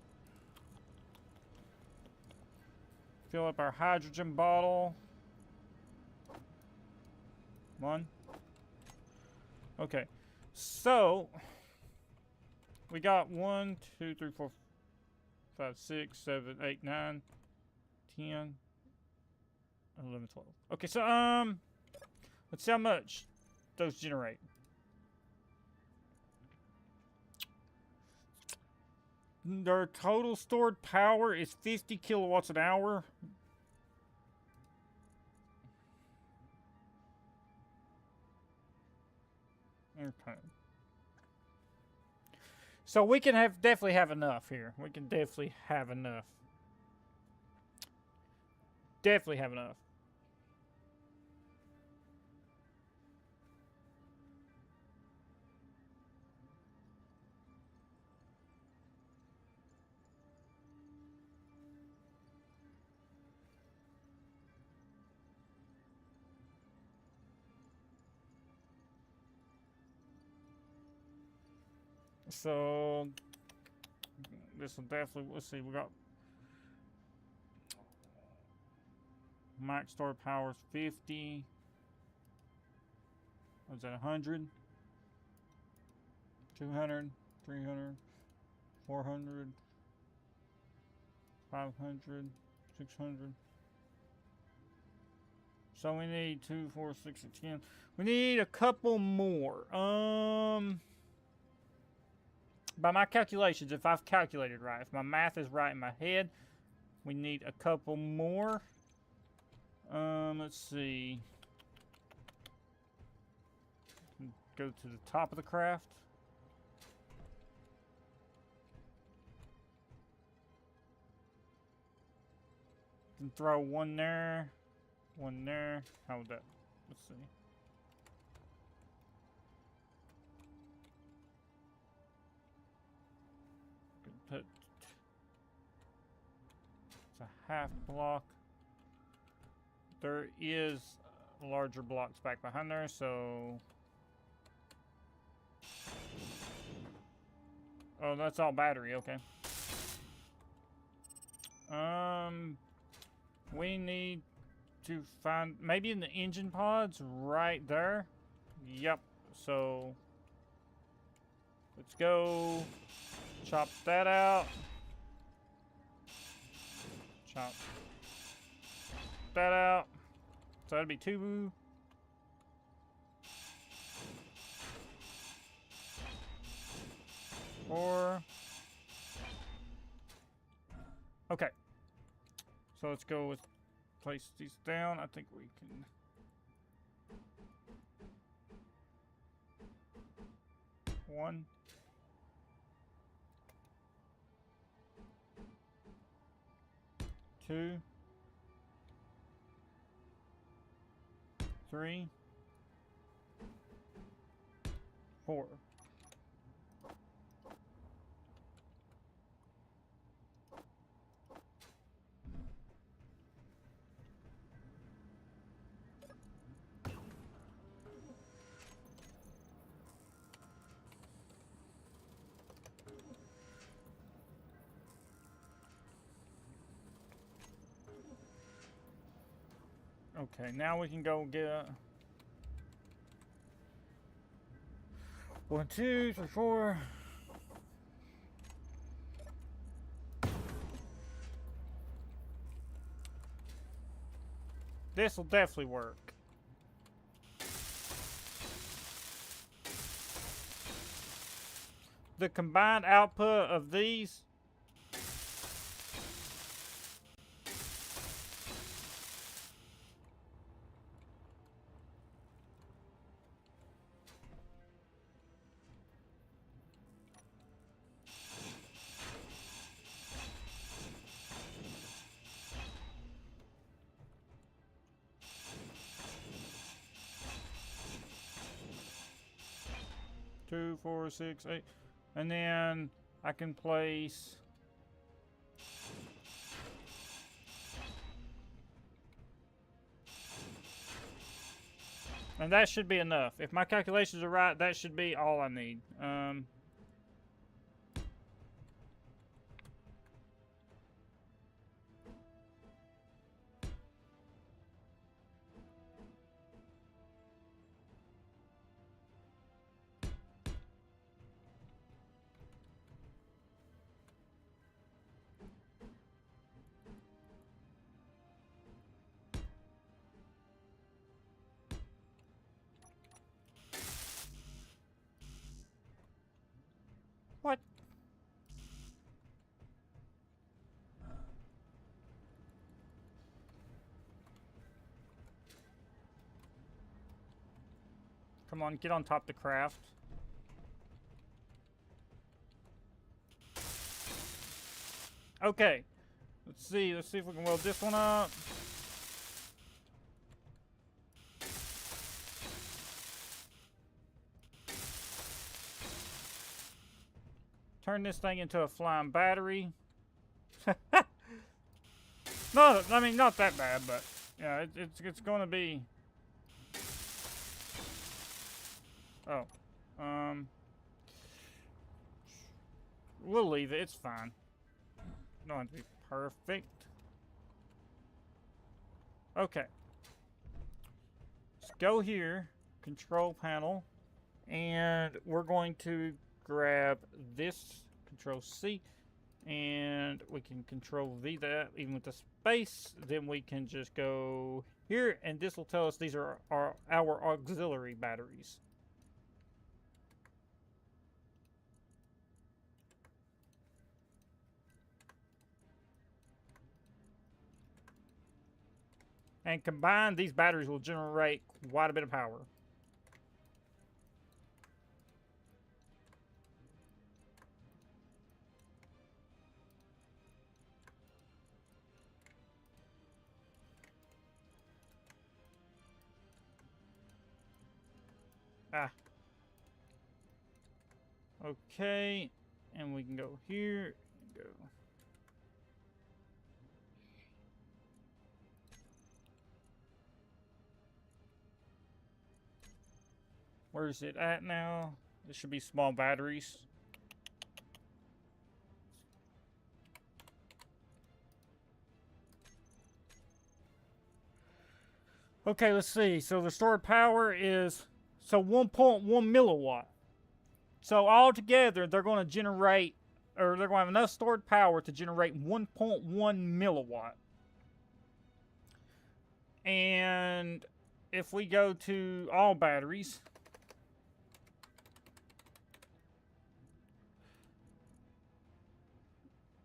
B: Fill up our hydrogen bottle. One. Okay, so we got 1, 2, 3, 4, 5, 6, 7, 8, 9, 10, 11, 12. Okay, so let's see how much those generate. Their total stored power is 50 kilowatts an hour. Okay. So we can definitely have enough here. We can definitely have enough. Definitely have enough. So this will definitely, let's see, we got max stored power is 50. Was that 100? 200, 300, 400, 500, 600. So we need 2, 4, 6, and 10. We need a couple more. By my calculations, if I've calculated right, if my math is right in my head, we need a couple more. Let's see. Go to the top of the craft. And throw one there, one there. How would that? Let's see. Put, it's a half block. There is larger blocks back behind there, so. Oh, that's all battery, okay. We need to find, maybe in the engine pods right there. Yep, so let's go chop that out. Chop that out. So that'd be 2. Four. Okay. So let's go with place these down. I think we can 1. 2. 3. 4. Okay, now we can go get 1, 2, 3, 4. This will definitely work. The combined output of these two, 4, 6, 8, and then I can place and that should be enough. If my calculations are right, that should be all I need. What? Come on, get on top of the craft. Okay. Let's see if we can weld this one up. Turn this thing into a flying battery. No, I mean, not that bad, but yeah, it's going to be. Oh, we'll leave it. It's fine. Don't have to be perfect. Okay. Let's go here, control panel, and we're going to grab this, control C, and we can control V that even with the space. Then we can just go here, and this will tell us these are our auxiliary batteries. And combined, these batteries will generate quite a bit of power. Ah. Okay. And we can go here and go. Where is it at now? This should be small batteries. Okay, let's see. So the stored power is 1.1 milliwatt. So altogether, they're going to generate, or they're going to have enough stored power to generate 1.1 milliwatt. And if we go to all batteries,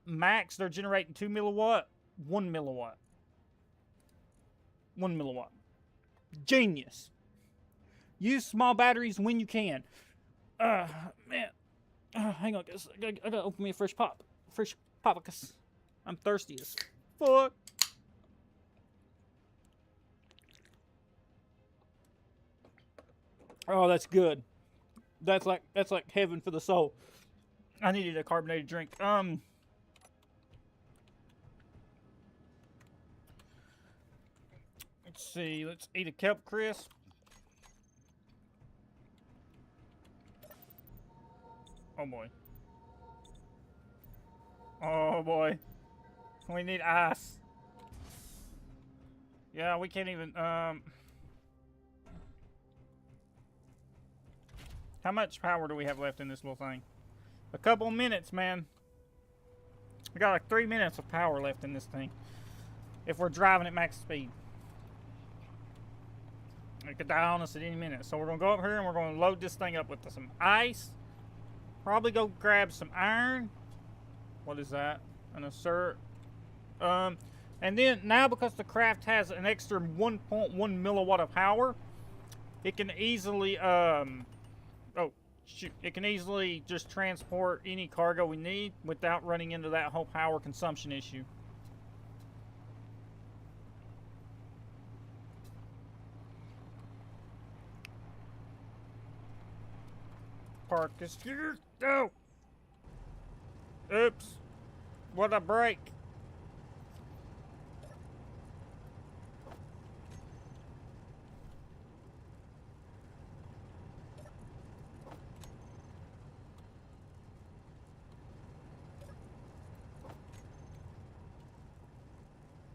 B: max, they're generating 2 milliwatt, 1 milliwatt. 1 milliwatt. Genius. Use small batteries when you can. Man. Hang on, guys. I gotta open me a fresh pop. Fresh popicus. I'm thirsty as fuck. Oh, that's good. That's like heaven for the soul. I needed a carbonated drink. Let's see. Let's eat a kelp crisp. Oh boy. Oh boy. We need ice. Yeah, we can't even how much power do we have left in this little thing? A couple minutes, man. We got like 3 minutes of power left in this thing. If we're driving at max speed. It could die on us at any minute. So we're gonna go up here and we're gonna load this thing up with some ice. Probably go grab some iron. What is that? An assert. And then now because the craft has an extra 1.1 milliwatt of power, it can easily it can easily just transport any cargo we need without running into that whole power consumption issue. Park is here. No. Oops. What a break.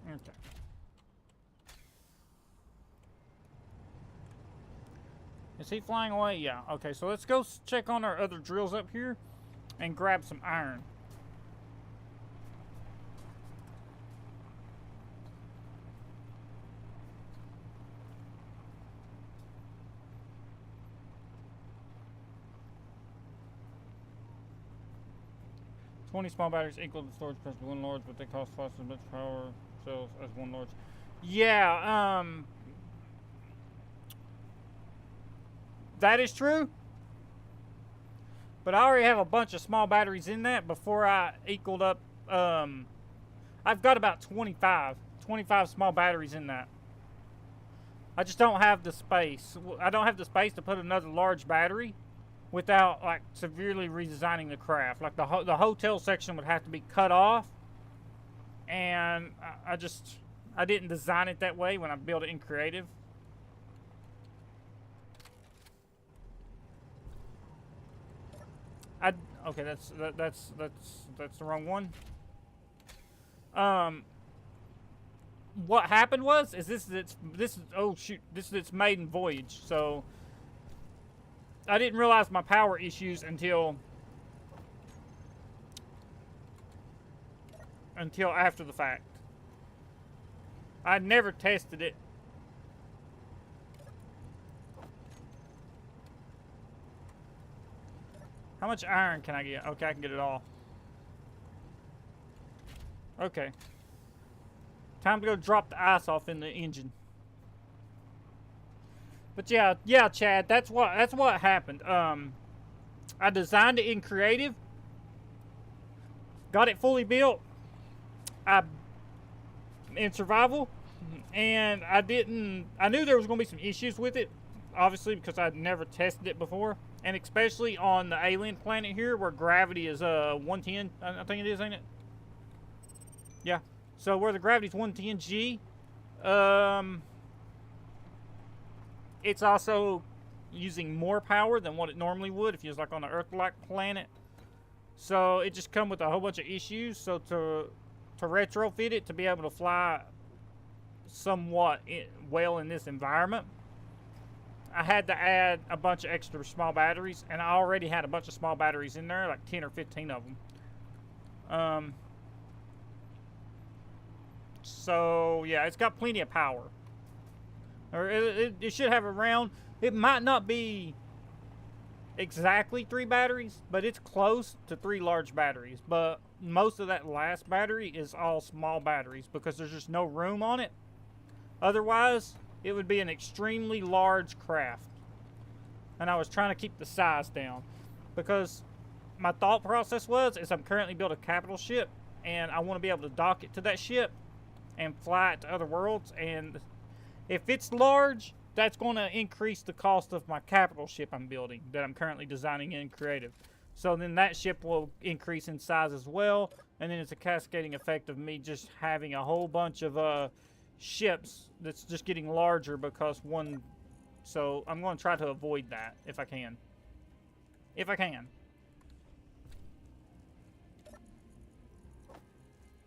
B: Okay. Is he flying away? Yeah. Okay, so let's go check on our other drills up here and grab some iron. "20 small batteries equal to storage capacity of 1 large, but they cost twice as much power cells as 1 large." Yeah, that is true. But I already have a bunch of small batteries in that before I equaled up. I've got about 25 small batteries in that. I just don't have the space. I don't have the space to put another large battery without like severely redesigning the craft. Like the hotel section would have to be cut off, and I didn't design it that way when I built it in creative. Okay, that's the wrong one. What happened was this is oh shoot, this is its maiden voyage. So I didn't realize my power issues until after the fact. I never tested it. How much iron can I get? Okay, I can get it all. Okay. Time to go drop the ice off in the engine. But yeah, Chad, that's what happened. I designed it in creative, got it fully built, in survival, and I knew there was going to be some issues with it, obviously, because I'd never tested it before. And especially on the alien planet here, where gravity is 110, I think it is, ain't it? Yeah. So where the gravity's 110 G, it's also using more power than what it normally would if you was like on an Earth-like planet. So it just come with a whole bunch of issues. So to retrofit it to be able to fly somewhat well in this environment, I had to add a bunch of extra small batteries, and I already had a bunch of small batteries in there, like 10 or 15 of them. So yeah, it's got plenty of power. Or it should have around, it might not be exactly 3 batteries, but it's close to 3 large batteries. But most of that last battery is all small batteries because there's just no room on it. Otherwise, it would be an extremely large craft. And I was trying to keep the size down. because my thought process is I'm currently building a capital ship, and I want to be able to dock it to that ship and fly it to other worlds. And if it's large, that's going to increase the cost of my capital ship I'm building that I'm currently designing in creative. So then that ship will increase in size as well, and then it's a cascading effect of me just having a whole bunch of ships that's just getting larger because one. So I'm going to try to avoid that if I can. If I can.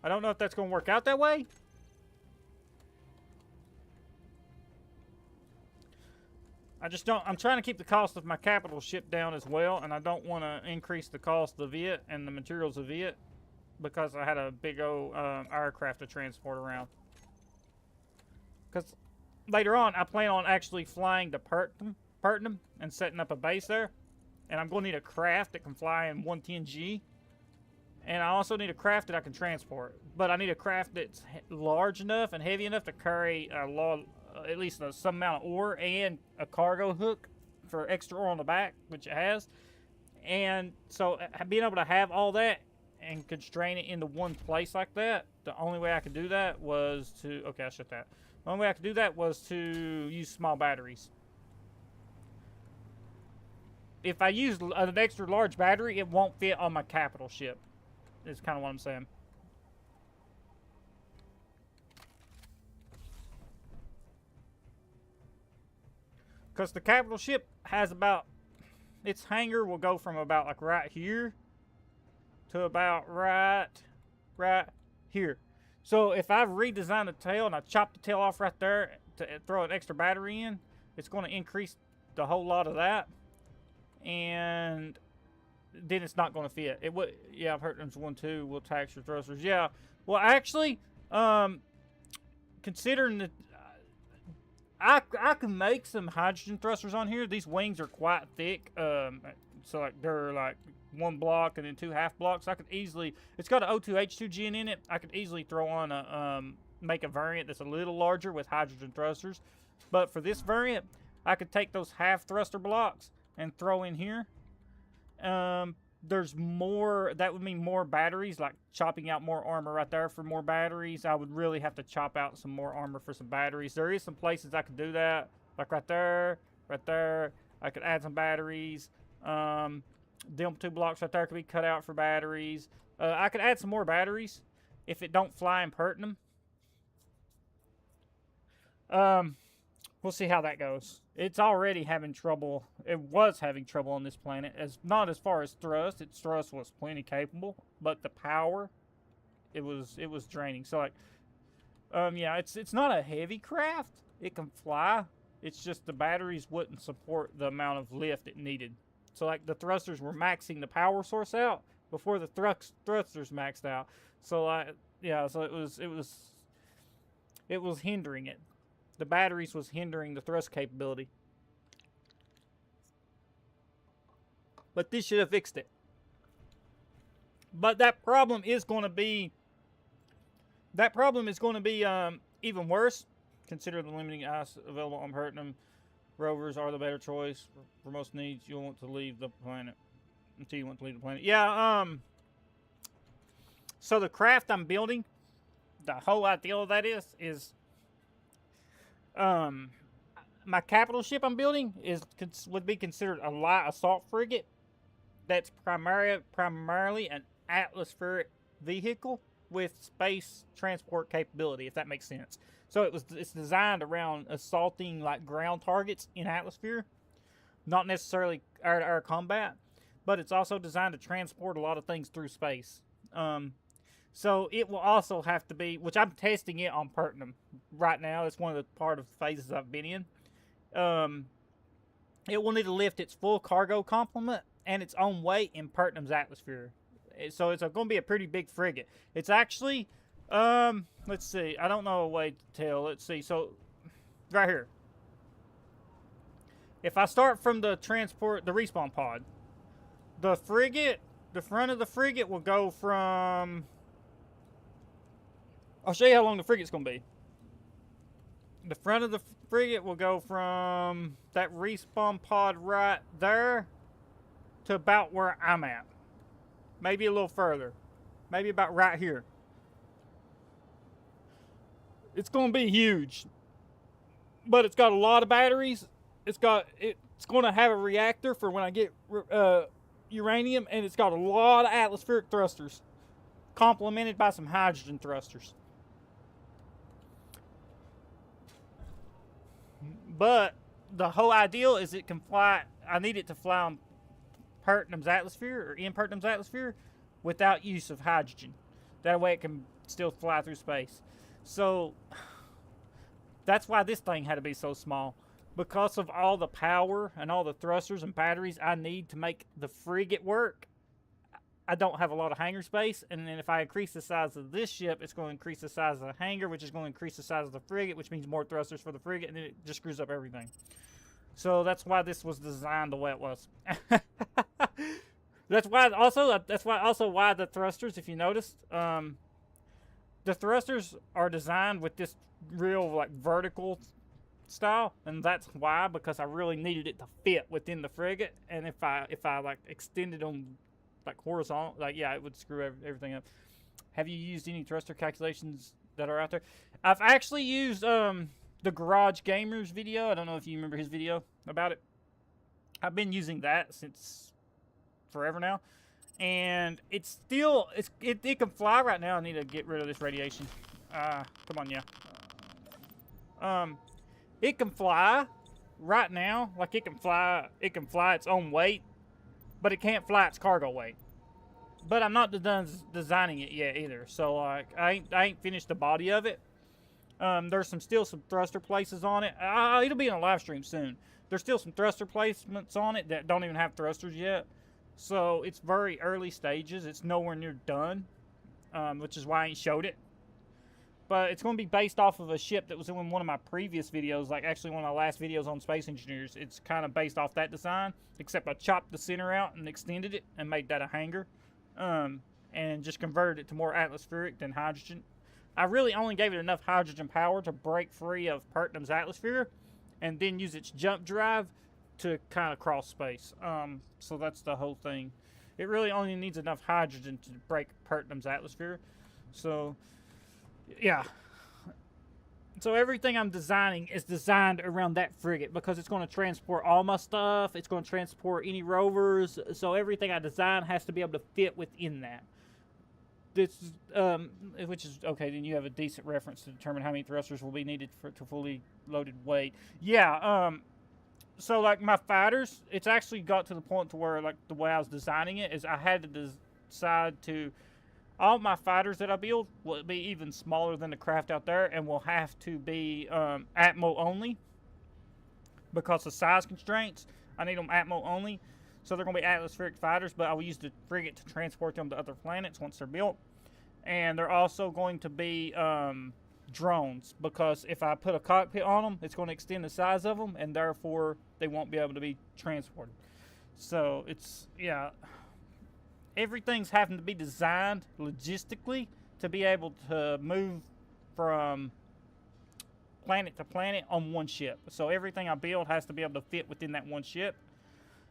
B: I don't know if that's going to work out that way. I just don't. I'm trying to keep the cost of my capital ship down as well, and I don't want to increase the cost of it and the materials of it because I had a big old aircraft to transport around. Because later on, I plan on actually flying to Pertnum and setting up a base there, and I'm going to need a craft that can fly in 110G, and I also need a craft that I can transport. But I need a craft that's large enough and heavy enough to carry at least some amount of ore and a cargo hook for extra ore on the back, which it has. And so being able to have all that and constrain it into one place like that, the only way I could do that was to... Okay, I shut that. The only way I could do that was to use small batteries. If I use an extra large battery, it won't fit on my capital ship. Is kind of what I'm saying. Because the capital ship has about... Its hangar will go from about like right here to about right here. So if I redesign the tail and I chop the tail off right there to throw an extra battery in, it's going to increase the whole lot of that. And then it's not going to fit. It would... Yeah, I've heard there's one too. Will tax your thrusters. Yeah. Well, actually, considering that... I can make some hydrogen thrusters on here. These wings are quite thick. So like they're like one block and then two half blocks. I could easily... It's got an O2H2Gen in it. I could easily throw on a... make a variant that's a little larger with hydrogen thrusters. But for this variant, I could take those half thruster blocks and throw in here. There's more... That would mean more batteries, like chopping out more armor right there for more batteries. I would really have to chop out some more armor for some batteries. There is some places I could do that, like right there, right there. I could add some batteries. Them two blocks right there could be cut out for batteries. I could add some more batteries if it don't fly in Pertnum. We'll see how that goes. It's already having trouble. It was having trouble on this planet. Not as far as thrust. Its thrust was plenty capable, but the power, it was draining. So like, yeah, it's not a heavy craft. It can fly. It's just the batteries wouldn't support the amount of lift it needed. So like the thrusters were maxing the power source out before the thrusters maxed out. So yeah, so it was hindering it. The batteries was hindering the thrust capability. But this should have fixed it. But that problem is going to be... even worse. Consider the limiting ice available on Pertnum. Rovers are the better choice. For most needs, you'll want to leave the planet. Until you want to leave the planet. Yeah, so the craft I'm building, the whole idea of that is... my capital ship I'm building would be considered a light assault frigate. That's primarily an atmospheric vehicle with space transport capability, if that makes sense. So it's designed around assaulting like ground targets in atmosphere, not necessarily air-to-air combat, but it's also designed to transport a lot of things through space. So it will also have to be, which I'm testing it on Pertnum right now. It's one of the part of the phases I've been in. It will need to lift its full cargo complement and its own weight in Pertnum's atmosphere. So it's going to be a pretty big frigate. It's actually, let's see. I don't know a way to tell. Let's see. So right here. If I start from the respawn pod, the front of the frigate will go from... I'll show you how long the frigate's going to be. The front of the frigate will go from that respawn pod right there to about where I'm at. Maybe a little further. Maybe about right here. It's going to be huge. But it's got a lot of batteries. It's going to have a reactor for when I get uranium, and it's got a lot of atmospheric thrusters, complemented by some hydrogen thrusters. But the whole ideal is it can fly. I need it to fly on Pertnam's atmosphere, or in Pertnam's atmosphere, without use of hydrogen. That way it can still fly through space. So that's why this thing had to be so small. Because of all the power and all the thrusters and batteries I need to make the frigate work, I don't have a lot of hangar space. And then if I increase the size of this ship, it's going to increase the size of the hangar, which is going to increase the size of the frigate, which means more thrusters for the frigate, and then it just screws up everything. So that's why this was designed the way it was. That's why why the thrusters, if you noticed, the thrusters are designed with this real like vertical style, and that's why, because I really needed it to fit within the frigate. And if I like extended them like horizontal, like, yeah, it would screw everything up. Have you used any thruster calculations that are out there? I've actually used the Garage Gamers video. I don't know if you remember his video about it. I've been using that since forever now, and it's still it can fly right now. I need to get rid of this radiation. Come on, yeah. It can fly right now. Like, it can fly its own weight, but it can't fly its cargo weight. But I'm not done designing it yet either. So like, I ain't finished the body of it. There's still some thruster places on it. It'll be in a live stream soon. There's still some thruster placements on it that don't even have thrusters yet. So it's very early stages. It's nowhere near done, which is why I ain't showed it. But it's going to be based off of a ship that was in one of my previous videos, like actually one of my last videos on Space Engineers. It's kind of based off that design, except I chopped the center out and extended it and made that a hangar, and just converted it to more atmospheric than hydrogen. I really only gave it enough hydrogen power to break free of Pertnam's atmosphere, and then use its jump drive to kind of cross space. So that's the whole thing. It really only needs enough hydrogen to break Pertnam's atmosphere. So, yeah. So everything I'm designing is designed around that frigate, because it's going to transport all my stuff. It's going to transport any rovers. So everything I design has to be able to fit within that. This, which is okay. Then you have a decent reference to determine how many thrusters will be needed to fully loaded weight. Yeah. So like my fighters, it's actually got to the point to where, like, the way I was designing it is I had to decide to, all my fighters that I build will be even smaller than the craft out there, and will have to be Atmo only, because of size constraints. I need them Atmo only. So they're going to be atmospheric fighters, but I will use the frigate to transport them to other planets once they're built. And they're also going to be drones, because if I put a cockpit on them, it's going to extend the size of them, and therefore they won't be able to be transported. So it's, yeah, everything's having to be designed logistically to be able to move from planet to planet on one ship. So everything I build has to be able to fit within that one ship.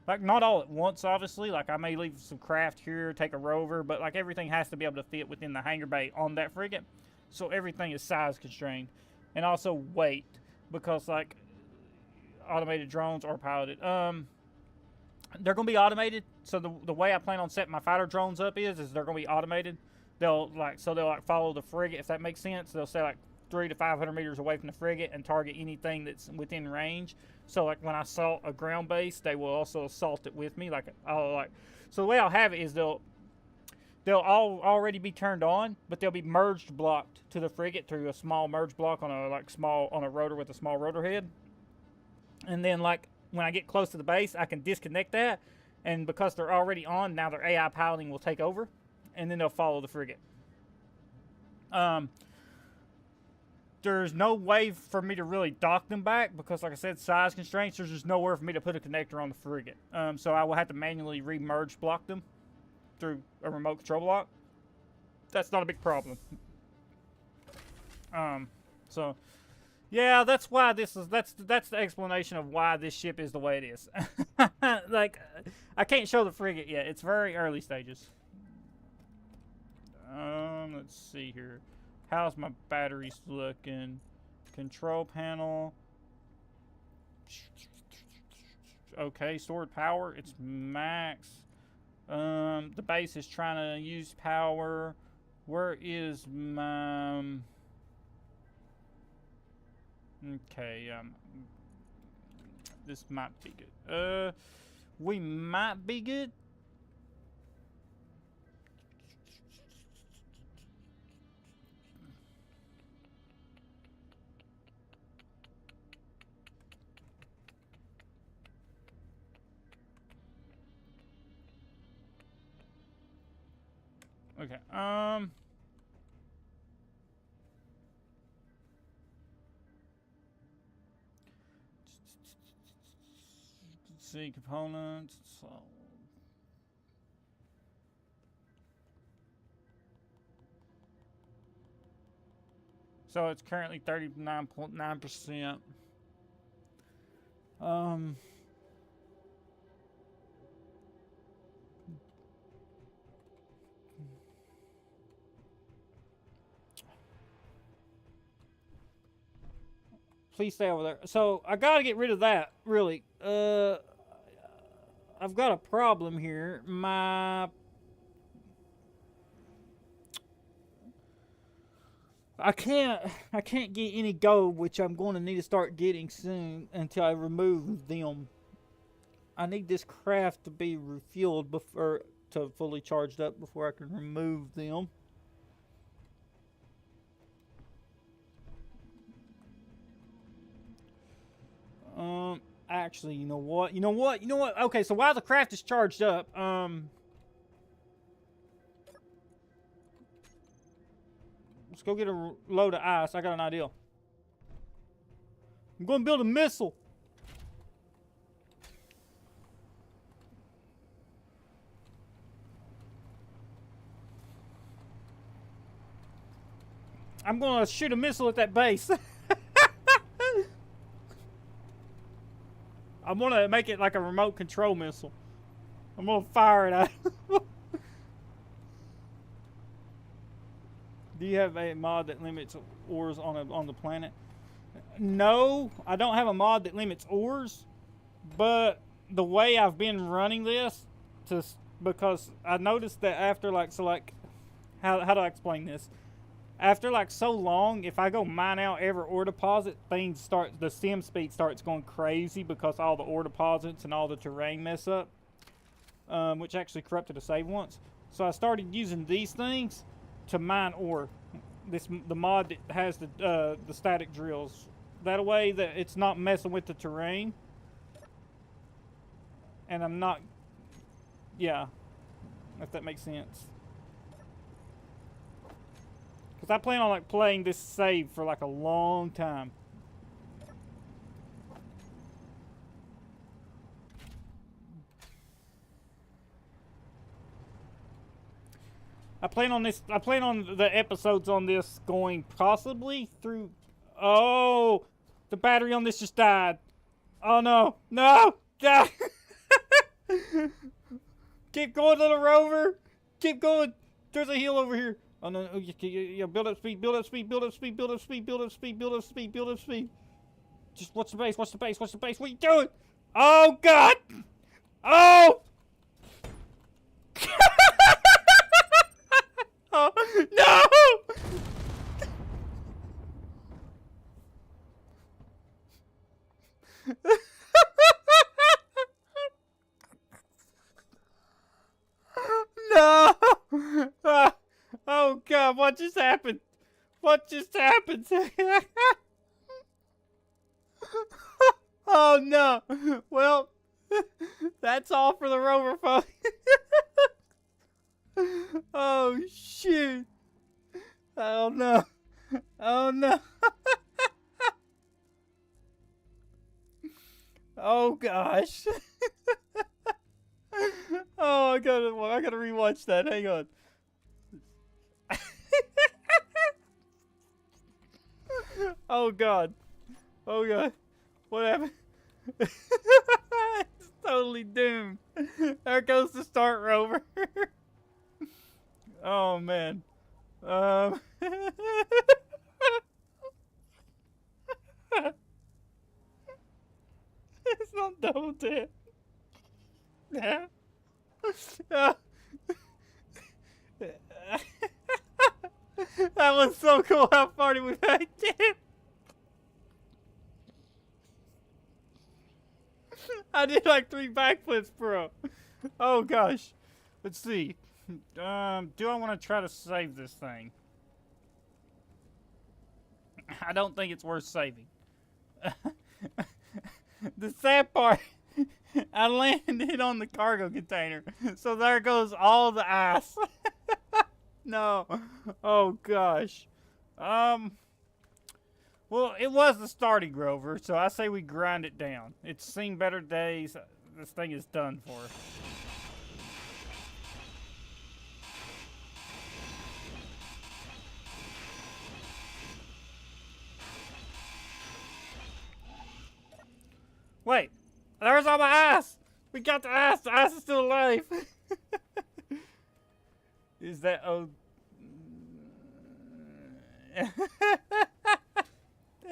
B: Like, not all at once, obviously. Like, I may leave some craft here, take a rover, but, like, everything has to be able to fit within the hangar bay on that frigate. So everything is size constrained. And also weight, because, like, automated drones are piloted. They're going to be automated. So the way I plan on setting my fighter drones up is they're going to be automated. They'll follow the frigate, if that makes sense. They'll stay, like, 300 to 500 meters away from the frigate and target anything that's within range. So, like, when I assault a ground base, they will also assault it with me. So the way I'll have it is they'll all already be turned on, but they'll be merged blocked to the frigate through a small merge block on a rotor with a small rotor head. And then, like, when I get close to the base, I can disconnect that, and because they're already on, now their AI piloting will take over, and then they'll follow the frigate. There's no way for me to really dock them back, because, like I said, size constraints. There's just nowhere for me to put a connector on the frigate. So I will have to manually re-merge block them through a remote control block. That's not a big problem. So Yeah, that's why this is. That's the explanation of why this ship is the way it is. Like, I can't show the frigate yet. It's very early stages. Let's see here. How's my batteries looking? Control panel. Okay, stored power. It's max. The base is trying to use power. Where is my... Okay, this might be good. We might be good. Okay, let's see, components, so it's currently 39.9%. Please stay over there. So I gotta get rid of that, really. I've got a problem here. I can't get any gold, which I'm going to need to start getting soon until I remove them. I need this craft to be refueled before to fully charged up before I can remove them. Actually, you know what? Okay, so while the craft is charged up, let's go get a load of ice. I got an idea. I'm going to build a missile. I'm going to shoot a missile at that base. I'm going to make it like a remote control missile. I'm going to fire it out. Do you have a mod that limits ores on the planet? No, I don't have a mod that limits ores. But the way I've been running this, because I noticed that after how do I explain this? After so long, if I go mine out every ore deposit, the sim speed starts going crazy because all the ore deposits and all the terrain mess up, which actually corrupted a save once. So I started using these things to mine ore. The mod that has the static drills. That way that it's not messing with the terrain. And I'm not, yeah, if that makes sense. Because I plan on playing this save for a long time. I plan on the episodes on this going possibly through. Oh, the battery on this just died. Oh no, no, God. Keep going, little rover. Keep going. There's a hill over here. Oh no, yeah, build up speed, build up speed, build up speed, build up speed, build up speed, build up speed, build up speed. Just watch the base, watch the base, watch the base. What are you doing? Oh God! Oh! Oh no! No! Oh God, what just happened? What just happened? Oh no! Well, that's all for the rover, folks. Oh shoot! Oh no! Oh no! Oh gosh! Oh, I gotta rewatch that. Hang on. Oh God. Oh god. What happened? It's totally doomed. There goes the start rover. Oh man. It's not double tap. Yeah. That was so cool how far did we make it? I did like 3 backflips, bro. Oh gosh. Let's see. Do I want to try to save this thing? I don't think it's worth saving. The sad part, I landed on the cargo container. So there goes all the ice. No. Oh gosh. Well, it was the starting rover, so I say we grind it down. It's seen better days. This thing is done for. Wait, there's all my ice. We got the ice. The ice is still alive. Is that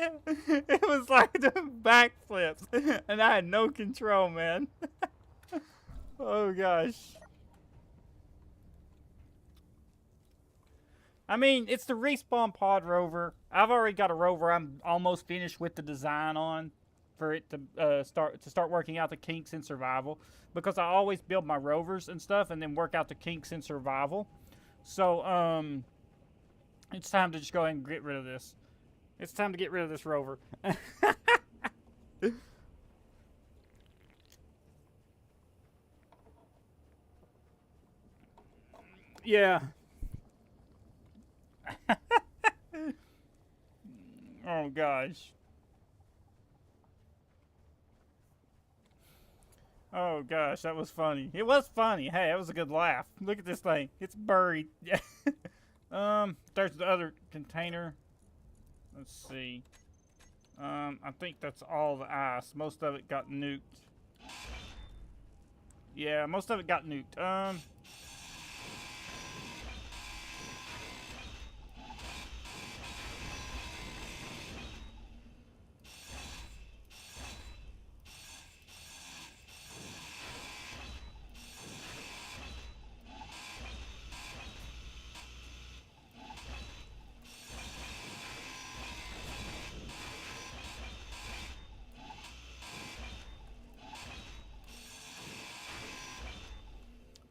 B: It was like the backflips, and I had no control, man. Oh gosh. I mean, it's the respawn pod rover. I've already got a rover I'm almost finished with the design on for it to start working out the kinks in survival, because I always build my rovers and stuff and then work out the kinks in survival. So it's time to just go ahead and get rid of this. It's time to get rid of this rover. Yeah. Oh gosh. Oh gosh, that was funny. It was funny. Hey, that was a good laugh. Look at this thing. It's buried. There's the other container. Let's see. I think that's all the ice. Most of it got nuked. Yeah, most of it got nuked.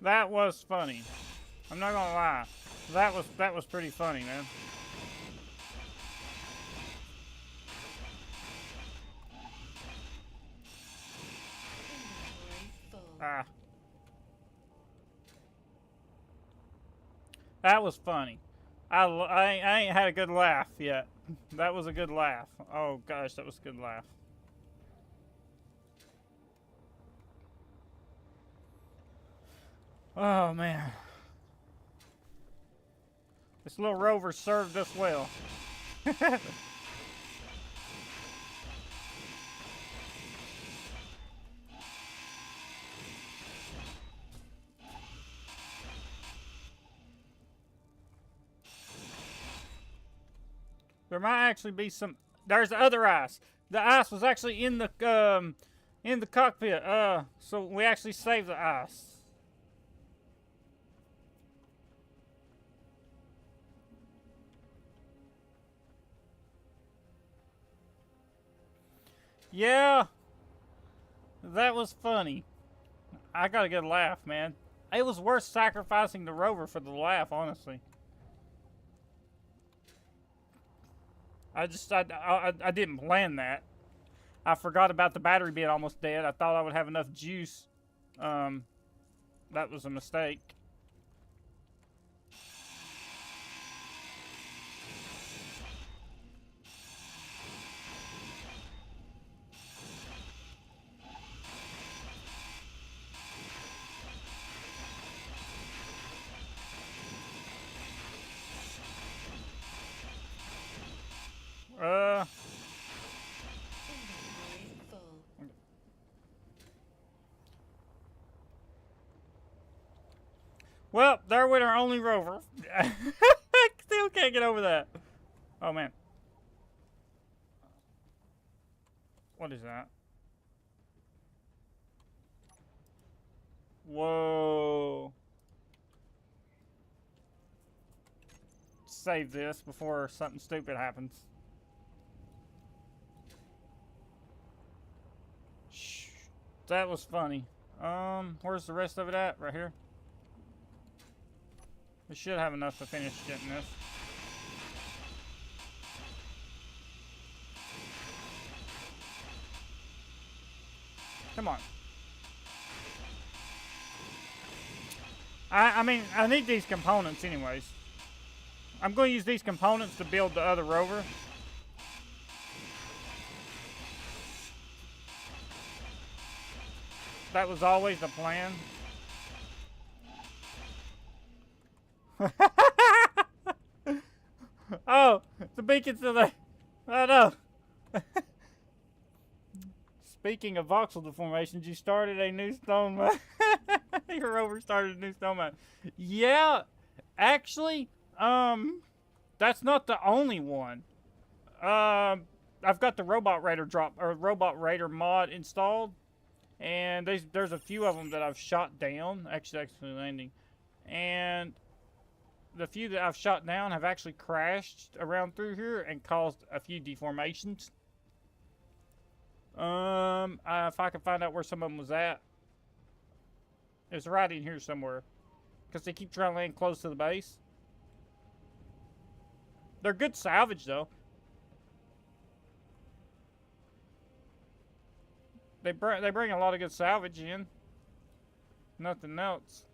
B: That was funny. I'm not gonna lie. That was pretty funny, man.
C: Inventory full.
B: Ah. That was funny. I ain't had a good laugh yet. That was a good laugh. Oh gosh, that was a good laugh. Oh man. This little rover served us well. There might actually be some. There's the other ice. The ice was actually in the cockpit. So we actually saved the ice. Yeah, that was funny. I got a good laugh, man. It was worth sacrificing the rover for the laugh, honestly. I didn't plan that. I forgot about the battery being almost dead. I thought I would have enough juice. That was a mistake. with our only rover. Still can't get over that. Oh, man. What is that? Whoa. Save this before something stupid happens. Shh. That was funny. Where's the rest of it at? Right here? We should have enough to finish getting this. Come on. I mean, I need these components anyways. I'm going to use these components to build the other rover. That was always the plan. Oh, the beacon's still there. Oh no. Speaking of voxel deformations, you started a new stone mine. Your rover started a new stone mine. Yeah, actually, that's not the only one. I've got the robot raider mod installed, and there's a few of them that I've shot down. Actually landing, and the few that I've shot down have actually crashed around through here and caused a few deformations. If I can find out where some of them was at. It's right in here somewhere. Because they keep trying to land close to the base. They're good salvage, though. They bring a lot of good salvage in. Nothing else.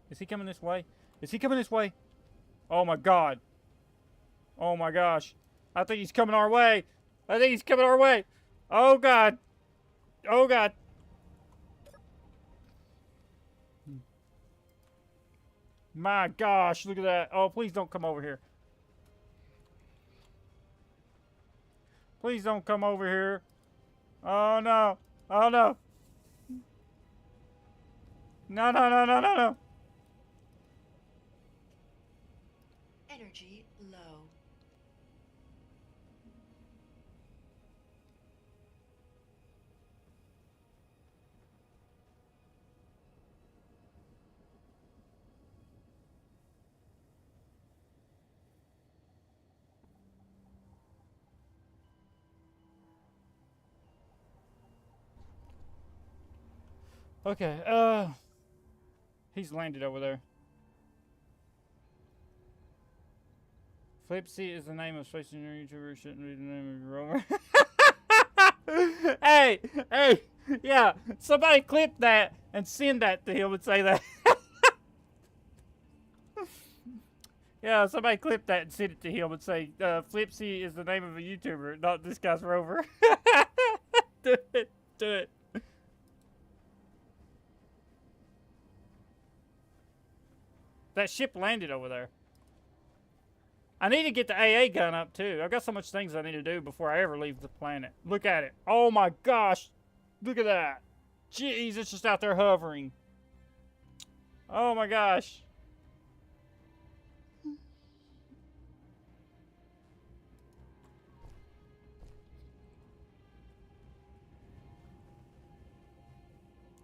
B: Is he coming this way? Is he coming this way? Oh my god. Oh my gosh. I think he's coming our way. I think he's coming our way. Oh god. Oh god. My gosh, look at that. Oh, please don't come over here. Please don't come over here. Oh no. Oh no. No, no, no, no, no, no.
C: Energy low.
B: Okay, he's landed over there. Flipsy is the name of Space Engineering YouTuber. Shouldn't be the name of your rover. Hey, hey, yeah, somebody clip that and send that to him and say that. Yeah, somebody clip that and send it to him and say, Flipsy is the name of a YouTuber, not this guy's rover. Do it, do it. That ship landed over there. I need to get the AA gun up too. I've got so much things I need to do before I ever leave the planet. Look at it. Oh my gosh. Look at that. Jeez, it's just out there hovering. Oh my gosh.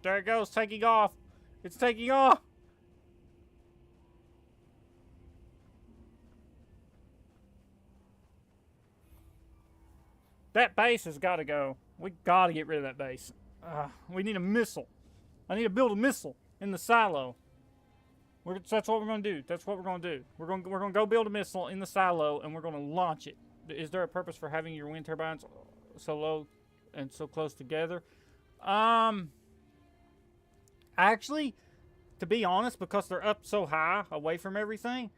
B: There it goes, taking off. It's taking off. That base has got to go. We got to get rid of that base. We need a missile. I need to build a missile in the silo. That's what we're going to do. That's what we're going to do. We're going to go build a missile in the silo, and we're going to launch it. Is there a purpose for having your wind turbines so low and so close together? Actually, to be honest, because they're up so high away from everything,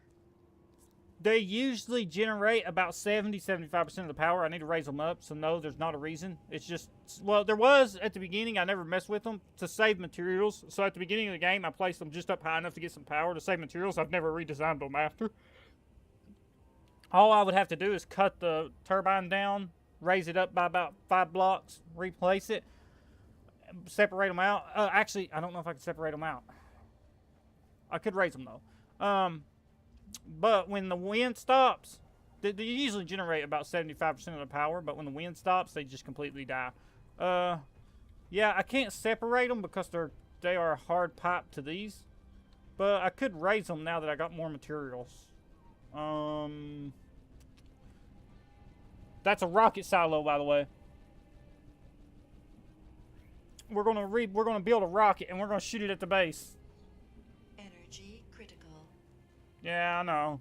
B: they usually generate about 70-75% of the power. I need to raise them up, so no, there's not a reason. It's just, well, there was at the beginning. I never messed with them to save materials. So at the beginning of the game, I placed them just up high enough to get some power to save materials. I've never redesigned them after. All I would have to do is cut the turbine down, raise it up by about 5 blocks, replace it, separate them out. Actually, I don't know if I can separate them out. I could raise them though. But when the wind stops, they usually generate about 75% of the power. But when the wind stops, they just completely die. Yeah, I can't separate them because they are a hard pipe to these. But I could raise them now that I got more materials. That's a rocket silo, by the way. We're gonna build a rocket and we're gonna shoot it at the base.
C: Energy critical.
B: Yeah, I know.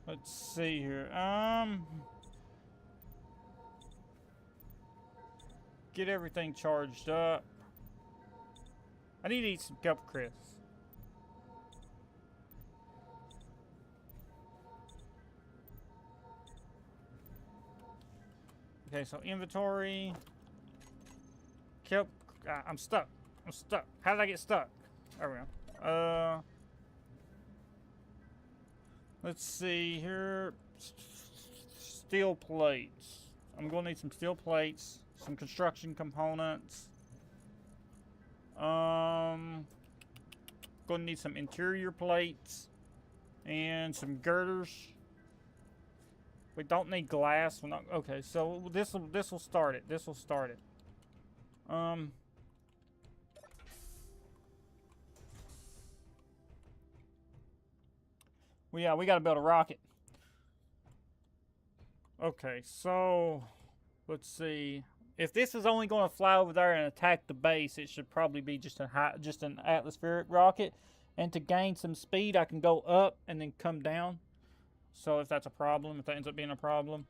B: Let's see here. Get everything charged up. I need to eat some kelp crisps. Okay, so inventory. Kelp. I'm stuck. I'm stuck. How did I get stuck? There we go. Let's see here. Steel plates. I'm gonna need some steel plates, some construction components. Gonna need some interior plates and some girders. We don't need glass. We're not okay. So this will start it. This will start it. Well, yeah, we got to build a rocket. Okay, so let's see. If this is only going to fly over there and attack the base, it should probably be just an atmospheric rocket. And to gain some speed, I can go up and then come down. So if that's a problem, if that ends up being a problem.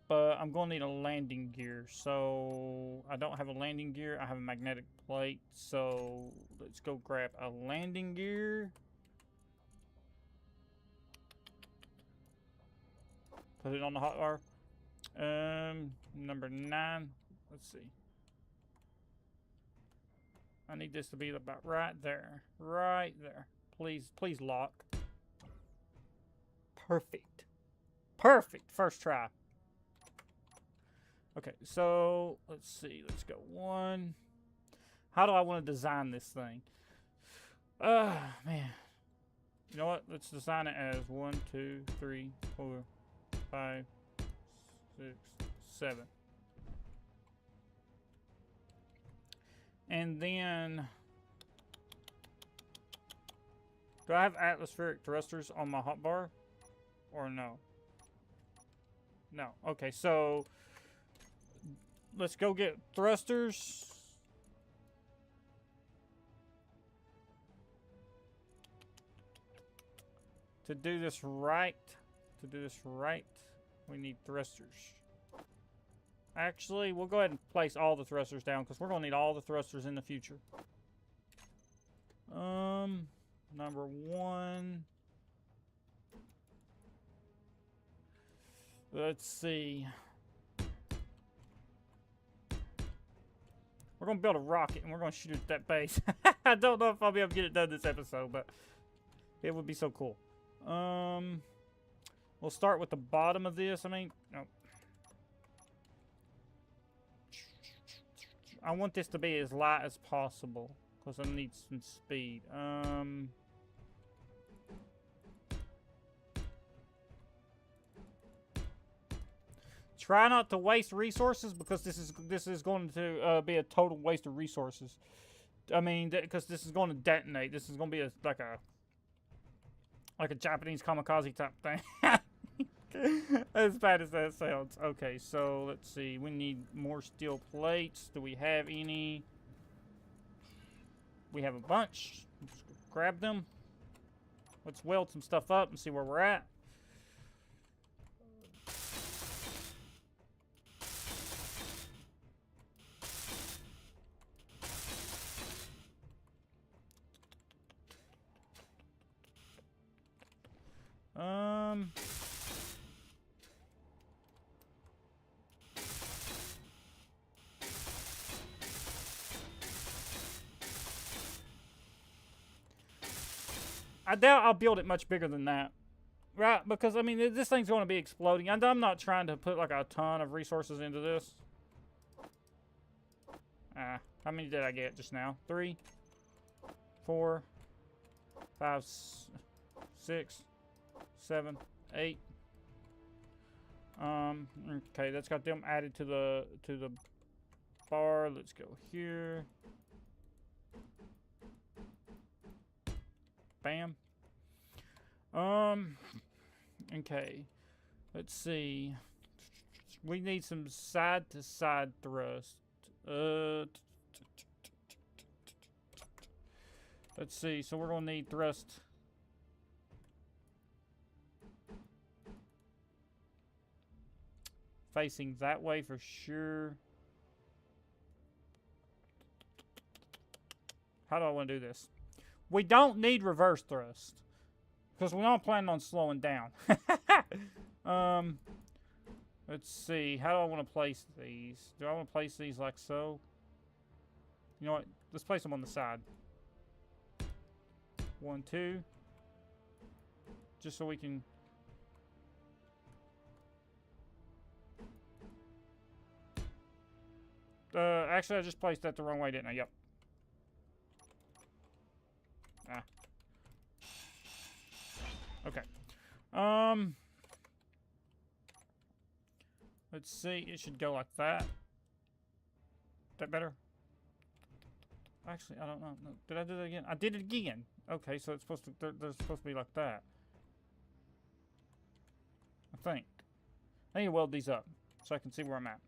B: But I'm going to need a landing gear. So I don't have a landing gear. I have a magnetic plate. So let's go grab a landing gear. Put it on the hotbar. Number 9. Let's see. I need this to be about right there. Right there. Please, please lock. Perfect. Perfect. First try. Okay, so let's see. Let's go 1. How do I want to design this thing? Man. You know what? Let's design it as 1, 2, 3, 4, 5, 6, 7. And then, do I have atmospheric thrusters on my hotbar? Or no? No. Okay, so let's go get thrusters. To do this right, we need thrusters. Actually, we'll go ahead and place all the thrusters down because we're going to need all the thrusters in the future. Number 1. Let's see. We're going to build a rocket and we're going to shoot it at that base. I don't know if I'll be able to get it done this episode, but it would be so cool. We'll start with the bottom of this. I mean, no. I want this to be as light as possible because I need some speed. Try not to waste resources because this is going to be a total waste of resources. I mean, because this is going to detonate. This is going to be like a Japanese kamikaze type thing. As bad as that sounds. Okay, so let's see. We need more steel plates. Do we have any? We have a bunch. Let's grab them. Let's weld some stuff up and see where we're at. I doubt I'll build it much bigger than that. Right? Because, I mean, this thing's going to be exploding. I'm not trying to put, like, a ton of resources into this. How many did I get just now? 3, 4, 5, 6, 7, 8. Okay, that's got them added to the bar. Let's go here. Bam. Okay. Let's see. We need some side-to-side thrust. Let's see. So we're gonna need thrust. Facing that way for sure. How do I want to do this? We don't need reverse thrust because we don't plan on slowing down. Let's see. How do I want to place these? Do I want to place these like so? You know what? Let's place them on the side. 1, 2. Just so we can. Actually, I just placed that the wrong way, didn't I? Yep. Okay. Let's see. It should go like that. That better? Actually, I don't know. No, did I do that again? I did it again. Okay, so it's supposed to. They're supposed to be like that. I think. I need to weld these up so I can see where I'm at.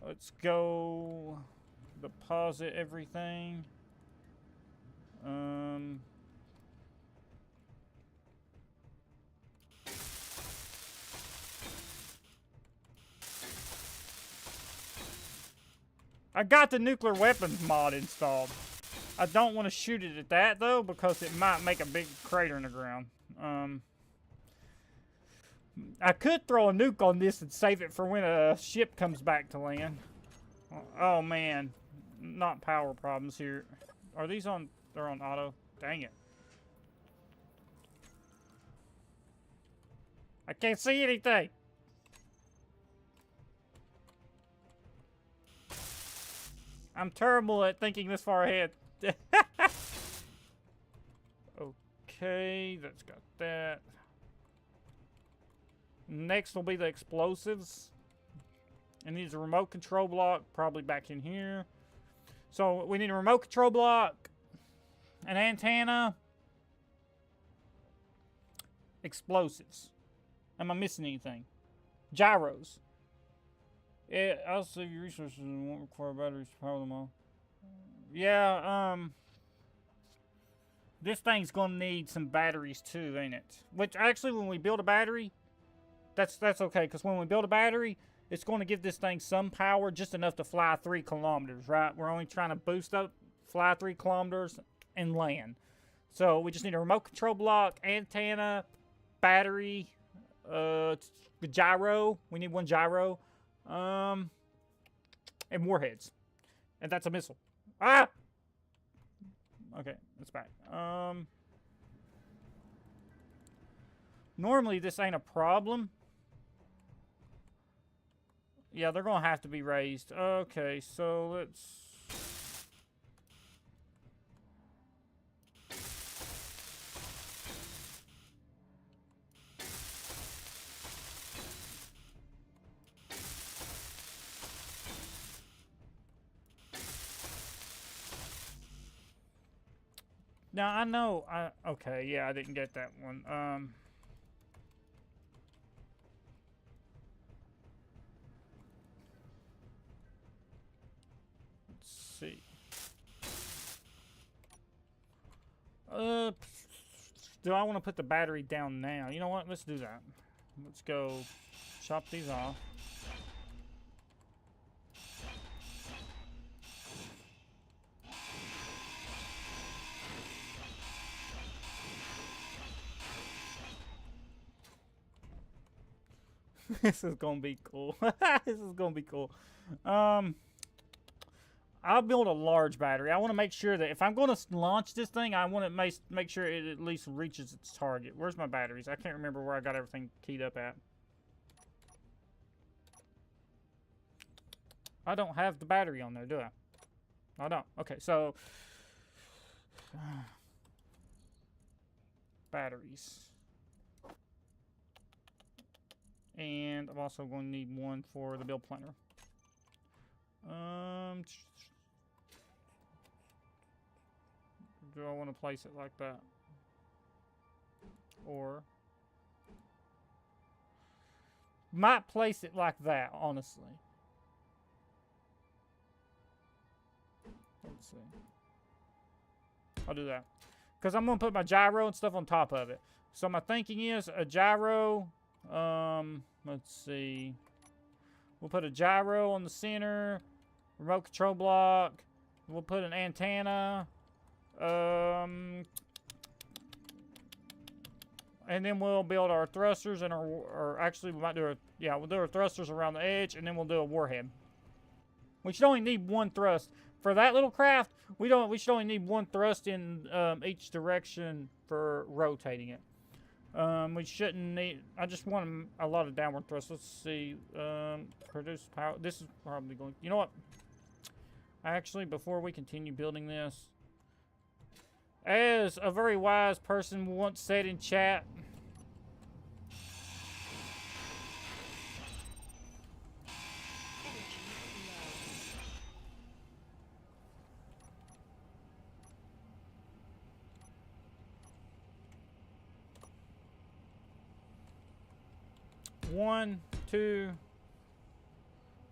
B: Let's go deposit everything. I got the nuclear weapons mod installed. I don't want to shoot it at that though because it might make a big crater in the ground. I could throw a nuke on this and save it for when a ship comes back to land. Oh man, not power problems here. Are these on? They're on auto. Dang it. I can't see anything. I'm terrible at thinking this far ahead. Okay, that's got that. Next will be the explosives. It needs a remote control block, probably back in here. So we need a remote control block, an antenna, explosives. Am I missing anything? Gyros. I'll save your resources and won't require batteries to power them all. Yeah, this thing's gonna need some batteries too, ain't it? Which actually, when we build a battery, that's okay, because when we build a battery, it's going to give this thing some power, just enough to fly 3 kilometers, right? We're only trying to boost up, fly 3 kilometers, and land. So we just need a remote control block, antenna, battery, gyro. We need 1 gyro, and warheads. And that's a missile. Ah! Okay, it's back. Normally this ain't a problem. Yeah, they're gonna have to be raised. Okay, so let's... Now, I know, okay, yeah, I didn't get that one. Let's see. Do I want to put the battery down now? You know what? Let's do that. Let's go chop these off. This is gonna be cool. This is gonna be cool. I'll build a large battery. I want to make sure that if I'm going to launch this thing, I want to make sure it at least reaches its target. Where's my batteries? I can't remember where I got everything keyed up at. I don't have the battery on there, do I? I don't. Okay, so batteries. And I'm also going to need one for the build planner. Do I want to place it like that? Or might place it like that, honestly. Let's see. I'll do that. Because I'm going to put my gyro and stuff on top of it. So my thinking is a gyro. Let's see. We'll put a gyro on the center. Remote control block. We'll put an antenna. And then we'll build our thrusters and or actually we might do we'll do our thrusters around the edge, and then we'll do a warhead. We should only need one thrust. For that little craft, we should only need one thrust in each direction for rotating it. We shouldn't need, I just want a lot of downward thrust. Let's see, produce power. This is probably going, you know what? Actually, before we continue building this, as a very wise person once said in chat, one, two,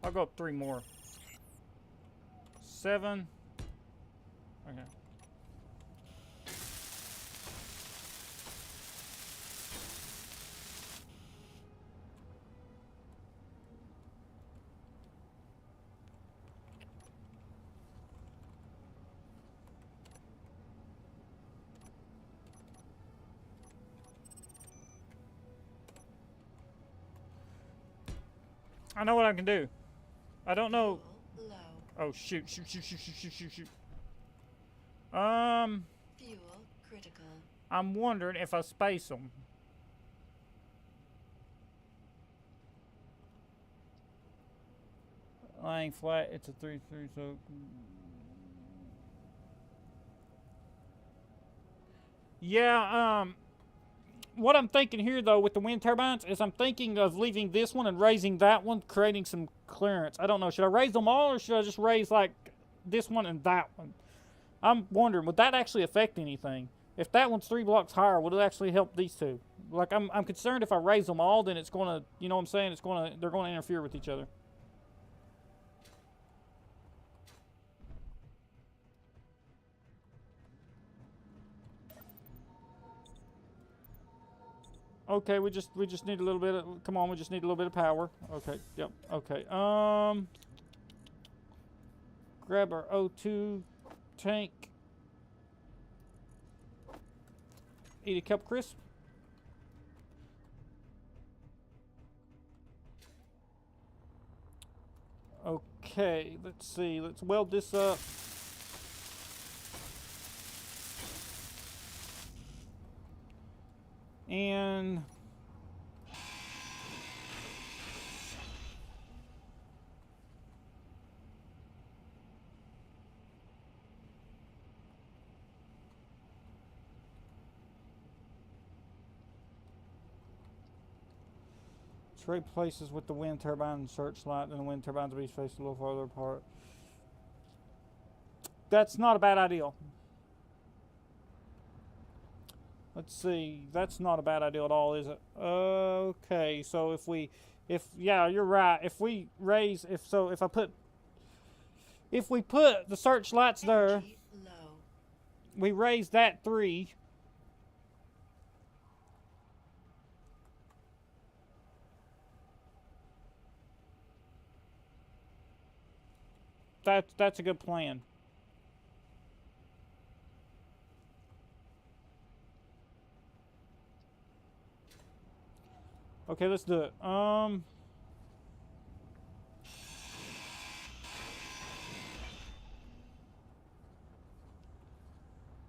B: I'll go up 3 more. 7. Okay. I know what I can do. I don't know. Oh, shoot.
C: Fuel critical.
B: I'm wondering if I space them. Lying flat, it's a 3-3, so... Yeah, what I'm thinking here, though, with the wind turbines, is I'm thinking of leaving this one and raising that one, creating some clearance. I don't know. Should I raise them all, or should I just raise, like, this one and that one? I'm wondering, would that actually affect anything? If that one's 3 blocks higher, would it actually help these two? Like, I'm concerned if I raise them all, then it's going to, you know what I'm saying? They're going to interfere with each other. Okay, we just need a little bit of, come on, we just need a little bit of power. Okay, yep, okay. Grab our O2 tank. Eat a cup crisp. Okay, let's see, let's weld this up. And trade places with the wind turbine and searchlight, and the wind turbines will be spaced a little farther apart. That's not a bad idea. Let's see, that's not a bad idea at all, is it? Okay, so yeah, you're right. If we raise, if we put the searchlights there, we raise that 3. That's a good plan. Okay, let's do it. I'm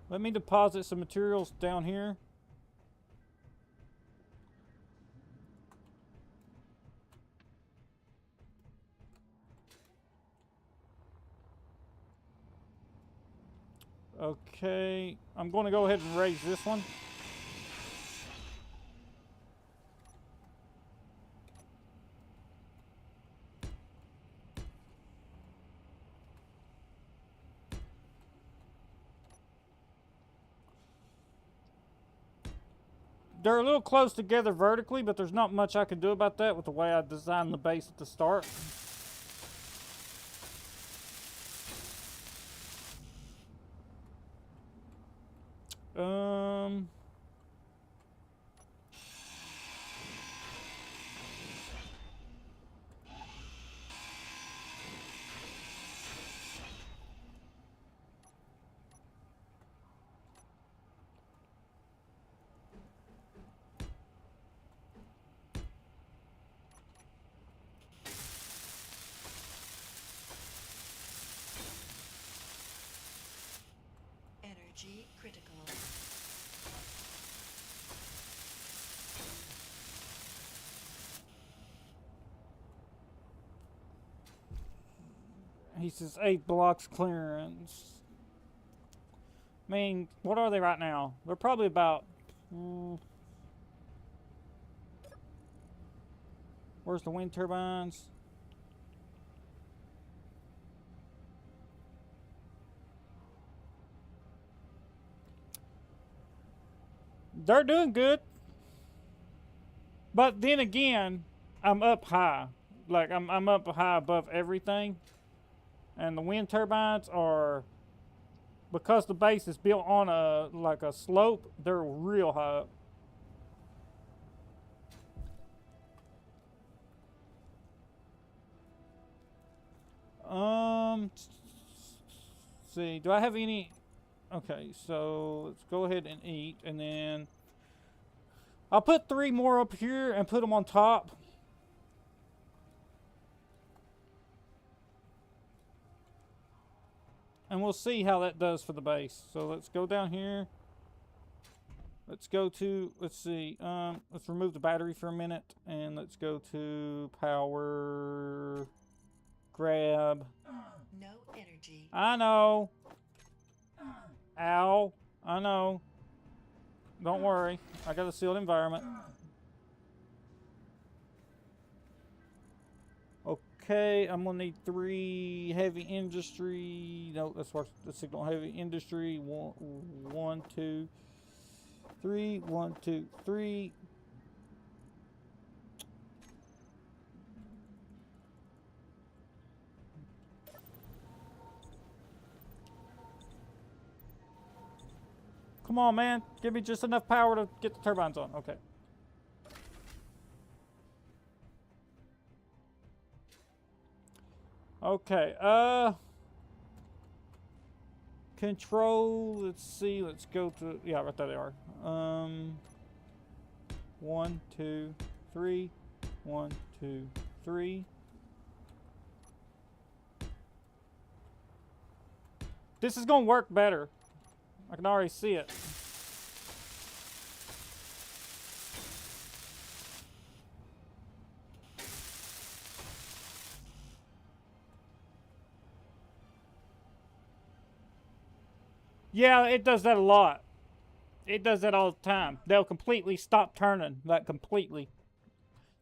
B: Let me deposit some materials down here. Okay, I'm going to go ahead and raise this one. They're a little close together vertically, but there's not much I can do about that with the way I designed the base at the start.
C: Energy critical.
B: He says 8 blocks clearance. I mean, what are they right now? They're probably about... where's the wind turbines? They're doing good. But then again, I'm up high. Like, I'm up high above everything. And the wind turbines are... because the base is built on a slope, they're real high up. See, do I have any... okay, so let's go ahead and eat, and then I'll put 3 more up here and put them on top. And we'll see how that does for the base. So let's go down here. Let's go to, let's see, let's remove the battery for a minute, and let's go to power, grab.
C: No energy.
B: I know. Ow. I know. Don't worry. I got a sealed environment. Okay, I'm gonna need 3 heavy industry. No, that's worse. The signal heavy industry. 1, 2, 3. 1, 2, 3. Come on, man. Give me just enough power to get the turbines on. Okay. Okay, control, let's see, let's go to, yeah, right there they are. 1, 2, 3, 1, 2, 3. This is gonna work better. I can already see it. Yeah, it does that a lot. It does that all the time. They'll completely stop turning, like completely.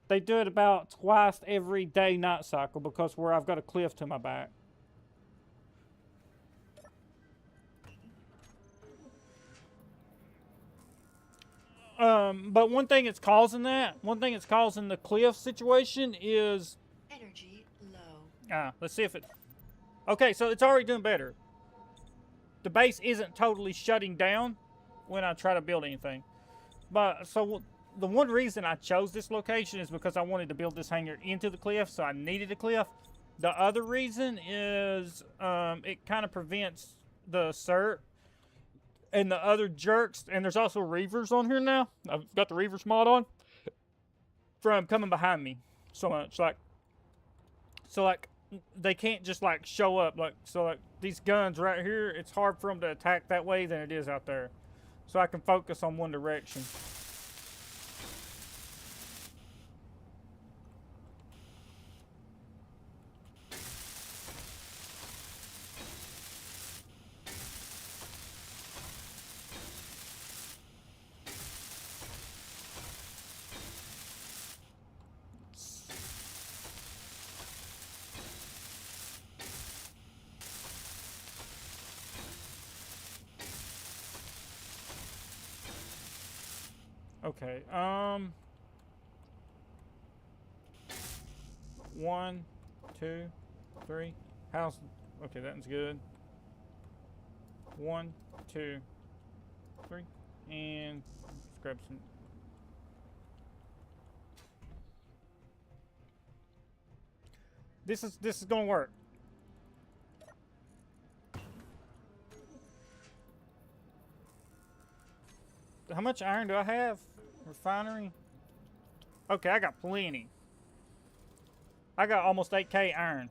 B: They do it about twice every day night cycle because where I've got a cliff to my back. But one thing that's causing the cliff situation is...
C: energy low.
B: let's see if it... okay, so it's already doing better. The base isn't totally shutting down when I try to build anything. But, so, the one reason I chose this location is because I wanted to build this hangar into the cliff, so I needed a cliff. The other reason is, it kind of prevents the CERT and the other jerks, and there's also Reavers on here now. I've got the Reavers mod on, from coming behind me so much. So, they can't just like show up. Like so, like these guns right here, it's hard for them to attack that way than it is out there. So I can focus on one direction. Okay, 1, 2, 3. How's... Okay, that one's good. 1, 2, 3. And let's grab some... This is gonna work. How much iron do I have? Refinery? Okay, I got plenty. I got almost 8K iron.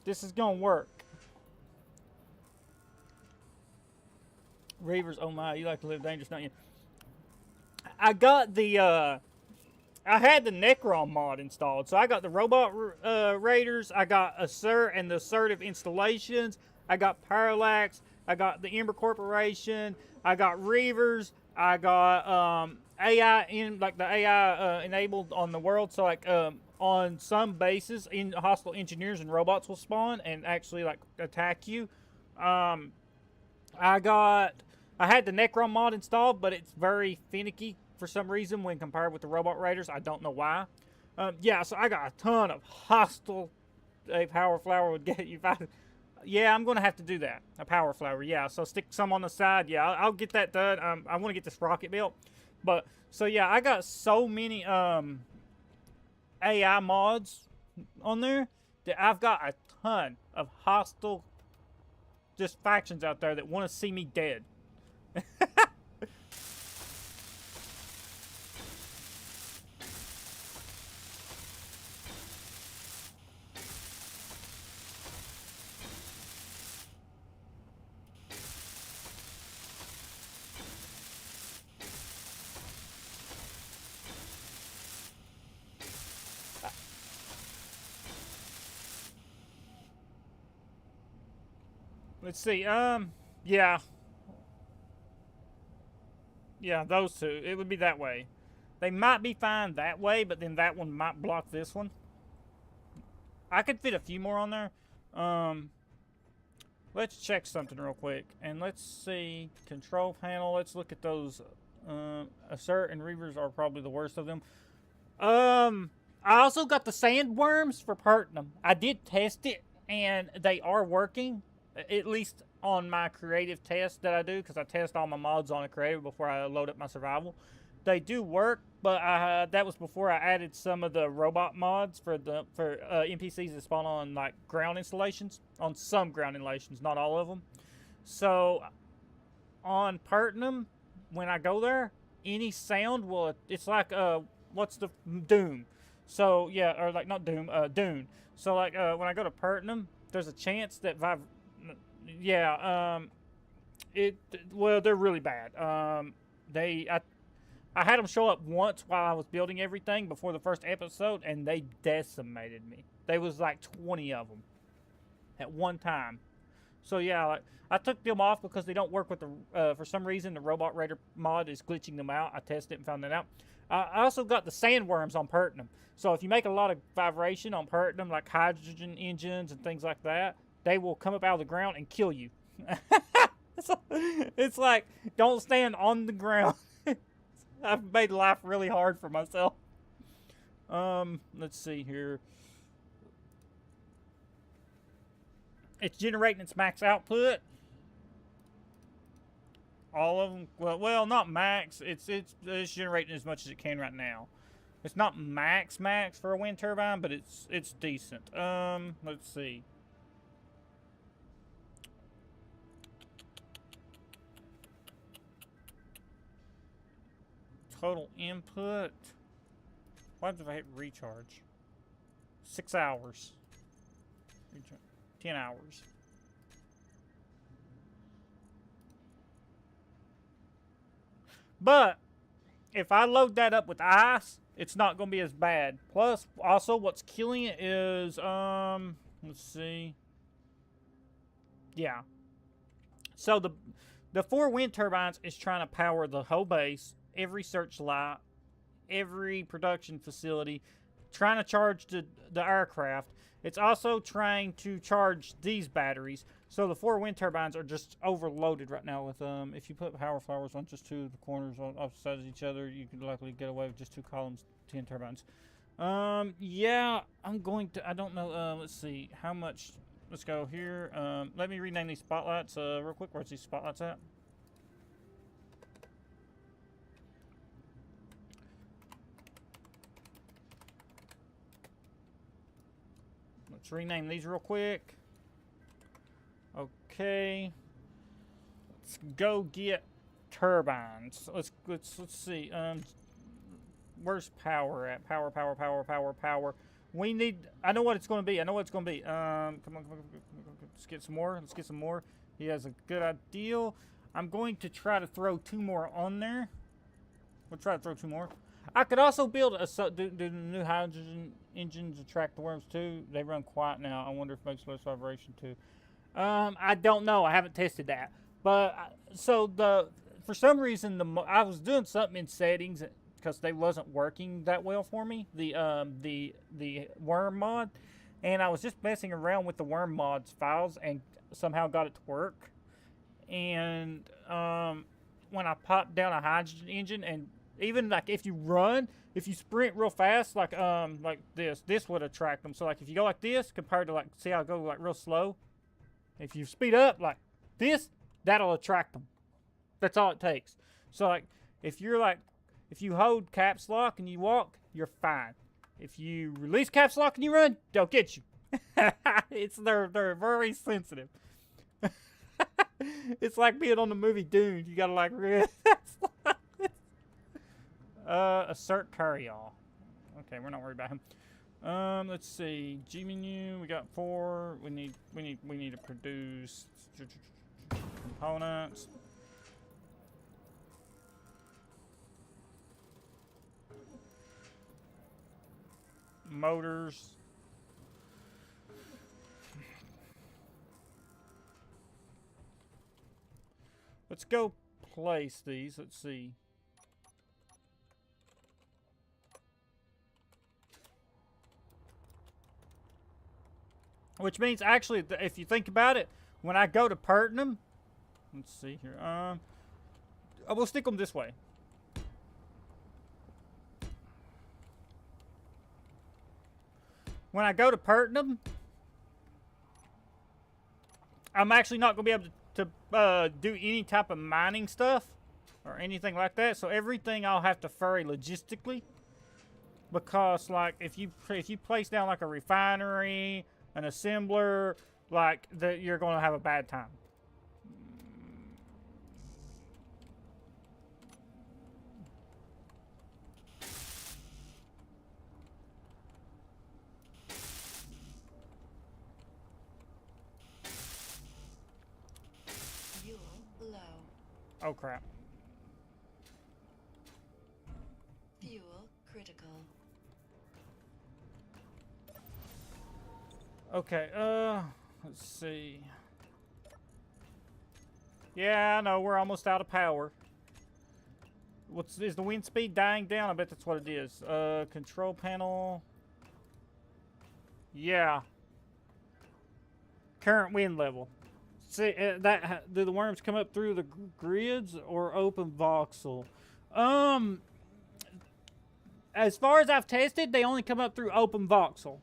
B: This is gonna work. Reavers, oh my, you like to live dangerous, don't you? I got the, I had the Necron mod installed, so I got the Robot Raiders, I got Assert and the Assertive Installations, I got Parallax, I got the Ember Corporation, I got Reavers, I got AI like the AI enabled on the world, so like on some bases, hostile engineers and robots will spawn and actually like attack you. I had the Necron mod installed, but it's very finicky for some reason when compared with the Robot Raiders. I don't know why. Yeah, so I got a ton of hostile. A power flower would get you. Yeah, I'm going to have to do that. A power flower, yeah. So stick some on the side. Yeah, I'll get that done. I want to get this rocket built. But, so yeah, I got so many AI mods on there that I've got a ton of hostile just factions out there that want to see me dead. Let's see, yeah. Yeah, those two. It would be that way. They might be fine that way, but then that one might block this one. I could fit a few more on there. Let's check something real quick. And let's see, control panel, let's look at those. Assert and Reavers are probably the worst of them. I also got the sandworms for Pertnum. I did test it, and they are working. At least on my creative test that I do, because I test all my mods on a creative before I load up my survival. They do work, but that was before I added some of the robot mods for NPCs that spawn on like ground installations, on some ground installations, not all of them. So on Pertnum, when I go there, any sound will, it's like what's the Doom? So yeah, or like not Doom, Dune. So like when I go to Pertnum, there's a chance that well, they're really bad. I had them show up once while I was building everything before the first episode, and they decimated me. There was like 20 of them at one time. So yeah, like, I took them off because they don't work with the, for some reason, the Robot Raider mod is glitching them out. I tested it and found that out. I also got the sandworms on Pertnum. So if you make a lot of vibration on Pertnum, like hydrogen engines and things like that, they will come up out of the ground and kill you. It's like, don't stand on the ground. I've made life really hard for myself. Let's see here. It's generating its max output. All of them. Well, not max. It's generating as much as it can right now. It's not max for a wind turbine, but it's decent. Let's see. Total input. What if I hit recharge? 6 hours. 10 hours. But if I load that up with ice, it's not going to be as bad. Plus, also what's killing it is, let's see. Yeah. So the 4 wind turbines is trying to power the whole base, every searchlight, every production facility, trying to charge the aircraft. It's also trying to charge these batteries. So the 4 wind turbines are just overloaded right now with if you put power flowers on just 2 of the corners on opposite sides of each other, you could likely get away with just 2 columns, 10 turbines. Yeah, I'm going to, I don't know, let's see how much. Let's go here. Let me rename these spotlights real quick. Where's these spotlights at? Let's rename these real quick. Okay. Let's go get turbines. Let's see. Where's power at? Power. We need. I know what it's going to be. Come on. Let's get some more. He has a good idea. I'm going to try to throw 2 more on there. We'll try to throw 2 more. I could also build do the new hydrogen engines attract the worms too. They run quiet now. I wonder if it makes less vibration too. I don't know. I haven't tested that. But for some reason I was doing something in settings because they wasn't working that well for me. The worm mod, and I was just messing around with the worm mods files and somehow got it to work. And when I popped down a hydrogen engine, and even like if you sprint real fast, like this would attract them. So like if you go like this compared to like, see how I go like real slow. If you speed up like this, that'll attract them. That's all it takes. So like if you hold caps lock and you walk, you're fine. If you release caps lock and you run, they'll get you. They're very sensitive. It's like being on the movie Dune. You gotta like assert carry-all. Okay, we're not worried about him. Let's see. G menu. We got 4. We need to produce components. Motors. Let's go place these. Let's see. Which means, actually, if you think about it, when I go to perting them, let's see here. I will stick them this way. When I go to perting them, I'm actually not going to be able to do any type of mining stuff or anything like that. So everything I'll have to ferry logistically, because like if you place down like a refinery, an assembler, like that, you're going to have a bad time.
C: Fuel low.
B: Oh crap.
C: Fuel critical.
B: Okay, let's see. Yeah, I know, we're almost out of power. Is the wind speed dying down? I bet that's what it is. Control panel. Yeah. Current wind level. See, do the worms come up through the grids or open voxel? As far as I've tested, they only come up through open voxel.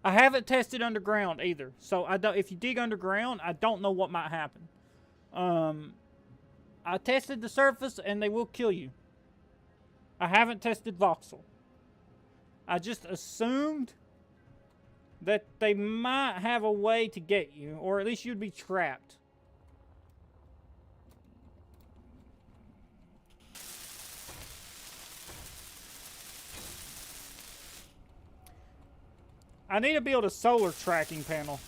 B: I haven't tested underground either, so I don't. If you dig underground, I don't know what might happen. I tested the surface, and they will kill you. I haven't tested voxel. I just assumed that they might have a way to get you, or at least you'd be trapped. I need to build a solar tracking panel.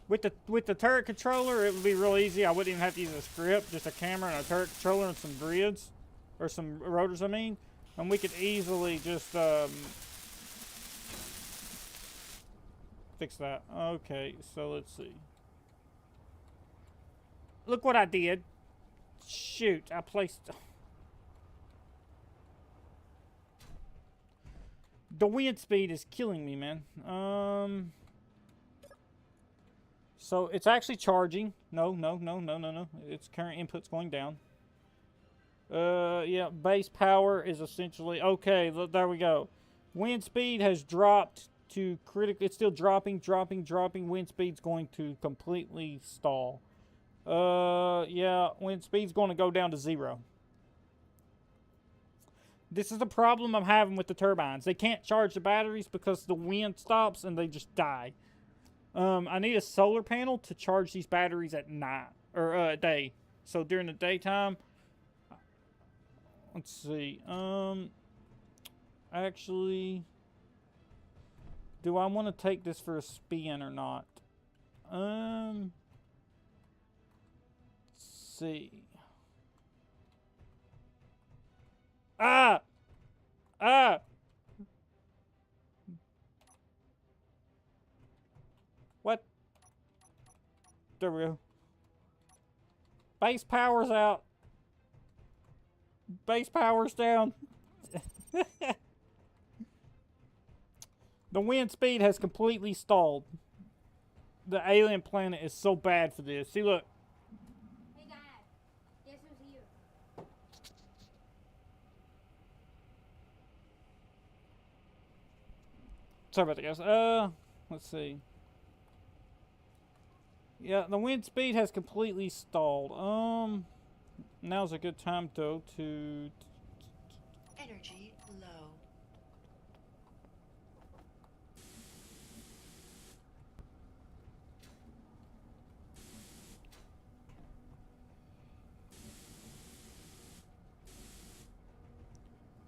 B: With the turret controller, it would be real easy. I wouldn't even have to use a script, just a camera and a turret controller and some grids, or some rotors, I mean. And we could easily just fix that. Okay, so let's see. Look what I did. Shoot, I placed... The wind speed is killing me, man. So it's actually charging. No. Its current input's going down. Yeah, base power is essentially... Okay, there we go. Wind speed has dropped to critical... It's still dropping. Wind speed's going to completely stall. Yeah, wind speed's going to go down to 0. This is the problem I'm having with the turbines. They can't charge the batteries because the wind stops and they just die. I need a solar panel to charge these batteries at night, or day. So during the daytime, let's see. Actually, do I want to take this for a spin or not? Let's see. What? There we go. Base power's out. Base power's down. The wind speed has completely stalled. The alien planet is so bad for this. See, look.
D: Hey Dad, guess who's here?
B: Sorry about that, guys. Let's see. Yeah, the wind speed has completely stalled. Now's a good time, though, to...
C: Energy low.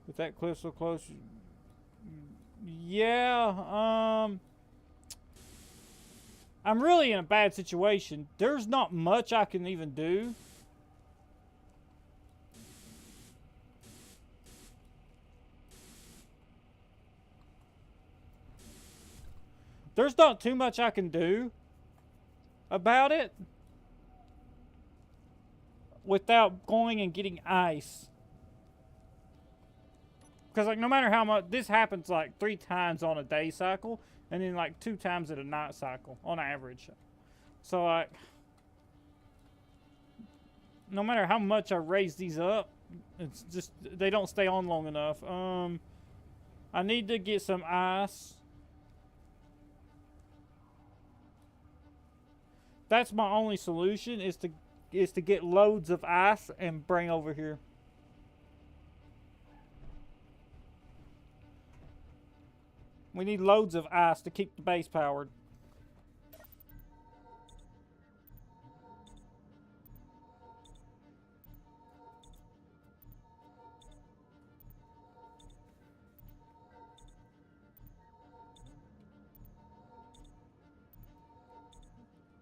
B: With that cliff so close... Yeah, I'm really in a bad situation. There's not much I can even do. There's not too much I can do about it without going and getting ice. Because, like, no matter how much... This happens, like, 3 times on a day cycle. And then, like, 2 times at a night cycle, on average. So, like... No matter how much I raise these up, it's just... They don't stay on long enough. I need to get some ice. That's my only solution, is to get loads of ice and bring over here. We need loads of ice to keep the base powered.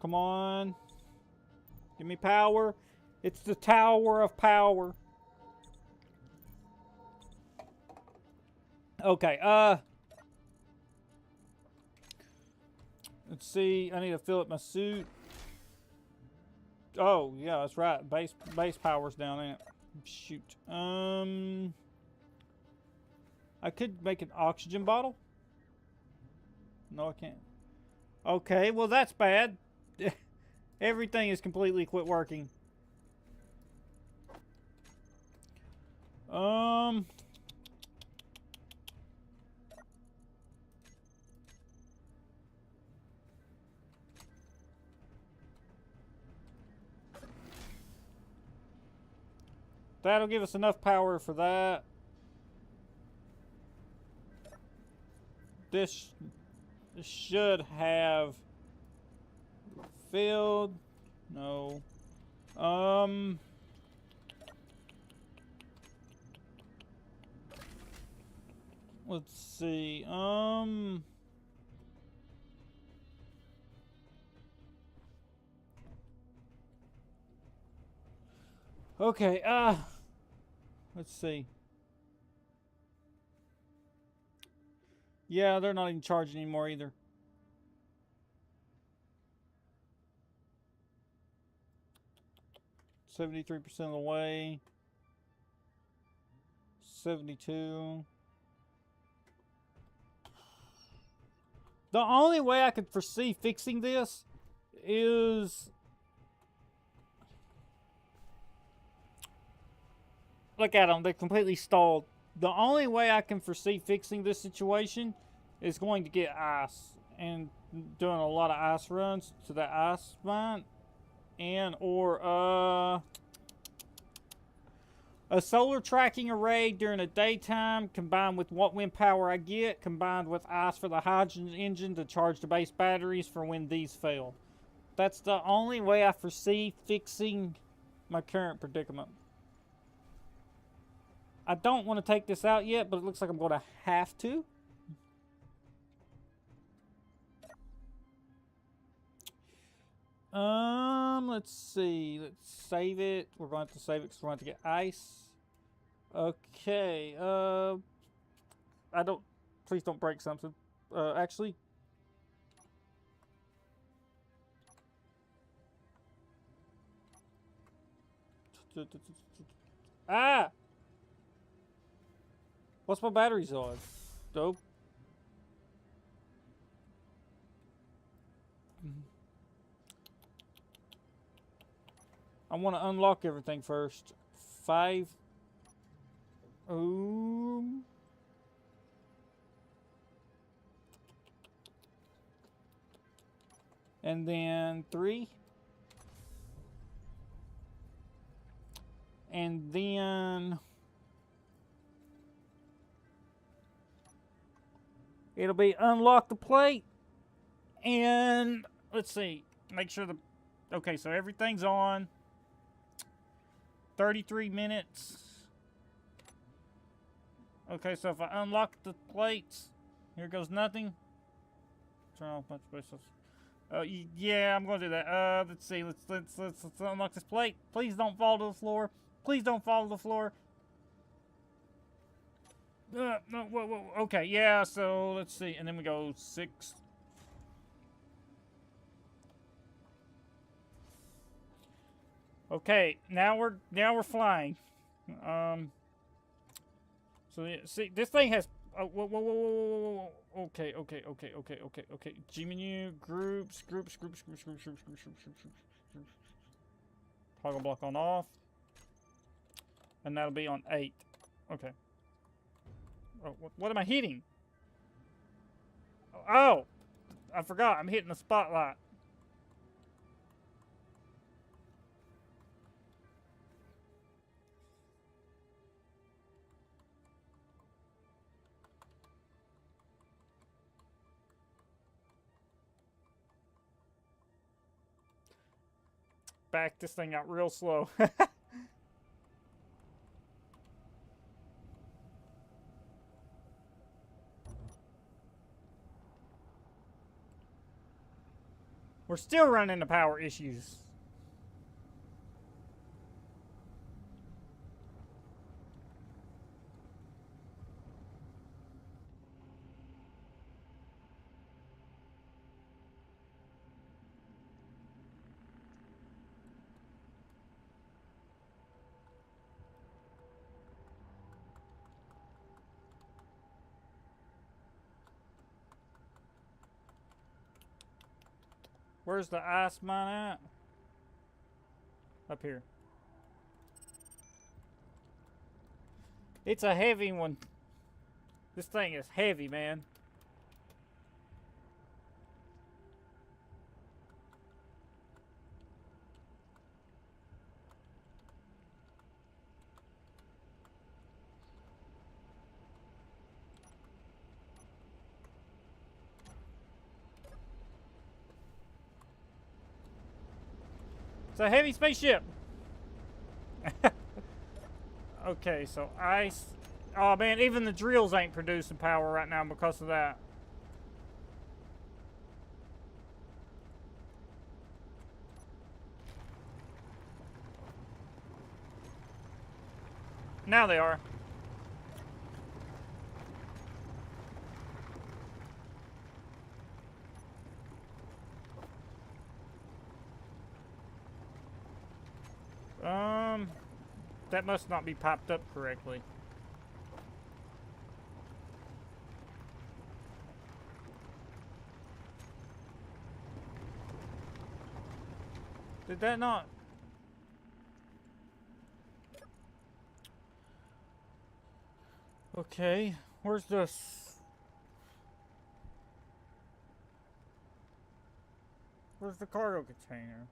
B: Come on. Give me power. It's the Tower of Power. Okay, let's see. I need to fill up my suit. Oh, yeah, that's right. Base power's down in it. Shoot. I could make an oxygen bottle. No, I can't. Okay, well that's bad. Everything is completely quit working. That'll give us enough power for that. This should have filled. No. Let's see. Okay, let's see. Yeah, they're not even charging anymore either. $73% of the way. 72. The only way I could foresee fixing this is, look at them, they're completely stalled. The only way I can foresee fixing this situation is going to get ice and doing a lot of ice runs to the ice mine, and or a solar tracking array during the daytime combined with what wind power I get, combined with ice for the hydrogen engine to charge the base batteries for when these fail. That's the only way I foresee fixing my current predicament. I don't want to take this out yet, but it looks like I'm going to have to. Let's see. Let's save it. We're going to have to save it because we're going to get ice. Okay. Please don't break something. Actually. Ah! What's my batteries on? Dope. I want to unlock everything first. 5. And then 3. And then it'll be unlock the plate. And let's see. Make sure okay, so everything's on. 33 minutes. Okay, so if I unlock the plates, here goes nothing. Turn off bunch of whistles. Yeah, I'm gonna do that. Let's see. Let's unlock this plate. Please don't fall to the floor. Please don't fall to the floor. No, whoa. Okay, yeah. So let's see, and then we go 6. Okay, now we're flying. So yeah, see, this thing has. Whoa. Okay. G menu, groups. Toggle block on off, and that'll be on 8. Okay. Oh, what am I hitting? Oh, I forgot. I'm hitting the spotlight. Back this thing out real slow. We're still running into power issues. Where's the ice mine at? Up here. It's a heavy one. This thing is heavy, man. It's a heavy spaceship. Okay, so ice Oh man, even the drills ain't producing power right now because of that. Now they are. That must not be popped up correctly. Did that not? Okay, where's this? Where's the cargo container?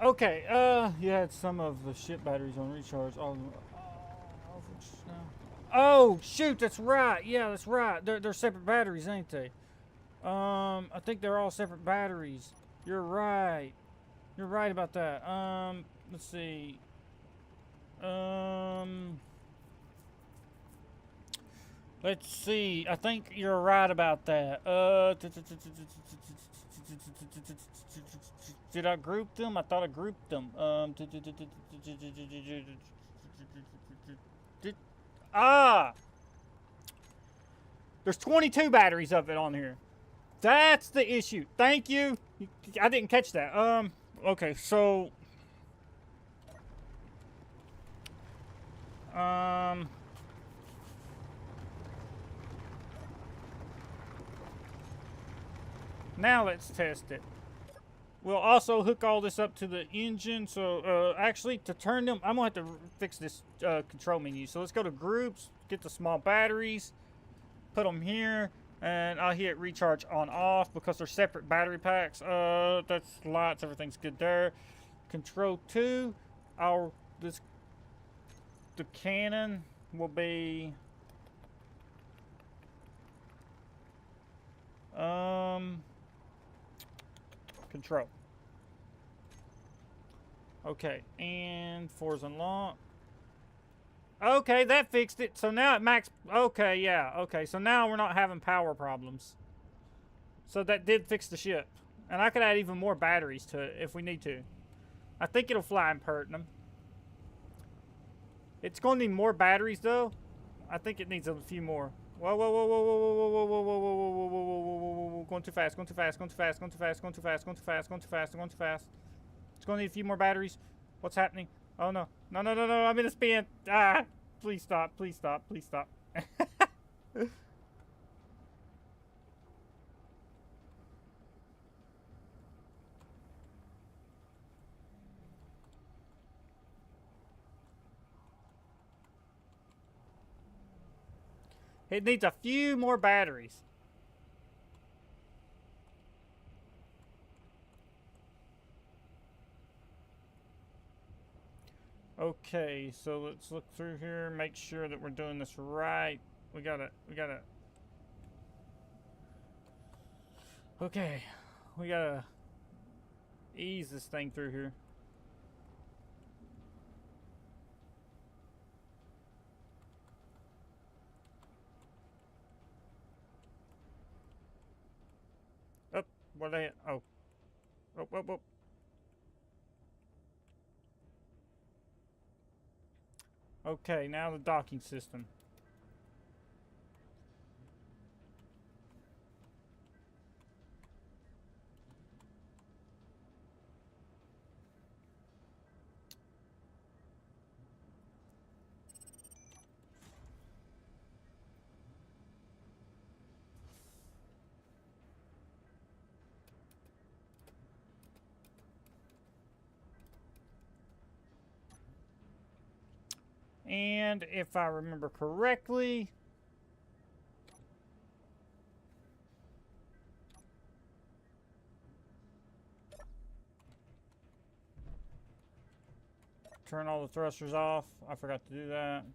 B: Okay, you had some of the ship batteries on recharge. Oh, shoot, that's right. Yeah, that's right. They're separate batteries, ain't they? I think they're all separate batteries. You're right. You're right about that. Let's see. Let's see. I think you're right about that. Did I group them? I thought I grouped them. There's 22 batteries of it on here. That's the issue. Thank you. I didn't catch that. Okay, so now let's test it. We'll also hook all this up to the engine. So, actually, to turn them, I'm going to have to fix this control menu. So, let's go to groups, get the small batteries, put them here, and I'll hit recharge on off because they're separate battery packs. That's lights, everything's good there. Control 2, the cannon will be, control. Okay, and 4's unlocked. Okay, that fixed it. So now it max. Okay, yeah. Okay, so now we're not having power problems. So that did fix the ship. And I could add even more batteries to it if we need to. I think it'll fly in Pertnum. It's going to need more batteries, though. I think it needs a few more. Whoa, whoa, whoa, whoa, whoa, whoa, whoa, whoa, whoa, whoa, whoa, whoa, whoa, whoa, whoa, going too fast, going too fast, going too fast, going too fast, going too fast, going too fast, going too fast, going too fast. It's going to need a few more batteries. What's happening? Oh, no. No, no, no, no, I'm in a spin. Ah, please stop, please stop, please stop. It needs a few more batteries. Okay, so let's look through here, make sure that we're doing this right. We gotta. Okay, we gotta ease this thing through here. Oh, what are they? Oh. Oh, oh, oh. Okay, now the docking system. And if I remember correctly, turn all the thrusters off. I forgot to do that.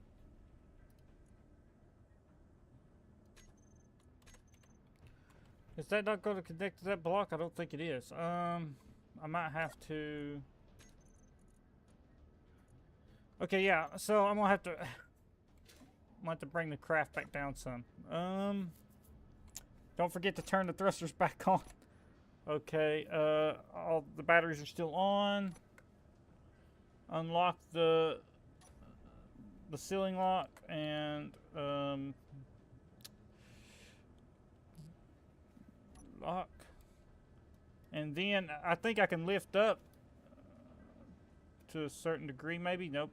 B: Is that not going to connect to that block? I don't think it is. I might have to... Okay, yeah, so I'm gonna have to bring the craft back down some. Don't forget to turn the thrusters back on. Okay, all the batteries are still on. Unlock the ceiling lock and lock. And then I think I can lift up to a certain degree, maybe. Nope.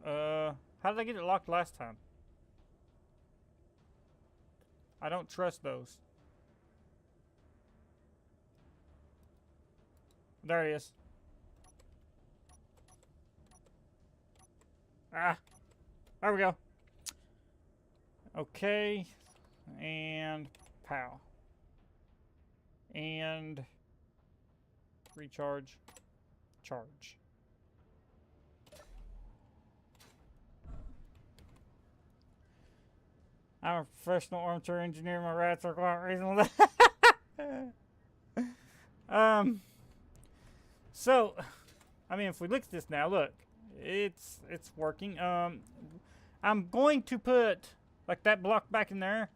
B: How did I get it locked last time? I don't trust those. There it is. Ah, there we go. Okay, and pow. And recharge, charge. I'm a professional armature engineer. My rats are quite reasonable. So, I mean, if we look at this now, look, it's working. I'm going to put like that block back in there.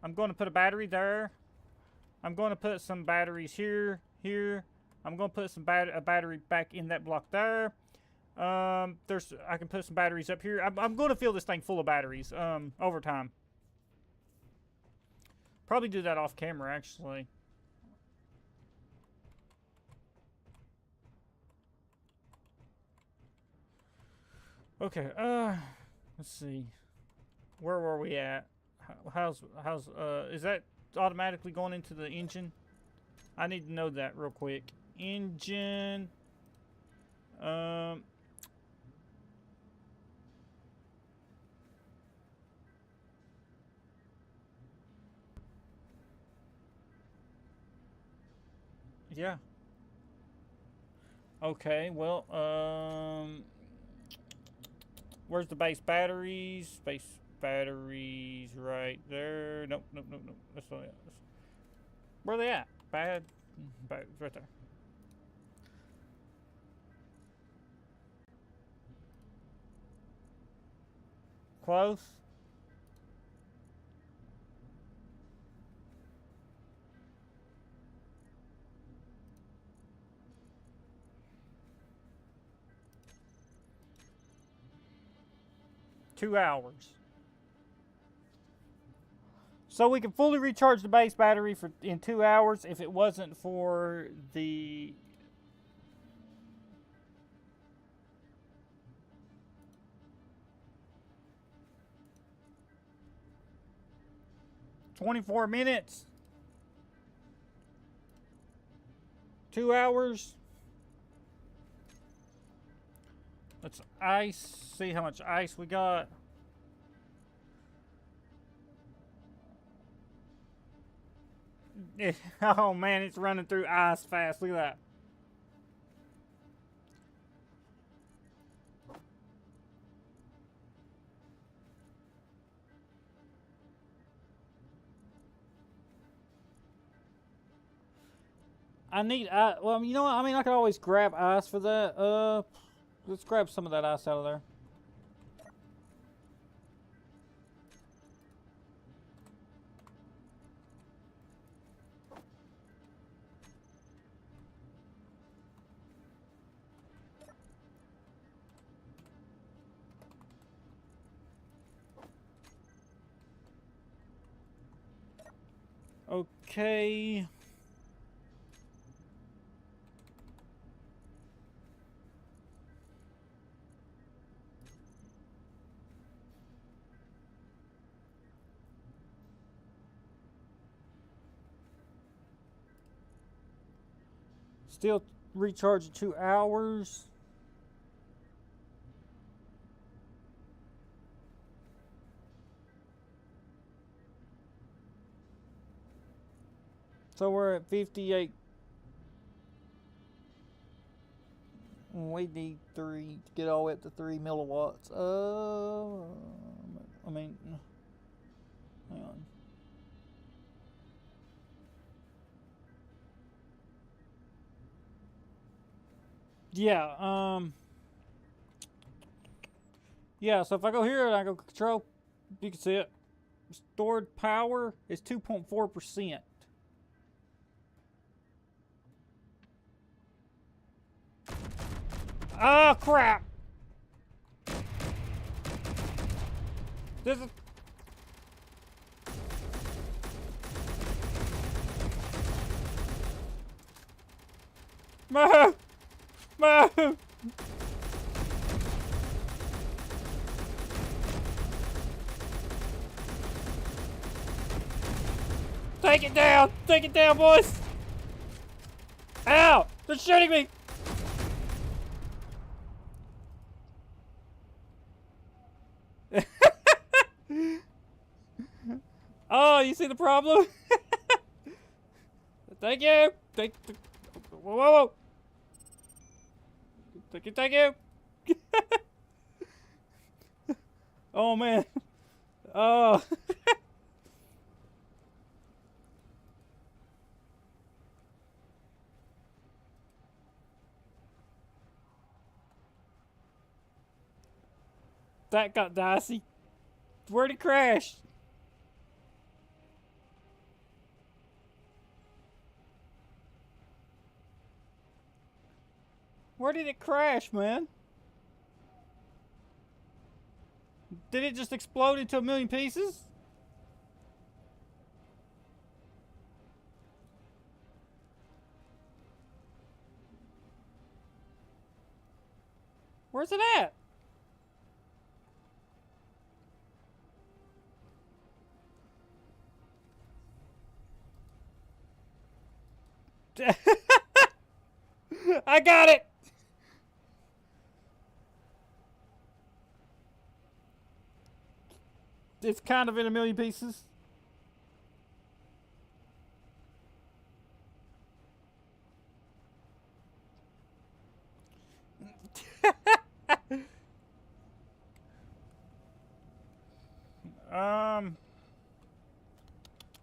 B: I'm going to put a battery there. I'm going to put some batteries here. I'm going to put some a battery back in that block there. I can put some batteries up here. I'm going to fill this thing full of batteries over time. Probably do that off camera, actually. Okay, let's see. Where were we at? Is that automatically going into the engine? I need to know that real quick. Engine. Yeah. Okay, well, where's the base batteries? Base batteries right there. Nope. That's not it. Where are they at? Batteries right there. Close. Two hours. So we can fully recharge the base battery in 2 hours if it wasn't for the "24 minutes, 2 hours." Let's see how much ice we got. Oh man, it's running through ice fast. Look at that. Well, you know what? I mean, I could always grab ice for that. Let's grab some of that ice out of there. Okay. Still recharge in 2 hours. So we're at 58. We need 3 to get all the way up to 3 milliwatts. I mean, hang on. Yeah, yeah, so if I go here and I go control, you can see it. Stored power is 2.4%. Oh, crap! This is... Move! Move! Take it down! Take it down, boys! Ow! They're shooting me! Oh, you see the problem? Thank you! Thank whoa, whoa, whoa! Thank you, thank you! Oh, man. Oh. That got dicey. Where'd it crash? Where did it crash, man? Did it just explode into a million pieces? Where's it at? I got it! It's kind of in a million pieces.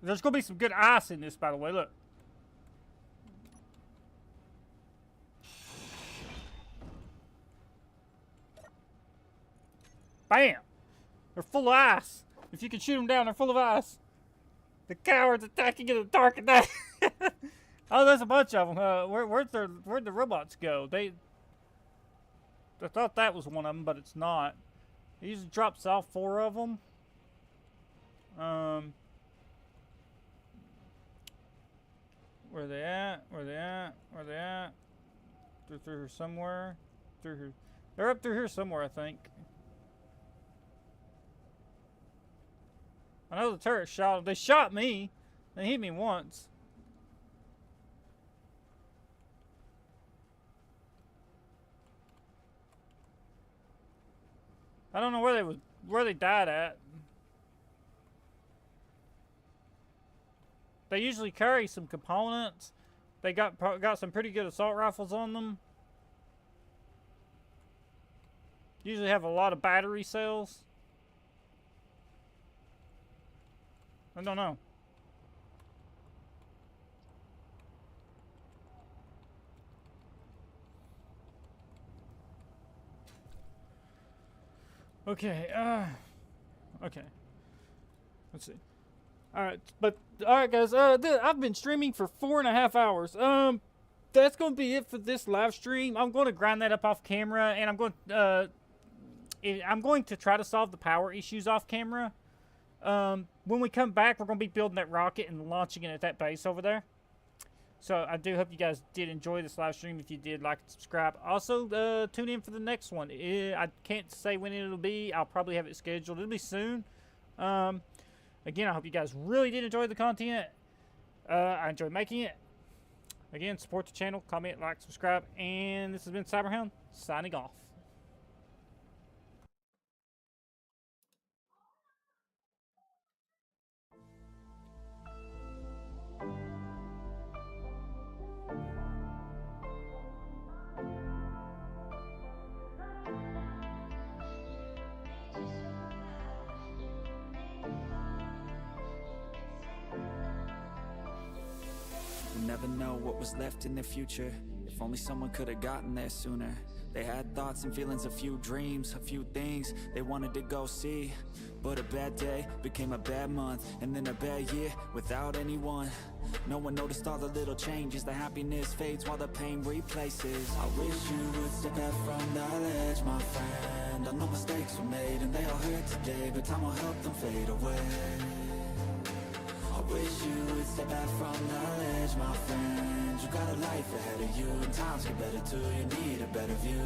B: There's gonna be some good ice in this, by the way. Look. Bam! They're full of ice. If you can shoot them down, they're full of ice. The cowards attacking in the dark at night. Oh, there's a bunch of them. Where'd the robots go? I thought that was one of them, but it's not. It usually drops off 4 of them. Where they at? Where they at? Where they at? They're through here somewhere. Through here. They're up through here somewhere, I think. I know the turret shot them. They shot me. They hit me once. I don't know where they died at. They usually carry some components. They got some pretty good assault rifles on them. Usually have a lot of battery cells. I don't know. Okay, okay. Let's see. Alright, guys, I've been streaming for 4.5 hours. That's gonna be it for this live stream. I'm gonna grind that up off camera, and I'm going to try to solve the power issues off camera. When we come back, we're going to be building that rocket and launching it at that base over there. So I do hope you guys did enjoy this live stream. If you did, like and subscribe. Also, tune in for the next one. I can't say when it'll be. I'll probably have it scheduled. It'll be soon. Again, I hope you guys really did enjoy the content. I enjoyed making it. Again, support the channel, comment, like, subscribe. And this has been Cyberhound, signing off.
A: what was left in their future. If only someone could have gotten there sooner. They had thoughts and feelings, a few dreams, a few things they wanted to go see. But a bad day became a bad month, and then a bad year without anyone. No one noticed all the little changes. The happiness fades while the pain replaces. I wish you would step back from that ledge, my friend. I know mistakes were made and they all hurt today, but time will help them fade away. I wish you would step back from that ledge, my friend. You got a life ahead of you, and times get better too. You need a better view.